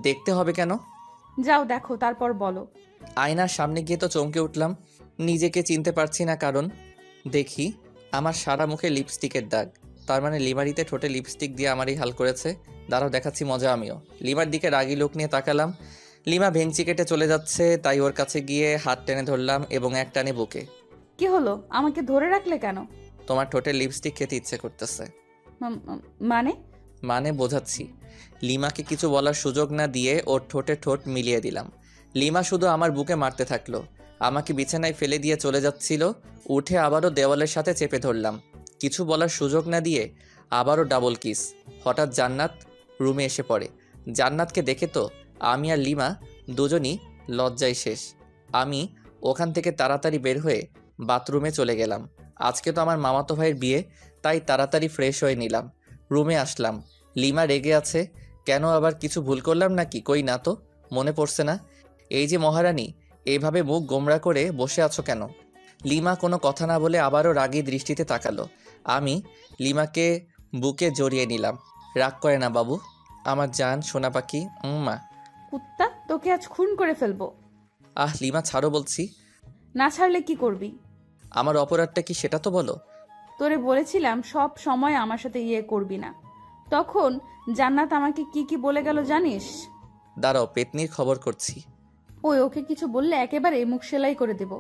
দেখতে হবে কেন? যাও দেখো, তারপর বলো। আয়নার সামনে গিয়ে তো চমকে উঠলাম। নিজেকে চিনতে পারছি না, কারণ দেখি আমার সারা মুখে লিপস্টিকের দাগ। তার মানে লিমারিতে ঠোঁটে লিপস্টিক দিয়ে আমারই হাল করেছে। দাঁড়াও, দেখাচ্ছি মজা আমিও। লিমার দিকে রাগি লোক নিয়ে তাকালাম। লিমা ভেঙচি কেটে চলে যাচ্ছে, তাই ওর কাছে গিয়ে হাত টেনে ধরলাম এবং এক টানে বুকে। কি হলো, আমাকে ধরে রাখলে কেন? তোমার ঠোঁটের লিপস্টিক খেতে ইচ্ছে করতেছে। মানে? মানে বোঝাচ্ছি। লিমাকে কিছু বলার সুযোগ না দিয়ে ওর ঠোঁটে ঠোঁট মিলিয়ে দিলাম। লিমা শুধু আমার বুকে মারতে থাকলো। আমাকে বিছানায় ফেলে দিয়ে চলে যাচ্ছিল। উঠে আবারও দেওয়ালের সাথে চেপে ধরলাম। কিছু বলার সুযোগ না দিয়ে আবারও ডাবল কিস। হঠাৎ জান্নাত রুমে এসে পড়ে। জান্নাতকে দেখে তো আমি আর লিমা দুজনই লজ্জায় শেষ। আমি ওখান থেকে তাড়াতাড়ি বের হয়ে বাথরুমে চলে গেলাম। আজকে তো আমার মামাতো ভাইয়ের বিয়ে, তাই তাড়াতাড়ি ফ্রেশ হয়ে নিলাম। রুমে আসলাম। লিমা রেগে আছে। কেন, আবার কিছু ভুল করলাম নাকি? কই না তো, মনে পড়ছে না। এই যে মহারানী, এইভাবে মুখ গোমড়া করে বসে আছো কেন? লিমা কোনো কথা না বলে আবারও রাগী দৃষ্টিতে তাকালো। আমি লিমাকে বুকে জড়িয়ে নিলাম। রাগ করে না বাবু, আমার জান সোনা পাখি। মা কুত্তা, তোকে আজ খুন করে ফেলবো। লিমা ছাড়ো বলছি। না ছাড়লে কি করবি? আমার অপরাধটা কি সেটা তো বলো। তোরে বলেছিলাম সব সময় আমার সাথে করবি না। তখন জান্নাত আমাকে কি কি বলে গেল জানিস? দাঁড়াও, পেতনির খবর করছি। ওকে কিছু বললে একেবারে মুখ সেলাই করে দেব।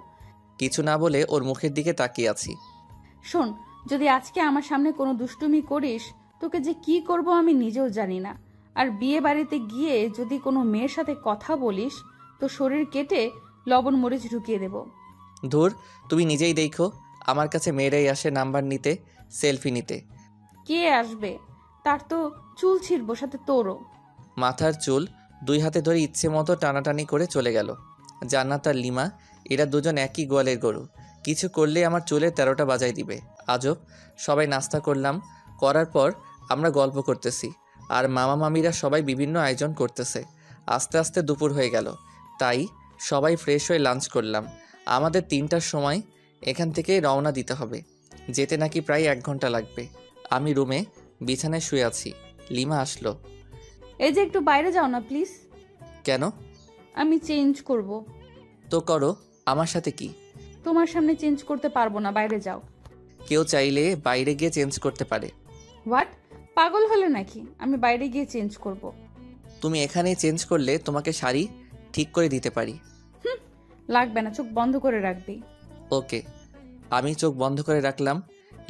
কিছু না বলে ওর মুখের দিকে তাকিয়ে আছি। শোন, যদি আজকে আমার সামনে কোনো দুষ্টুমি করিস, তোকে যে কি করব আমি নিজেও জানি না। আর বিয়ে বাড়িতে গিয়ে যদি কোনো মেয়ের সাথে কথা বলিস, তো শরীর কেটে লবণ মরিচ ঢুকিয়ে দেব। ধুর, তুমি নিজেই দেখো, আমার কাছে মেয়েরাই আসে নাম্বার নিতে, সেলফি নিতে। কে আসবে? তার তো চুল ছিঁড়বো, সাথে তোরও। মাথার চুল দুই হাতে ধরে ইচ্ছে মতো টানাটানি করে চলে গেল। জান্নাত আর লিমা, এরা দুজন একই গোয়ালের গরু। কিছু করলে আমার চুলে 13টা বাজাই দিবে। আজব। সবাই নাস্তা করার পর আমরা গল্প করতেছি, আর মামা মামিরা সবাই বিভিন্ন আয়োজন করতেছে। আস্তে আস্তে দুপুর হয়ে গেল, তাই সবাই ফ্রেশ হয়ে লাঞ্চ করলাম। আমাদের 3টার সময় এখান থেকে রওনা দিতে হবে। যেতে নাকি প্রায় 1 ঘন্টা লাগবে। আমি রুমে বিছানায় শুয়ে আছি। লিমা আসলো। এই যে একটু বাইরে যাও না প্লিজ। কেন? আমি চেঞ্জ করব। তো করো, আমার সাথে কি? তোমার সামনে চেঞ্জ করতে পারবো না, বাইরে যাও। কেউ চাইলে বাইরে গিয়ে চেঞ্জ করতে পারে। হোয়াট? পাগল হলে নাকি? আমি বাইরে গিয়ে চেঞ্জ করব। তুমি এখানেই চেঞ্জ করলে তোমাকে শাড়ি ঠিক করে দিতে পারি। লাগবে না, চোখ বন্ধ করে রাখবি। ওকে। আমি চোখ বন্ধ করে রাখলাম।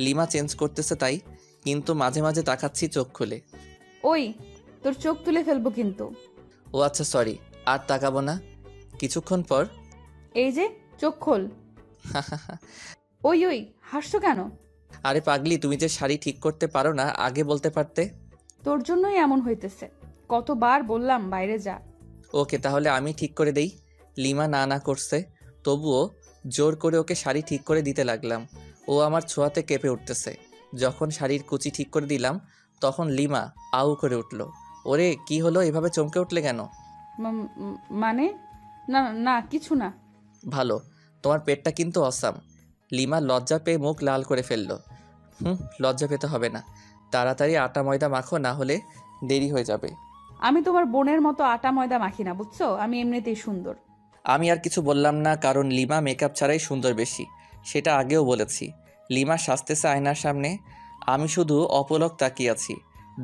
লিমা চেঞ্জ করতেছে তাই, কিন্তু মাঝে মাঝে তাকাচ্ছি চোখ খুলে। ওই, তোর চোখ তুলে ফেলবো কিন্তু। ও আচ্ছা, সরি, আর তাকাবো না। কিছুক্ষণ পর এই যে চোখ খোল। ওই ওই, হাসছো কেন? আরে পাগলি, তুমি যে শাড়ি ঠিক করতে পারো না আগে বলতে পারতে। তোর জন্যই এমন হইতেছে। কতবার বললাম বাইরে যা। ওকে, তাহলে আমি ঠিক করে দেই। লিমা না না করছে, তবুও জোর করে ওকে শাড়ি ঠিক করে দিতে লাগলাম। ও আমার ছোঁয়াতে কেঁপে উঠতেছে। যখন শাড়ির কুচি ঠিক করে দিলাম তখন লিমা আউ করে উঠল। ওরে কি হলো, এভাবে চমকে উঠলে কেন? মানে না না, কিছু না। ভালো, তোমার পেটটা কিন্তু অসাম। লিমা লজ্জা পেয়ে মুখ লাল করে ফেলল। লজ্জা পেতে হবে না, তাড়াতাড়ি আটা ময়দা মাখো, না হলে দেরি হয়ে যাবে। আমি তোমার বোনের মতো আটা ময়দা মাখি না, বুঝছো? আমি এমনিতেই সুন্দর। আমি আর কিছু বললাম না, কারণ লিমা মেকআপ ছাড়াই সুন্দর বেশি, সেটা আগেও বলেছি। লিমা সাজতেছে আয়নার সামনে, আমি শুধু অপলক তাকিয়ে আছি।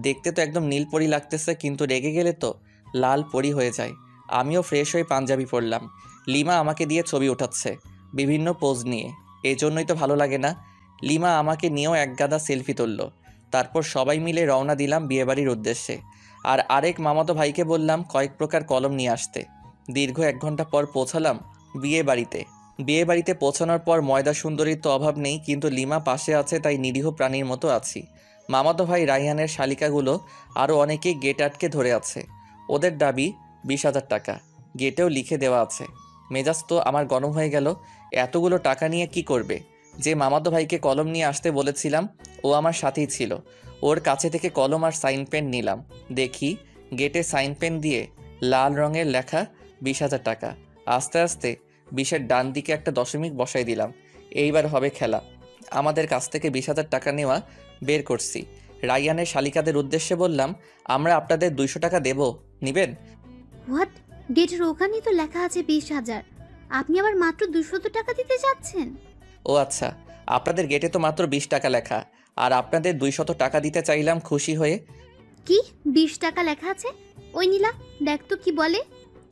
দেখতে তো একদম নীলপরি লাগতেছে, কিন্তু রেগে গেলে তো লাল পরি হয়ে যায়। আমিও ফ্রেশ হয়ে পাঞ্জাবি পরলাম। লিমা আমাকে দিয়ে ছবি উঠাচ্ছে বিভিন্ন পোজ নিয়ে, এই জন্যই তো ভালো লাগে না। লিমা আমাকে নিয়েও একগাদা সেলফি তুলল। তারপর সবাই মিলে রওনা দিলাম বিয়েবাড়ির উদ্দেশ্যে। আর আরেক মামাতো ভাইকে বললাম কয়েক প্রকার কলম নিয়ে আসতে। দীর্ঘ 1 ঘন্টা পর পৌঁছালাম বিয়েবাড়িতে পৌঁছানোর পর ময়দা সুন্দরীর তো অভাব নেই, কিন্তু লিমা পাশে আছে তাই নিরীহ প্রাণীর মতো আছি। মামাতো ভাই রাইহানের শালিকাগুলো আরও অনেকেই গেট আটকে ধরে আছে। ওদের দাবি 20,000 টাকা, গেটেও লিখে দেওয়া আছে। মেজাজ তো আমার গরম হয়ে গেল। এতগুলো টাকা নিয়ে কি করবে? যে মামাতো ভাইকে কলম নিয়ে আসতে বলেছিলাম ও আমার সাথেই ছিল। ওর কাছে থেকে কলম আর সাইন পেন নিলাম। দেখি গেটে সাইন পেন দিয়ে লাল রঙের লেখা 20,000 টাকা। আস্তে আস্তে 20-এর ডান দিকে একটা দশমিক বসাই দিলাম। এইবার হবে খেলা। আমাদের কাছ থেকে 20,000 টাকা নেওয়া বের করছি। রাইয়ানের শালিকাদের উদ্দেশ্যে বললাম, আমরা আপনাদের 200 টাকা দেব, নিবেন? হোয়াট? গেটের ওখানেই তো লেখা আছে 20,000, আপনি আবার মাত্র 200 টাকা দিতে যাচ্ছেন? ও আচ্ছা, আপনাদের গেটে তো মাত্র 20 টাকা লেখা, আর আপনাদের 200 টাকা দিতে চাইলাম খুশি হয়ে। কি 20 টাকা লেখা আছে? ওই নীলা, দেখ তো কি বলে।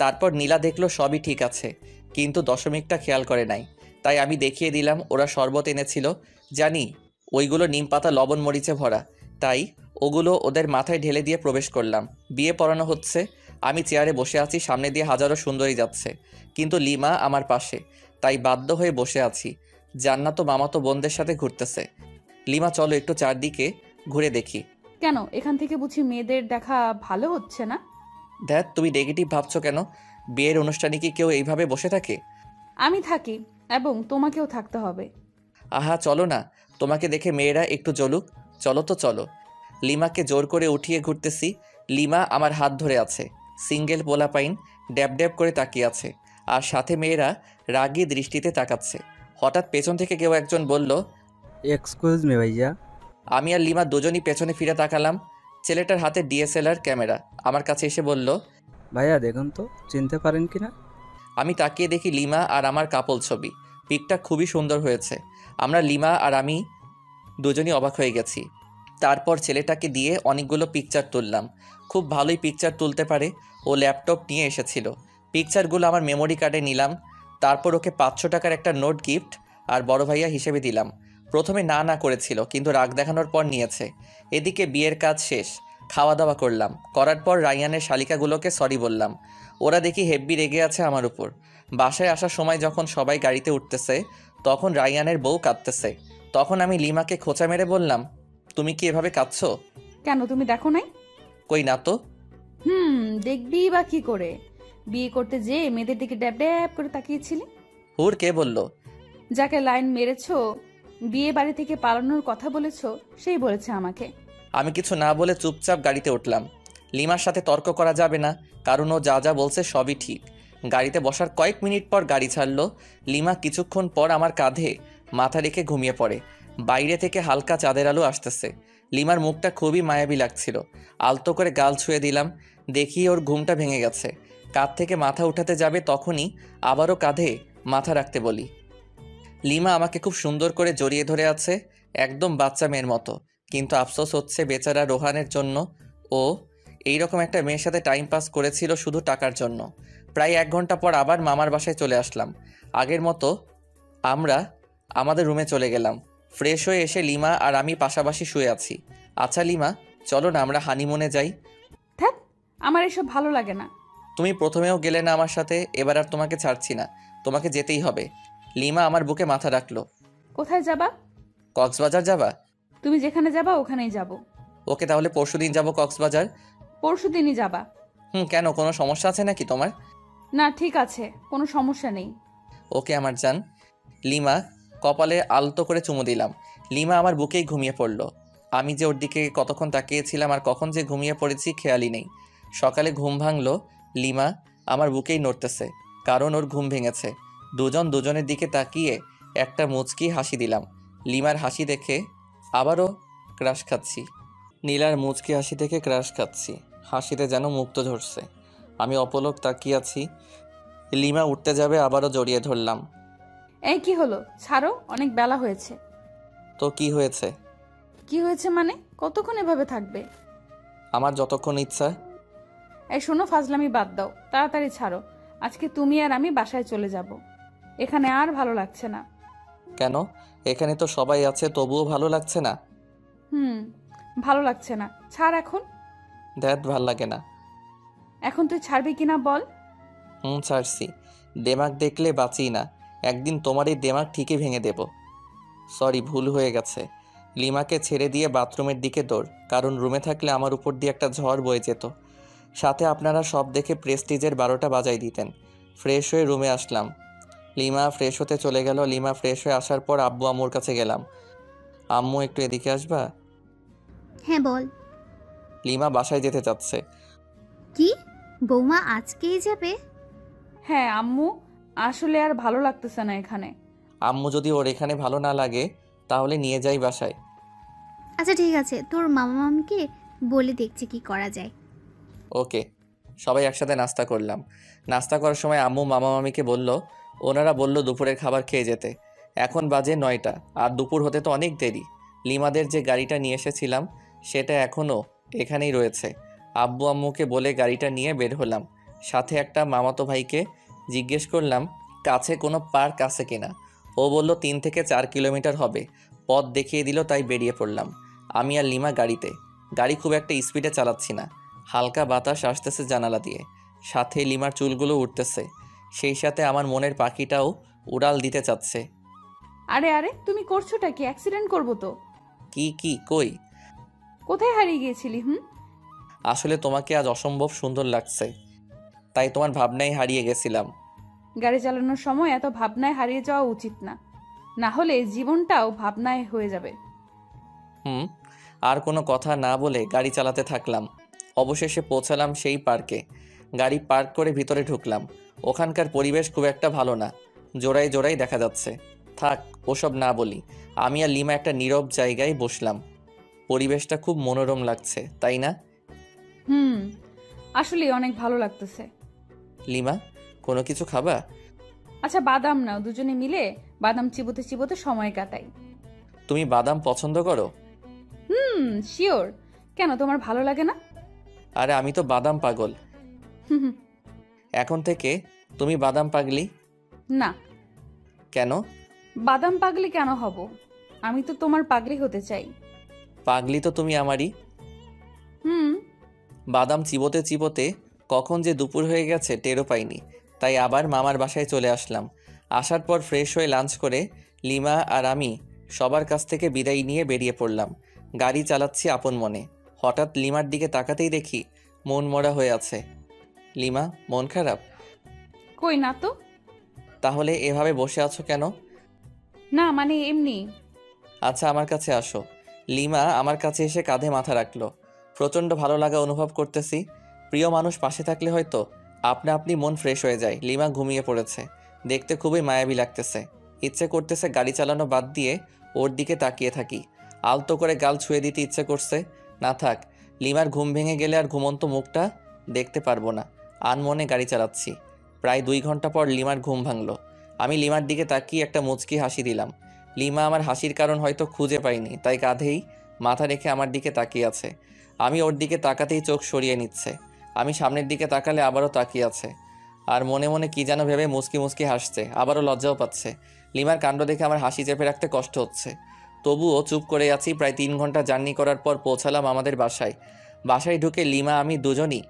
তারপর নীলা দেখলো সবই ঠিক আছে, কিন্তু দশমিকটা খেয়াল করে নাই। তাই আমি দেখিয়ে দিলাম ওরা শরবত এনেছিল। জানি ওইগুলো নিম পাতা লবণ মরিচে ভরা, তাই ওগুলো ওদের মাথায় ঢেলে দিয়ে প্রবেশ করলাম। বিয়ে পড়ানো হচ্ছে। আমি চেয়ারে বসে আছি, সামনে দিয়ে হাজারো সুন্দরী যাচ্ছে, কিন্তু লিমা আমার পাশে, তাই বাধ্য হয়ে বসে আছি। জান্নাত তো মামাতো বোনদের সাথে ঘুরতেছে। লিমা চলো একটু চারদিকে ঘুরে দেখি। কেন, এখান থেকে বুঝি মেয়েদের দেখা ভালো হচ্ছে না? ধ্যাত, তুমি নেগেটিভ ভাবছো কেন? বিয়ের অনুষ্ঠানে কি কেউ এইভাবে বসে থাকে? আমি থাকি, এবং তোমাকেও থাকতে হবে। আহা চলো না, তোমাকে দেখে মেয়েরা একটু জ্বলুক। চলো তো চলো। লিমাকে জোর করে উঠিয়ে ঘুরতেছি। লিমা আমার হাত ধরে আছে। সিঙ্গেল পোলাপাইন ড্যাব ড্যাব করে তাকিয়ে আছে, আর সাথে মেয়েরা রাগী দৃষ্টিতে তাকাচ্ছে। হঠাৎ পেছন থেকে কেউ একজন বলল, এক্সকিউজ মি ভাইয়া। আমি আর লিমা দুজনই পেছনে ফিরে তাকালাম। ছেলেটার হাতে ডিএসএলআর ক্যামেরা। আমার কাছে এসে বলল, ভাইয়া দেখুন তো চিনতে পারেন কি না। আমি তাকিয়ে দেখি লিমা আর আমার কাপল ছবি। পিকটা খুবই সুন্দর হয়েছে। আমরা লিমা আর আমি দুজনই অবাক হয়ে গেছি। তারপর ছেলেটাকে দিয়ে অনেকগুলো পিকচার তুললাম। খুব ভালোই পিকচার তুলতে পারে। ও ল্যাপটপ নিয়ে এসেছিল। পিকচারগুলো আমার মেমোরি কার্ডে নিলাম। তারপর ওকে 500 টাকার একটা নোট গিফট আর বড় ভাইয়া হিসেবে দিলাম। প্রথমে না না করেছিল, কিন্তু রাগ দেখানোর পর নিয়েছে। এদিকে বিয়ের কাজ শেষ, খাওয়া দাওয়া করলাম। করার পর রাইয়ানের শালিকাগুলোকে সরি বললাম। ওরা দেখি হেব্বি রেগে আছে আমার উপর। বাসায় আসার সময় যখন সবাই গাড়িতে উঠতেছে, তখন রাইয়ানের বউ কাঁদতেছে। তখন আমি লিমাকে খোঁচা মেরে বললাম, তুমি কি এভাবে কাঁদছো? কেন, তুমি দেখো নাই? কই না তো। দেখবি বা কি করে? বিয়ে করতে যে মেয়েদের দিকে ড্যাব ড্যাব করে তাকিয়েছিলি। হুর কে বলল? যাকে লাইন মেরেছো, বিয়ে বাড়ি থেকে পালানোর কথা বলেছো, সেই বলেছে আমাকে। আমি কিছু না বলে চুপচাপ গাড়িতে উঠলাম। লিমার সাথে তর্ক করা যাবে না, কারণ ও যা যা বলছে সবই ঠিক। গাড়িতে বসার কয়েক মিনিট পর গাড়ি ছাড়লো। লিমা কিছুক্ষণ পর আমার কাঁধে মাথা রেখে ঘুমিয়ে পড়ে। বাইরে থেকে হালকা চাঁদের আলো আসতেছে। লিমার মুখটা খুবই মায়াবী লাগছিল। আলতো করে গাল ছুঁয়ে দিলাম। দেখি ওর ঘুমটা ভেঙে গেছে। কাঁধ থেকে মাথা উঠাতে যাবে তখনই আবারও কাঁধে মাথা রাখতে বলি। লিমা আমাকে খুব সুন্দর করে জড়িয়ে ধরে আছে, একদম বাচ্চা মেয়ের মতো। কিন্তু আফসোস হচ্ছে বেচারা রোহানের জন্য। ও এইরকম একটা মেয়ের সাথে টাইম পাস করেছিল শুধু টাকার জন্য। প্রায় 1 ঘন্টা পর আবার মামার বাসায় চলে আসলাম। আগের মতো আমরা আমাদের রুমে চলে গেলাম। ফ্রেশ হয়ে এসে লিমা আর আমি পাশাপাশি শুয়ে আছি। আচ্ছা লিমা, চলো না আমরা হানিমুনে যাই। ধ্যাৎ, আমার এসব ভালো লাগে না। তুমি প্রথমেও গেলে না আমার সাথে, এবার আর তোমাকে ছাড়ছি না, তোমাকে যেতেই হবে। লিমা আমার বুকে মাথা রাখলো। কোথায় যাবা? কক্সবাজার যাবা? তুমি যেখানে যাবা ওখানেই যাব। ওকে, তাহলে পরশুদিন যাবো কক্সবাজার। পরশুদিনই যাবা? কেন, কোনো সমস্যা আছে নাকি তোমার? না, ঠিক আছে, কোনো সমস্যা নেই। ওকে আমার জান। লিমা কপালে আলতো করে চুমু দিলাম। লিমা আমার বুকেই ঘুমিয়ে পড়লো। আমি যে ওর দিকে কতক্ষণ তাকিয়েছিলাম আর কখন যে ঘুমিয়ে পড়েছি খেয়ালই নেই। সকালে ঘুম ভাঙলো, লিমা আমার বুকেই নড়তেছে, কারণ ওর ঘুম ভেঙেছে। দুজন দুজনের দিকে তাকিয়ে একটা মুচকি হাসি দিলাম। লিমার হাসি দেখে আবারও ক্রাশ খাচ্ছি। নীলার মুচকি হাসি থেকে ক্রাশ খাচ্ছি। হাসিতে যেন মুক্ত ঝরছে। আমি অপলক তাকিয়ে আছি। লিমা উঠতে যাবে, আবারও জড়িয়ে ধরলাম। এই কি হলো? ছাড়ো, অনেক বেলা হয়েছে। তো কি হয়েছে? কি হয়েছে মানে? কতক্ষণ এভাবে থাকবে? আমার যতক্ষণ ইচ্ছা। এই শোনো, ফাজলামি বাদ দাও, তাড়াতাড়ি ছাড়ো। আজকে তুমি আর আমি বাসায় চলে যাব। এখানে আর ভালো লাগছে না। কেন? এখানে তো সবাই আছে, তবুও ভালো লাগছে না? ভালো লাগছে না, ছাড় এখন। ধ্যাত, ভাল লাগে না। এখন তুই ছাড়বি কিনা বল। ছাড়ছি। দেমাগ দেখলে বাঁচি না, একদিন তোমার এই দেমাগ ঠিকই ভেঙে দেব। সরি, ভুল হয়ে গেছে। লিমাকে ছেড়ে দিয়ে বাথরুমের দিকে দৌড়, কারণ রুমে থাকলে আমার উপর দিয়ে একটা ঝড় বয়ে যেত। সাথে আপনারা সব দেখে প্রেস্টিজের 12টা বাজাই দিতেন। ফ্রেশ হয়ে রুমে আসলাম। লিমা ফ্রেশ হতে চলে গেল। লিমা ফ্রেশ হয়ে আসার পর আব্বু আম্মুর কাছে গেলাম। আম্মু, একটু এদিকে আসবা? হ্যাঁ বল। লিমা বাসায় যেতে চাচ্ছে। কি, বৌমা আজকেই যাবে? হ্যাঁ আম্মু, আসলে আর ভালো লাগতেছে না এখানে। আম্মু, যদি ওর এখানে ভালো না লাগে তাহলে নিয়ে যাই বাসায়। আচ্ছা ঠিক আছে, তোর মামা মামিকে বলে দেখছি কি করা যায়। ওকে। সবাই একসাথে নাস্তা করলাম। নাস্তা করার সময় আম্মু মামা মামিকে বলল, ওনারা বলল দুপুরের খাবার খেয়ে যেতে। এখন বাজে 9টা, আর দুপুর হতে তো অনেক দেরি। লিমাদের যে গাড়িটা নিয়ে এসেছিলাম সেটা এখনও এখানেই রয়েছে। আব্বু আম্মুকে বলে গাড়িটা নিয়ে বের হলাম। সাথে একটা মামাতো ভাইকে জিজ্ঞেস করলাম কাছে কোনো পার্ক আছে কিনা। ও বলল 3 থেকে 4 কিলোমিটার হবে। পথ দেখিয়ে দিল, তাই বেরিয়ে পড়লাম। আমি আর লিমা গাড়িতে। গাড়ি খুব একটা স্পিডে চালাচ্ছি না, হালকা বাতাস আসতেছে জানালা দিয়ে। সাথে লিমার চুলগুলো উঠতেছে, সেই সাথে আমার মনের পাখিটাও উড়াল দিতে চাচ্ছে। আরে আরে, তুমি করছোটা কি? অ্যাক্সিডেন্ট করবো তো। কি কই? কোথায় হারিয়ে গিয়েছিলি? আসলে তোমাকে আজ অসম্ভব সুন্দর লাগছে, তাই তোমার ভাবনায় হারিয়ে গেছিলাম। গাড়ি চালানোর সময় এত ভাবনায় হারিয়ে যাওয়া উচিত না, না হলে জীবনটাও ভাবনায় হয়ে যাবে। আর কোনো কথা না বলে গাড়ি চালাতে থাকলাম। অবশেষে পৌঁছালাম সেই পার্কে। গাড়ি পার্ক করে ভিতরে ঢুকলাম। ওখানকার পরিবেশ খুব একটা ভালো না, জোড়ায় জোড়ায় দেখা যাচ্ছে। থাক, ওসব না বলি। আমি আর লিমা একটা নীরব জায়গায় বসলাম। পরিবেশটা খুব মনোরম লাগছে, তাই না? আসলে অনেক ভালো লাগতেছে। লিমা, কোনো কিছু খাবা? আচ্ছা বাদাম নাও, দুজনে মিলে বাদাম চিবোতে চিবোতে সময় কাটাই। তুমি বাদাম পছন্দ করো? শিওর। কেন, তোমার ভালো লাগে না? আরে আমি তো বাদাম পাগল। এখন থেকে তুমি বাদাম পাগলি? না। কেন? বাদাম পাগলি কেন হব? আমি তো তোমার পাগলি হতে চাই। পাগলি তো তুমি আমারই। বাদাম চিবোতে চিবোতে কখন যে দুপুর হয়ে গেছে টেরও পাইনি, তাই আবার মামার বাসায় চলে আসলাম। আসার পর ফ্রেশ হয়ে লাঞ্চ করে লিমা আর আমি সবার কাছ থেকে বিদায় নিয়ে বেরিয়ে পড়লাম। গাড়ি চালাচ্ছি আপন মনে। হঠাৎ লিমার দিকে তাকাতেই দেখি মন মরা হয়ে আছে। লিমা, মন খারাপ? কই না তো। তাহলে এভাবে বসে আছো কেন? না মানে এমনি। আচ্ছা, আমার কাছে আসো। লিমা আমার কাছে এসে কাঁধে মাথা রাখলো। প্রচণ্ড ভালো লাগা অনুভব করতেছি। প্রিয় মানুষ পাশে থাকলে হয়তো আপনা আপনি মন ফ্রেশ হয়ে যায়। লিমা ঘুমিয়ে পড়েছে, দেখতে খুবই মায়াবী লাগতেছে। ইচ্ছে করতেছে গাড়ি চালানো বাদ দিয়ে ওর দিকে তাকিয়ে থাকি, আলতো করে গাল ছুঁয়ে দিতে ইচ্ছে করছে। না থাক, লিমার ঘুম ভেঙে গেলে আর ঘুমন্ত মুখটা দেখতে পারবো না। আনমনে গাড়ি চালাচ্ছি। প্রায় 2 ঘন্টা পর লিমার ঘুম ভাঙলো। আমি লিমার দিকে তাকিয়ে একটা মুচকি হাসি দিলাম। লিমা আমার হাসির কারণ হয়তো খুঁজে পাইনি, তাই কাঁধেই মাথা রেখে আমার দিকে তাকিয়ে আছে। আমি ওর দিকে তাকাতেই চোখ সরিয়ে নিচ্ছে। আমি সামনের দিকে তাকালে আবারও তাকিয়ে আছে, আর মনে মনে কি যেন ভেবে মুচকি মুচকি হাসছে, আবারও লজ্জাও পাচ্ছে। লিমার কাণ্ড দেখে আমার হাসি চেপে রাখতে কষ্ট হচ্ছে, তবুও চুপ করে আছি। প্রায় 3 ঘন্টা জার্নি করার পর পৌঁছালাম আমাদের বাসায়। বাসায় ঢুকে লিমা আমি দুজনই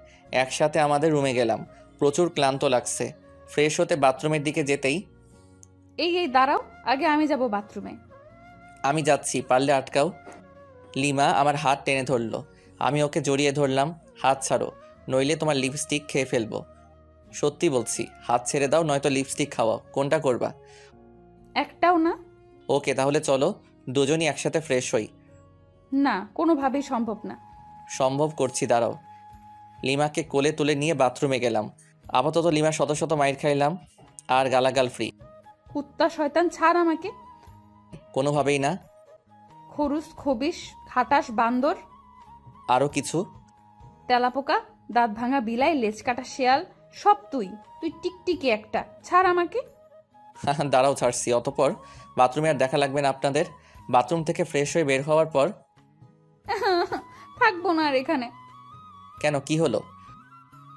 একসাথে আমাদের রুমে গেলাম। প্রচুর ক্লান্ত লাগছে। ফ্রেশ হতে বাথরুমের দিকে যেতেই, এই দাঁড়াও, আগে আমি যাব বাথরুমে। আমি যাচ্ছি, পারলে আটকাও। লিমা আমার হাত টেনে ধরলো। আমি ওকে জড়িয়ে ধরলাম। হাত ছাড়ো, নইলে তোমার লিপস্টিক খেয়ে ফেলবো। সত্যি বলছি, হাত ছেড়ে দাও, নয়তো লিপস্টিক খাওয়াও। কোনটা করবা? একটাও না। ওকে, তাহলে চলো দুজনই একসাথে ফ্রেশ হই। না, কোনোভাবেই সম্ভব না। সম্ভব করছি, দাঁড়াও। লিমাকে কোলে তুলে নিয়ে বাথরুমে গেলাম। আপাতত লিমা শত শত মাইর খাইলাম, আর গালাগাল ফ্রি। কুত্তা শয়তান, ছাড় আমাকে। কোনোভাবেই না। খরুস, খবিস, খাটাস, বান্দর, আরও কিছু? তেলাপোকা, দাঁত ভাঙা বিলাই, লেজ কাটা শেয়াল, সব তুই। তুই টিকটিকি একটা, ছাড় আমাকে। দাঁড়াও, ছাড়ছি। অতপর বাথরুমে আর দেখা লাগবে না আপনাদের। বাথরুম থেকে ফ্রেশ হয়ে বের হওয়ার পর, থাকবো না আর এখানে। কেন, কি হলো?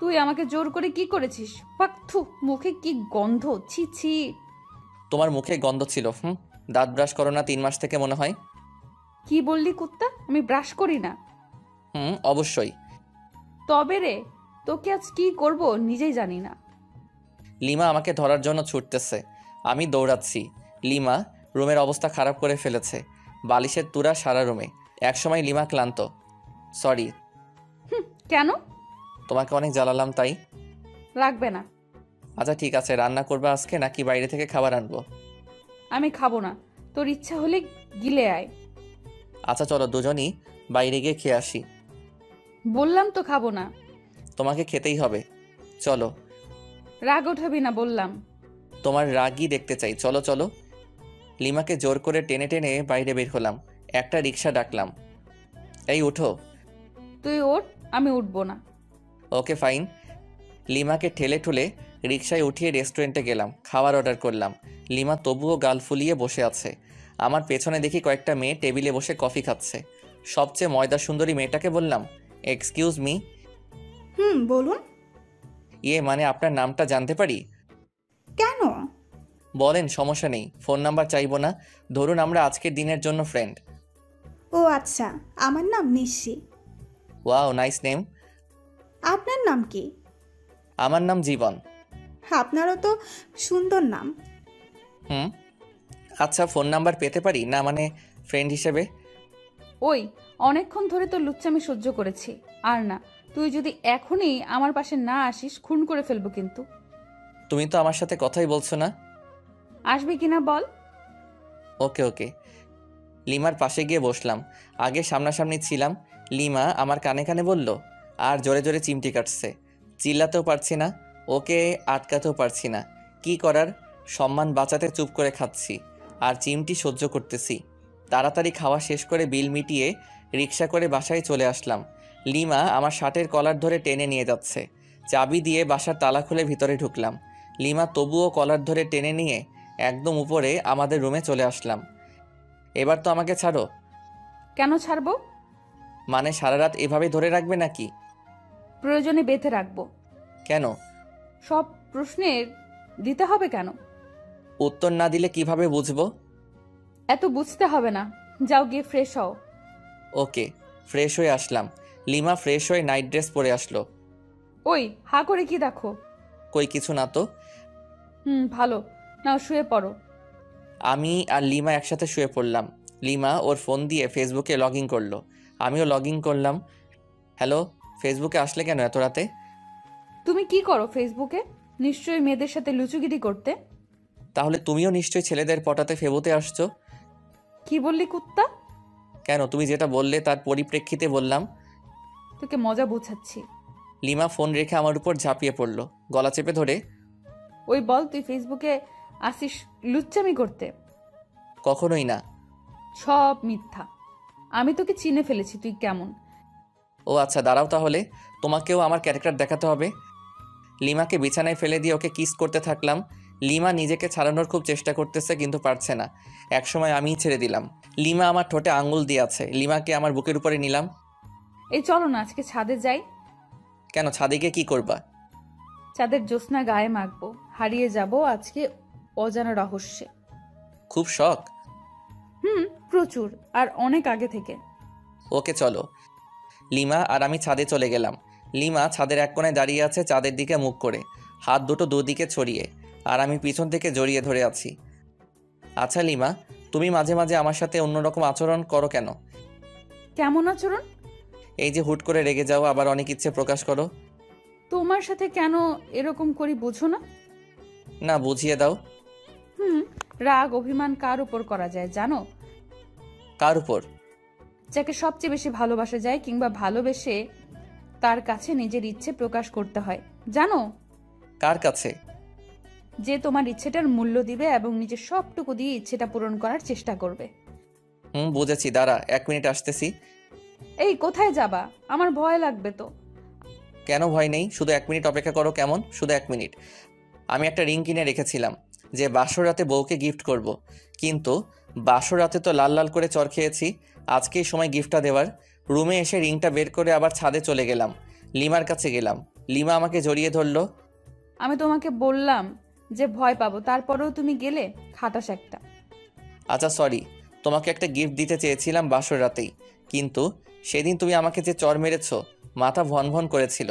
তুই আমাকে জোর করে কি করেছিস? পাকথু, মুখে কি গন্ধ, ছি ছি। তোমার মুখে গন্ধ ছিল। দাঁত ব্রাশ করো না 3 মাস থেকে মনে হয়। কি বললি কুত্তা? আমি ব্রাশ করি না। অবশ্যই। তবে রে, তোকে আজ কি করব নিজেই জানি না। লিমা আমাকে ধরার জন্য ছুটতেছে, আমি দৌড়াচ্ছি। লিমা রুমের অবস্থা খারাপ করে ফেলেছে, বালিশের তুরা সারা রুমে। একসময় লিমা ক্লান্ত। সরি। কেন? তোমাকে অনেক জ্বালালাম তাই। লাগবে না। আচ্ছা ঠিক আছে, রান্না করবে আজকে নাকি বাইরে থেকে খাবার আনবো? আমি খাবো না, তোর ইচ্ছা হলে গিলে আয়। আচ্ছা চলো দুজনই বাইরে গিয়ে খেয়ে আসি। বললাম তো খাবো না। তোমাকে খেতেই হবে, চলো। রাগ ওঠাবি না বললাম। তোমার রাগই দেখতে চাই, চলো চলো। লিমাকে জোর করে টেনে টেনে বাইরে বের হলাম। একটা রিক্সা ডাকলাম। এই উঠো। তুই ওঠ, আমি উঠবো না। Okay fine. লিমাকে ঠেলে ঠুলে রিক্সায় উঠিয়ে রেস্টুরেন্টে গেলাম, খাবার অর্ডার করলাম। লিমা তবুও গাল ফুলিয়ে বসে আছে। আমার পেছনে দেখি কয়েকটা মেয়ে টেবিলে বসে কফি খাচ্ছে। সবচেয়ে ময়দা সুন্দরী মেয়েটাকে বললাম, এক্সকিউজ মি। বলুন। মানে আপনার নামটা জানতে পারি? কেন? বলেন, সমস্যা নেই। ফোন নাম্বার চাইবো না, ধরুন আমরা আজকের দিনের জন্য ফ্রেন্ড। ও আচ্ছা, আমার নাম নিশি। Wow, nice name. আপনার নাম কি? আমার নাম জীবন। আপনারও তো সুন্দর নাম। আচ্ছা, ফোন নাম্বার পেতে পারি না, মানে ফ্রেন্ড হিসেবে? ওই, অনেকক্ষণ ধরে তো লুচ্চামি সহ্য করেছি, আর না। তুই যদি এখনই আমার পাশে না আসিস, খুন করে ফেলবো কিন্তু। তুমি তো আমার সাথে কথাই বলছো না। আসবি কিনা বল। ওকে ওকে। লিমার পাশে গিয়ে বসলাম। আগে সামনাসামনি ছিলাম। লিমা আমার কানে কানে বলল, আর জোরে জোরে চিমটি কাটছে। চিল্লাতেও পারছি না, ওকে আটকাতেও পারছি না। কি করার, সম্মান বাঁচাতে চুপ করে খাচ্ছি আর চিমটি সহ্য করতেছি। তাড়াতাড়ি খাওয়া শেষ করে বিল মিটিয়ে রিক্সা করে বাসায় চলে আসলাম। লিমা আমার শার্টের কলার ধরে টেনে নিয়ে যাচ্ছে। চাবি দিয়ে বাসার তালা খুলে ভিতরে ঢুকলাম। লিমা তবুও কলার ধরে টেনে নিয়ে একদম উপরে আমাদের রুমে চলে আসলাম। এবার তো আমাকে ছাড়ো। কেন ছাড়বো? মানে সারা রাত এভাবে ধরে রাখবে নাকি? প্রয়োজনে বেঁধে রাখবো। কেন? সব প্রশ্নের দিতে হবে কেন? উত্তর না দিলে কিভাবে বুঝবো? এত বুঝতে হবে না, যাও গিয়ে ফ্রেশ হও। ওকে। ফ্রেশ হয়ে আসলাম। লিমা ফ্রেশ হয়ে নাইট ড্রেস পরে আসলো। ওই, হা করে কি দেখো? কই কিছু না তো। ভালো, নাও শুয়ে পড়ো। আমি আর লিমা একসাথে শুয়ে পড়লাম। লিমা ওর ফোন দিয়ে ফেসবুকে লগ ইন করলো, আমিও লগ ইন করলাম। হ্যালো, ফেসবুকে আসলে কেন এত রাতে? তুমি কি করো ফেসবুকে? নিশ্চয়ই মেয়েদের সাথে লুচুগিরি করতে। তাহলে তুমিও নিশ্চয়ই ছেলেদের পটাতে ফেবুতে আসছো। কি বললি কুত্তা? কেন, তুমি যেটা বললে তার পরিপ্রেক্ষিতে বললাম। তোকে মজা বুঝাচ্ছি। লিমা ফোন রেখে আমার উপর ঝাঁপিয়ে পড়ল, গলা চেপে ধরে। ওই বল, তুই ফেসবুকে আসিস লুচ্চামি করতে? কখনোই না। সব মিথ্যা। আমি তোকে চিনে ফেলেছি, তুই কেমন। ও আচ্ছা, দাঁড়াও তাহলে, তোমাকেও আমার ক্যারেক্টার দেখাতে হবে। লিমাকে বিছানায় ফেলে দিয়ে ওকে কিস করতে থাকলাম। লিমা নিজেকে ছাড়ানোর খুব চেষ্টা করতেছে, কিন্তু পারছে না। একসময় আমিই ছেড়ে দিলাম। লিমা আমার ঠোঁটে আঙুল দিয়ে আছে। লিমাকে আমার বুকের উপরে নিলাম। এই চলো না আজকে ছাদে যাই। কেন, ছাদে গিয়ে কি করবা? চাঁদের জ্যোৎস্না গায়ে মাখবো, হারিয়ে যাব আজকে অজানা রহস্যে। খুব শখ? প্রচুর, আর অনেক আগে থেকে। ওকে চলো। লিমা আর আমি ছাদে চলে গেলাম। লিমা ছাদের এক কোণায় দাঁড়িয়ে আছে, চাঁদের দিকে মুখ করে, হাত দুটো দুদিকে ছড়িয়ে, আর আমি পিছন থেকে জড়িয়ে ধরে আছি। আচ্ছা লিমা, তুমি মাঝে মাঝে আমার সাথে অন্যরকম আচরণ করো কেন? কেমন আচরণ? এই যে হুট করে রেগে যাও, আবার অনেক ইচ্ছে প্রকাশ করো। তোমার সাথে কেন এরকম করি বুঝো না? না, বুঝিয়ে দাও। রাগ অভিমান কার উপর করা যায় জানো? কার উপর? যাকে সবচেয়ে বেশি ভালোবাসা যায়, কিংবা ভালোবেসে তার কাছে নিজের ইচ্ছে প্রকাশ করতে হয়, জানো? কার কাছে? যে তোমার ইচ্ছেটার মূল্য দিবে এবং নিজের সবটুকু দিয়ে ইচ্ছেটা পূরণ করার চেষ্টা করবে। বুঝেছি, দাঁড়া 1 মিনিট আসতেছি। এই কোথায় যাবা? আমার ভয় লাগবে তো। কেন ভয় নেই, শুধু 1 মিনিট অপেক্ষা করো, কেমন? শুধু 1 মিনিট। আমি একটা রিং কিনে রেখেছিলাম যে বাসর রাতে বউকে গিফট করব, কিন্তু বাসর রাতে তো লাল লাল করে চর খেয়েছি। আজকেই সময় গিফটটা দেওয়ার। রুমে এসে রিংটা বের করে আবার ছাদে চলে গেলাম। লিমার কাছে গেলাম। লিমা আমাকে জড়িয়ে ধরলো। আমি তোমাকে বললাম যে ভয় পাবো, তারপরেও তুমি গেলে, খাটাস একটা। আচ্ছা সরি, তোমাকে একটা গিফট দিতে চেয়েছিলাম বাসর রাতেই, কিন্তু সেদিন তুমি আমাকে যে চর মেরেছ, মাথা ভন ভন করেছিল।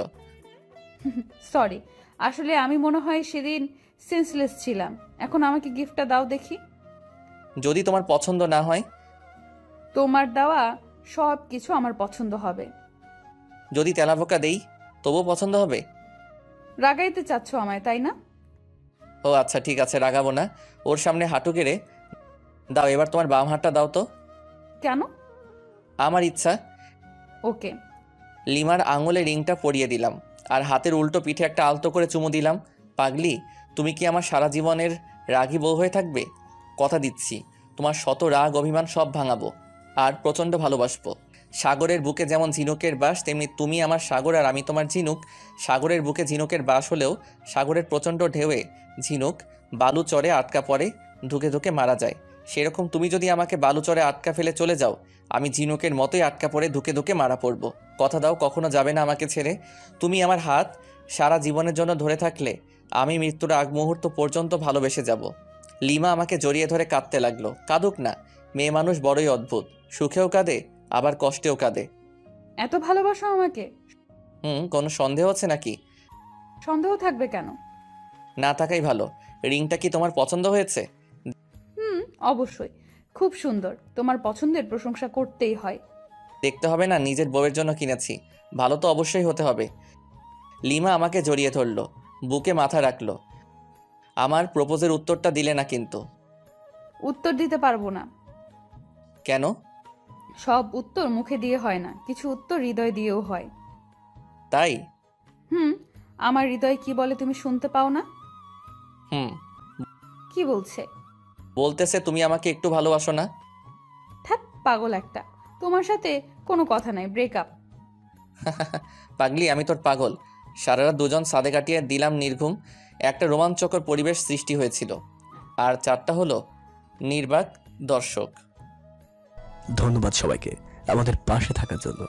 সরি, আসলে আমি মনে হয় সেদিন সেন্সলেস ছিলাম। এখন আমাকে গিফটটা দাও দেখি। যদি তোমার পছন্দ না হয়? তোমার দেওয়া সব কিছু আমার পছন্দ হবে। যদি তেলাপোকা দেই তবুও পছন্দ হবে? রাগাইতে চাচ্ছ আমায়, তাই না? ও আচ্ছা ঠিক আছে, রাগাবো না। ওর সামনে হাঁটু গেড়ে দাও। এবার তোমার বাম হাতটা দাও তো। কেন? আমার ইচ্ছা। ওকে। লিমার আঙুলে রিংটা পরিয়ে দিলাম, আর হাতের উল্টো পিঠে একটা আলতো করে চুমু দিলাম। পাগলি, তুমি কি আমার সারা জীবনের রাগী বউ হয়ে থাকবে? কথা দিচ্ছি, তোমার শত রাগ অভিমান সব ভাঙাবো, আর প্রচণ্ড ভালোবাসবো। সাগরের বুকে যেমন ঝিনুকের বাস, তেমনি তুমি আমার সাগর আর আমি তোমার ঝিনুক। সাগরের বুকে ঝিনুকের বাস হলেও সাগরের প্রচণ্ড ঢেউয়ে ঝিনুক বালু চরে আটকা পড়ে, ধুকে ধুকে মারা যায়। সেরকম তুমি যদি আমাকে বালু চরে আটকা ফেলে চলে যাও, আমি ঝিনুকের মতোই আটকা পড়ে ধুকে ধুকে মারা পড়ব। কথা দাও, কখনো যাবে না আমাকে ছেড়ে। তুমি আমার হাত সারা জীবনের জন্য ধরে থাকলে আমি মৃত্যুর আগ মুহূর্ত পর্যন্ত ভালোবেসে যাব। লিমা আমাকে জড়িয়ে ধরে কাঁদতে লাগলো। কাঁদুক না, মেয়ে মানুষ বড়ই অদ্ভুত, সুখেও কাঁদে আবার কষ্টেও কাঁদে। এত ভালোবাসো আমাকে? কোনো সন্দেহ আছে নাকি? সন্দেহ থাকবে কেন? না থাকাই ভালো। রিংটা কি তোমার পছন্দ হয়েছে? অবশ্যই, খুব সুন্দর। তোমার পছন্দের প্রশংসা করতেই হয়। দেখতে হবে না, নিজের বউয়ের জন্য কিনেছি, ভালো তো অবশ্যই হতে হবে। লিমা আমাকে জড়িয়ে ধরলো, বুকে মাথা রাখলো। আমার প্রপোজের উত্তরটা দিলে না কিন্তু। উত্তর দিতে পারবো না। কেন? সব উত্তর মুখে দিয়ে হয় না, কিছু উত্তর হৃদয় দিয়েও হয়। তাই? আমার হৃদয় কি বলে তুমি শুনতে পাও না? কি বলছে? বলতেছে তুমি আমাকে একটু ভালোবাসো না। থাক পাগল একটা, তোমার সাথে কোনো কথা নাই, ব্রেকআপ। পাগলি, আমি তোর পাগল। সারা রাত দুজন সাদে কাটিয়ে দিলাম নির্ঘুম। একটা রোমাঞ্চকর পরিবেশ সৃষ্টি হয়েছিল, আর 4টা হলো নির্বাক দর্শক। ধন্যবাদ সবাইকে আমাদের পাশে থাকার জন্য।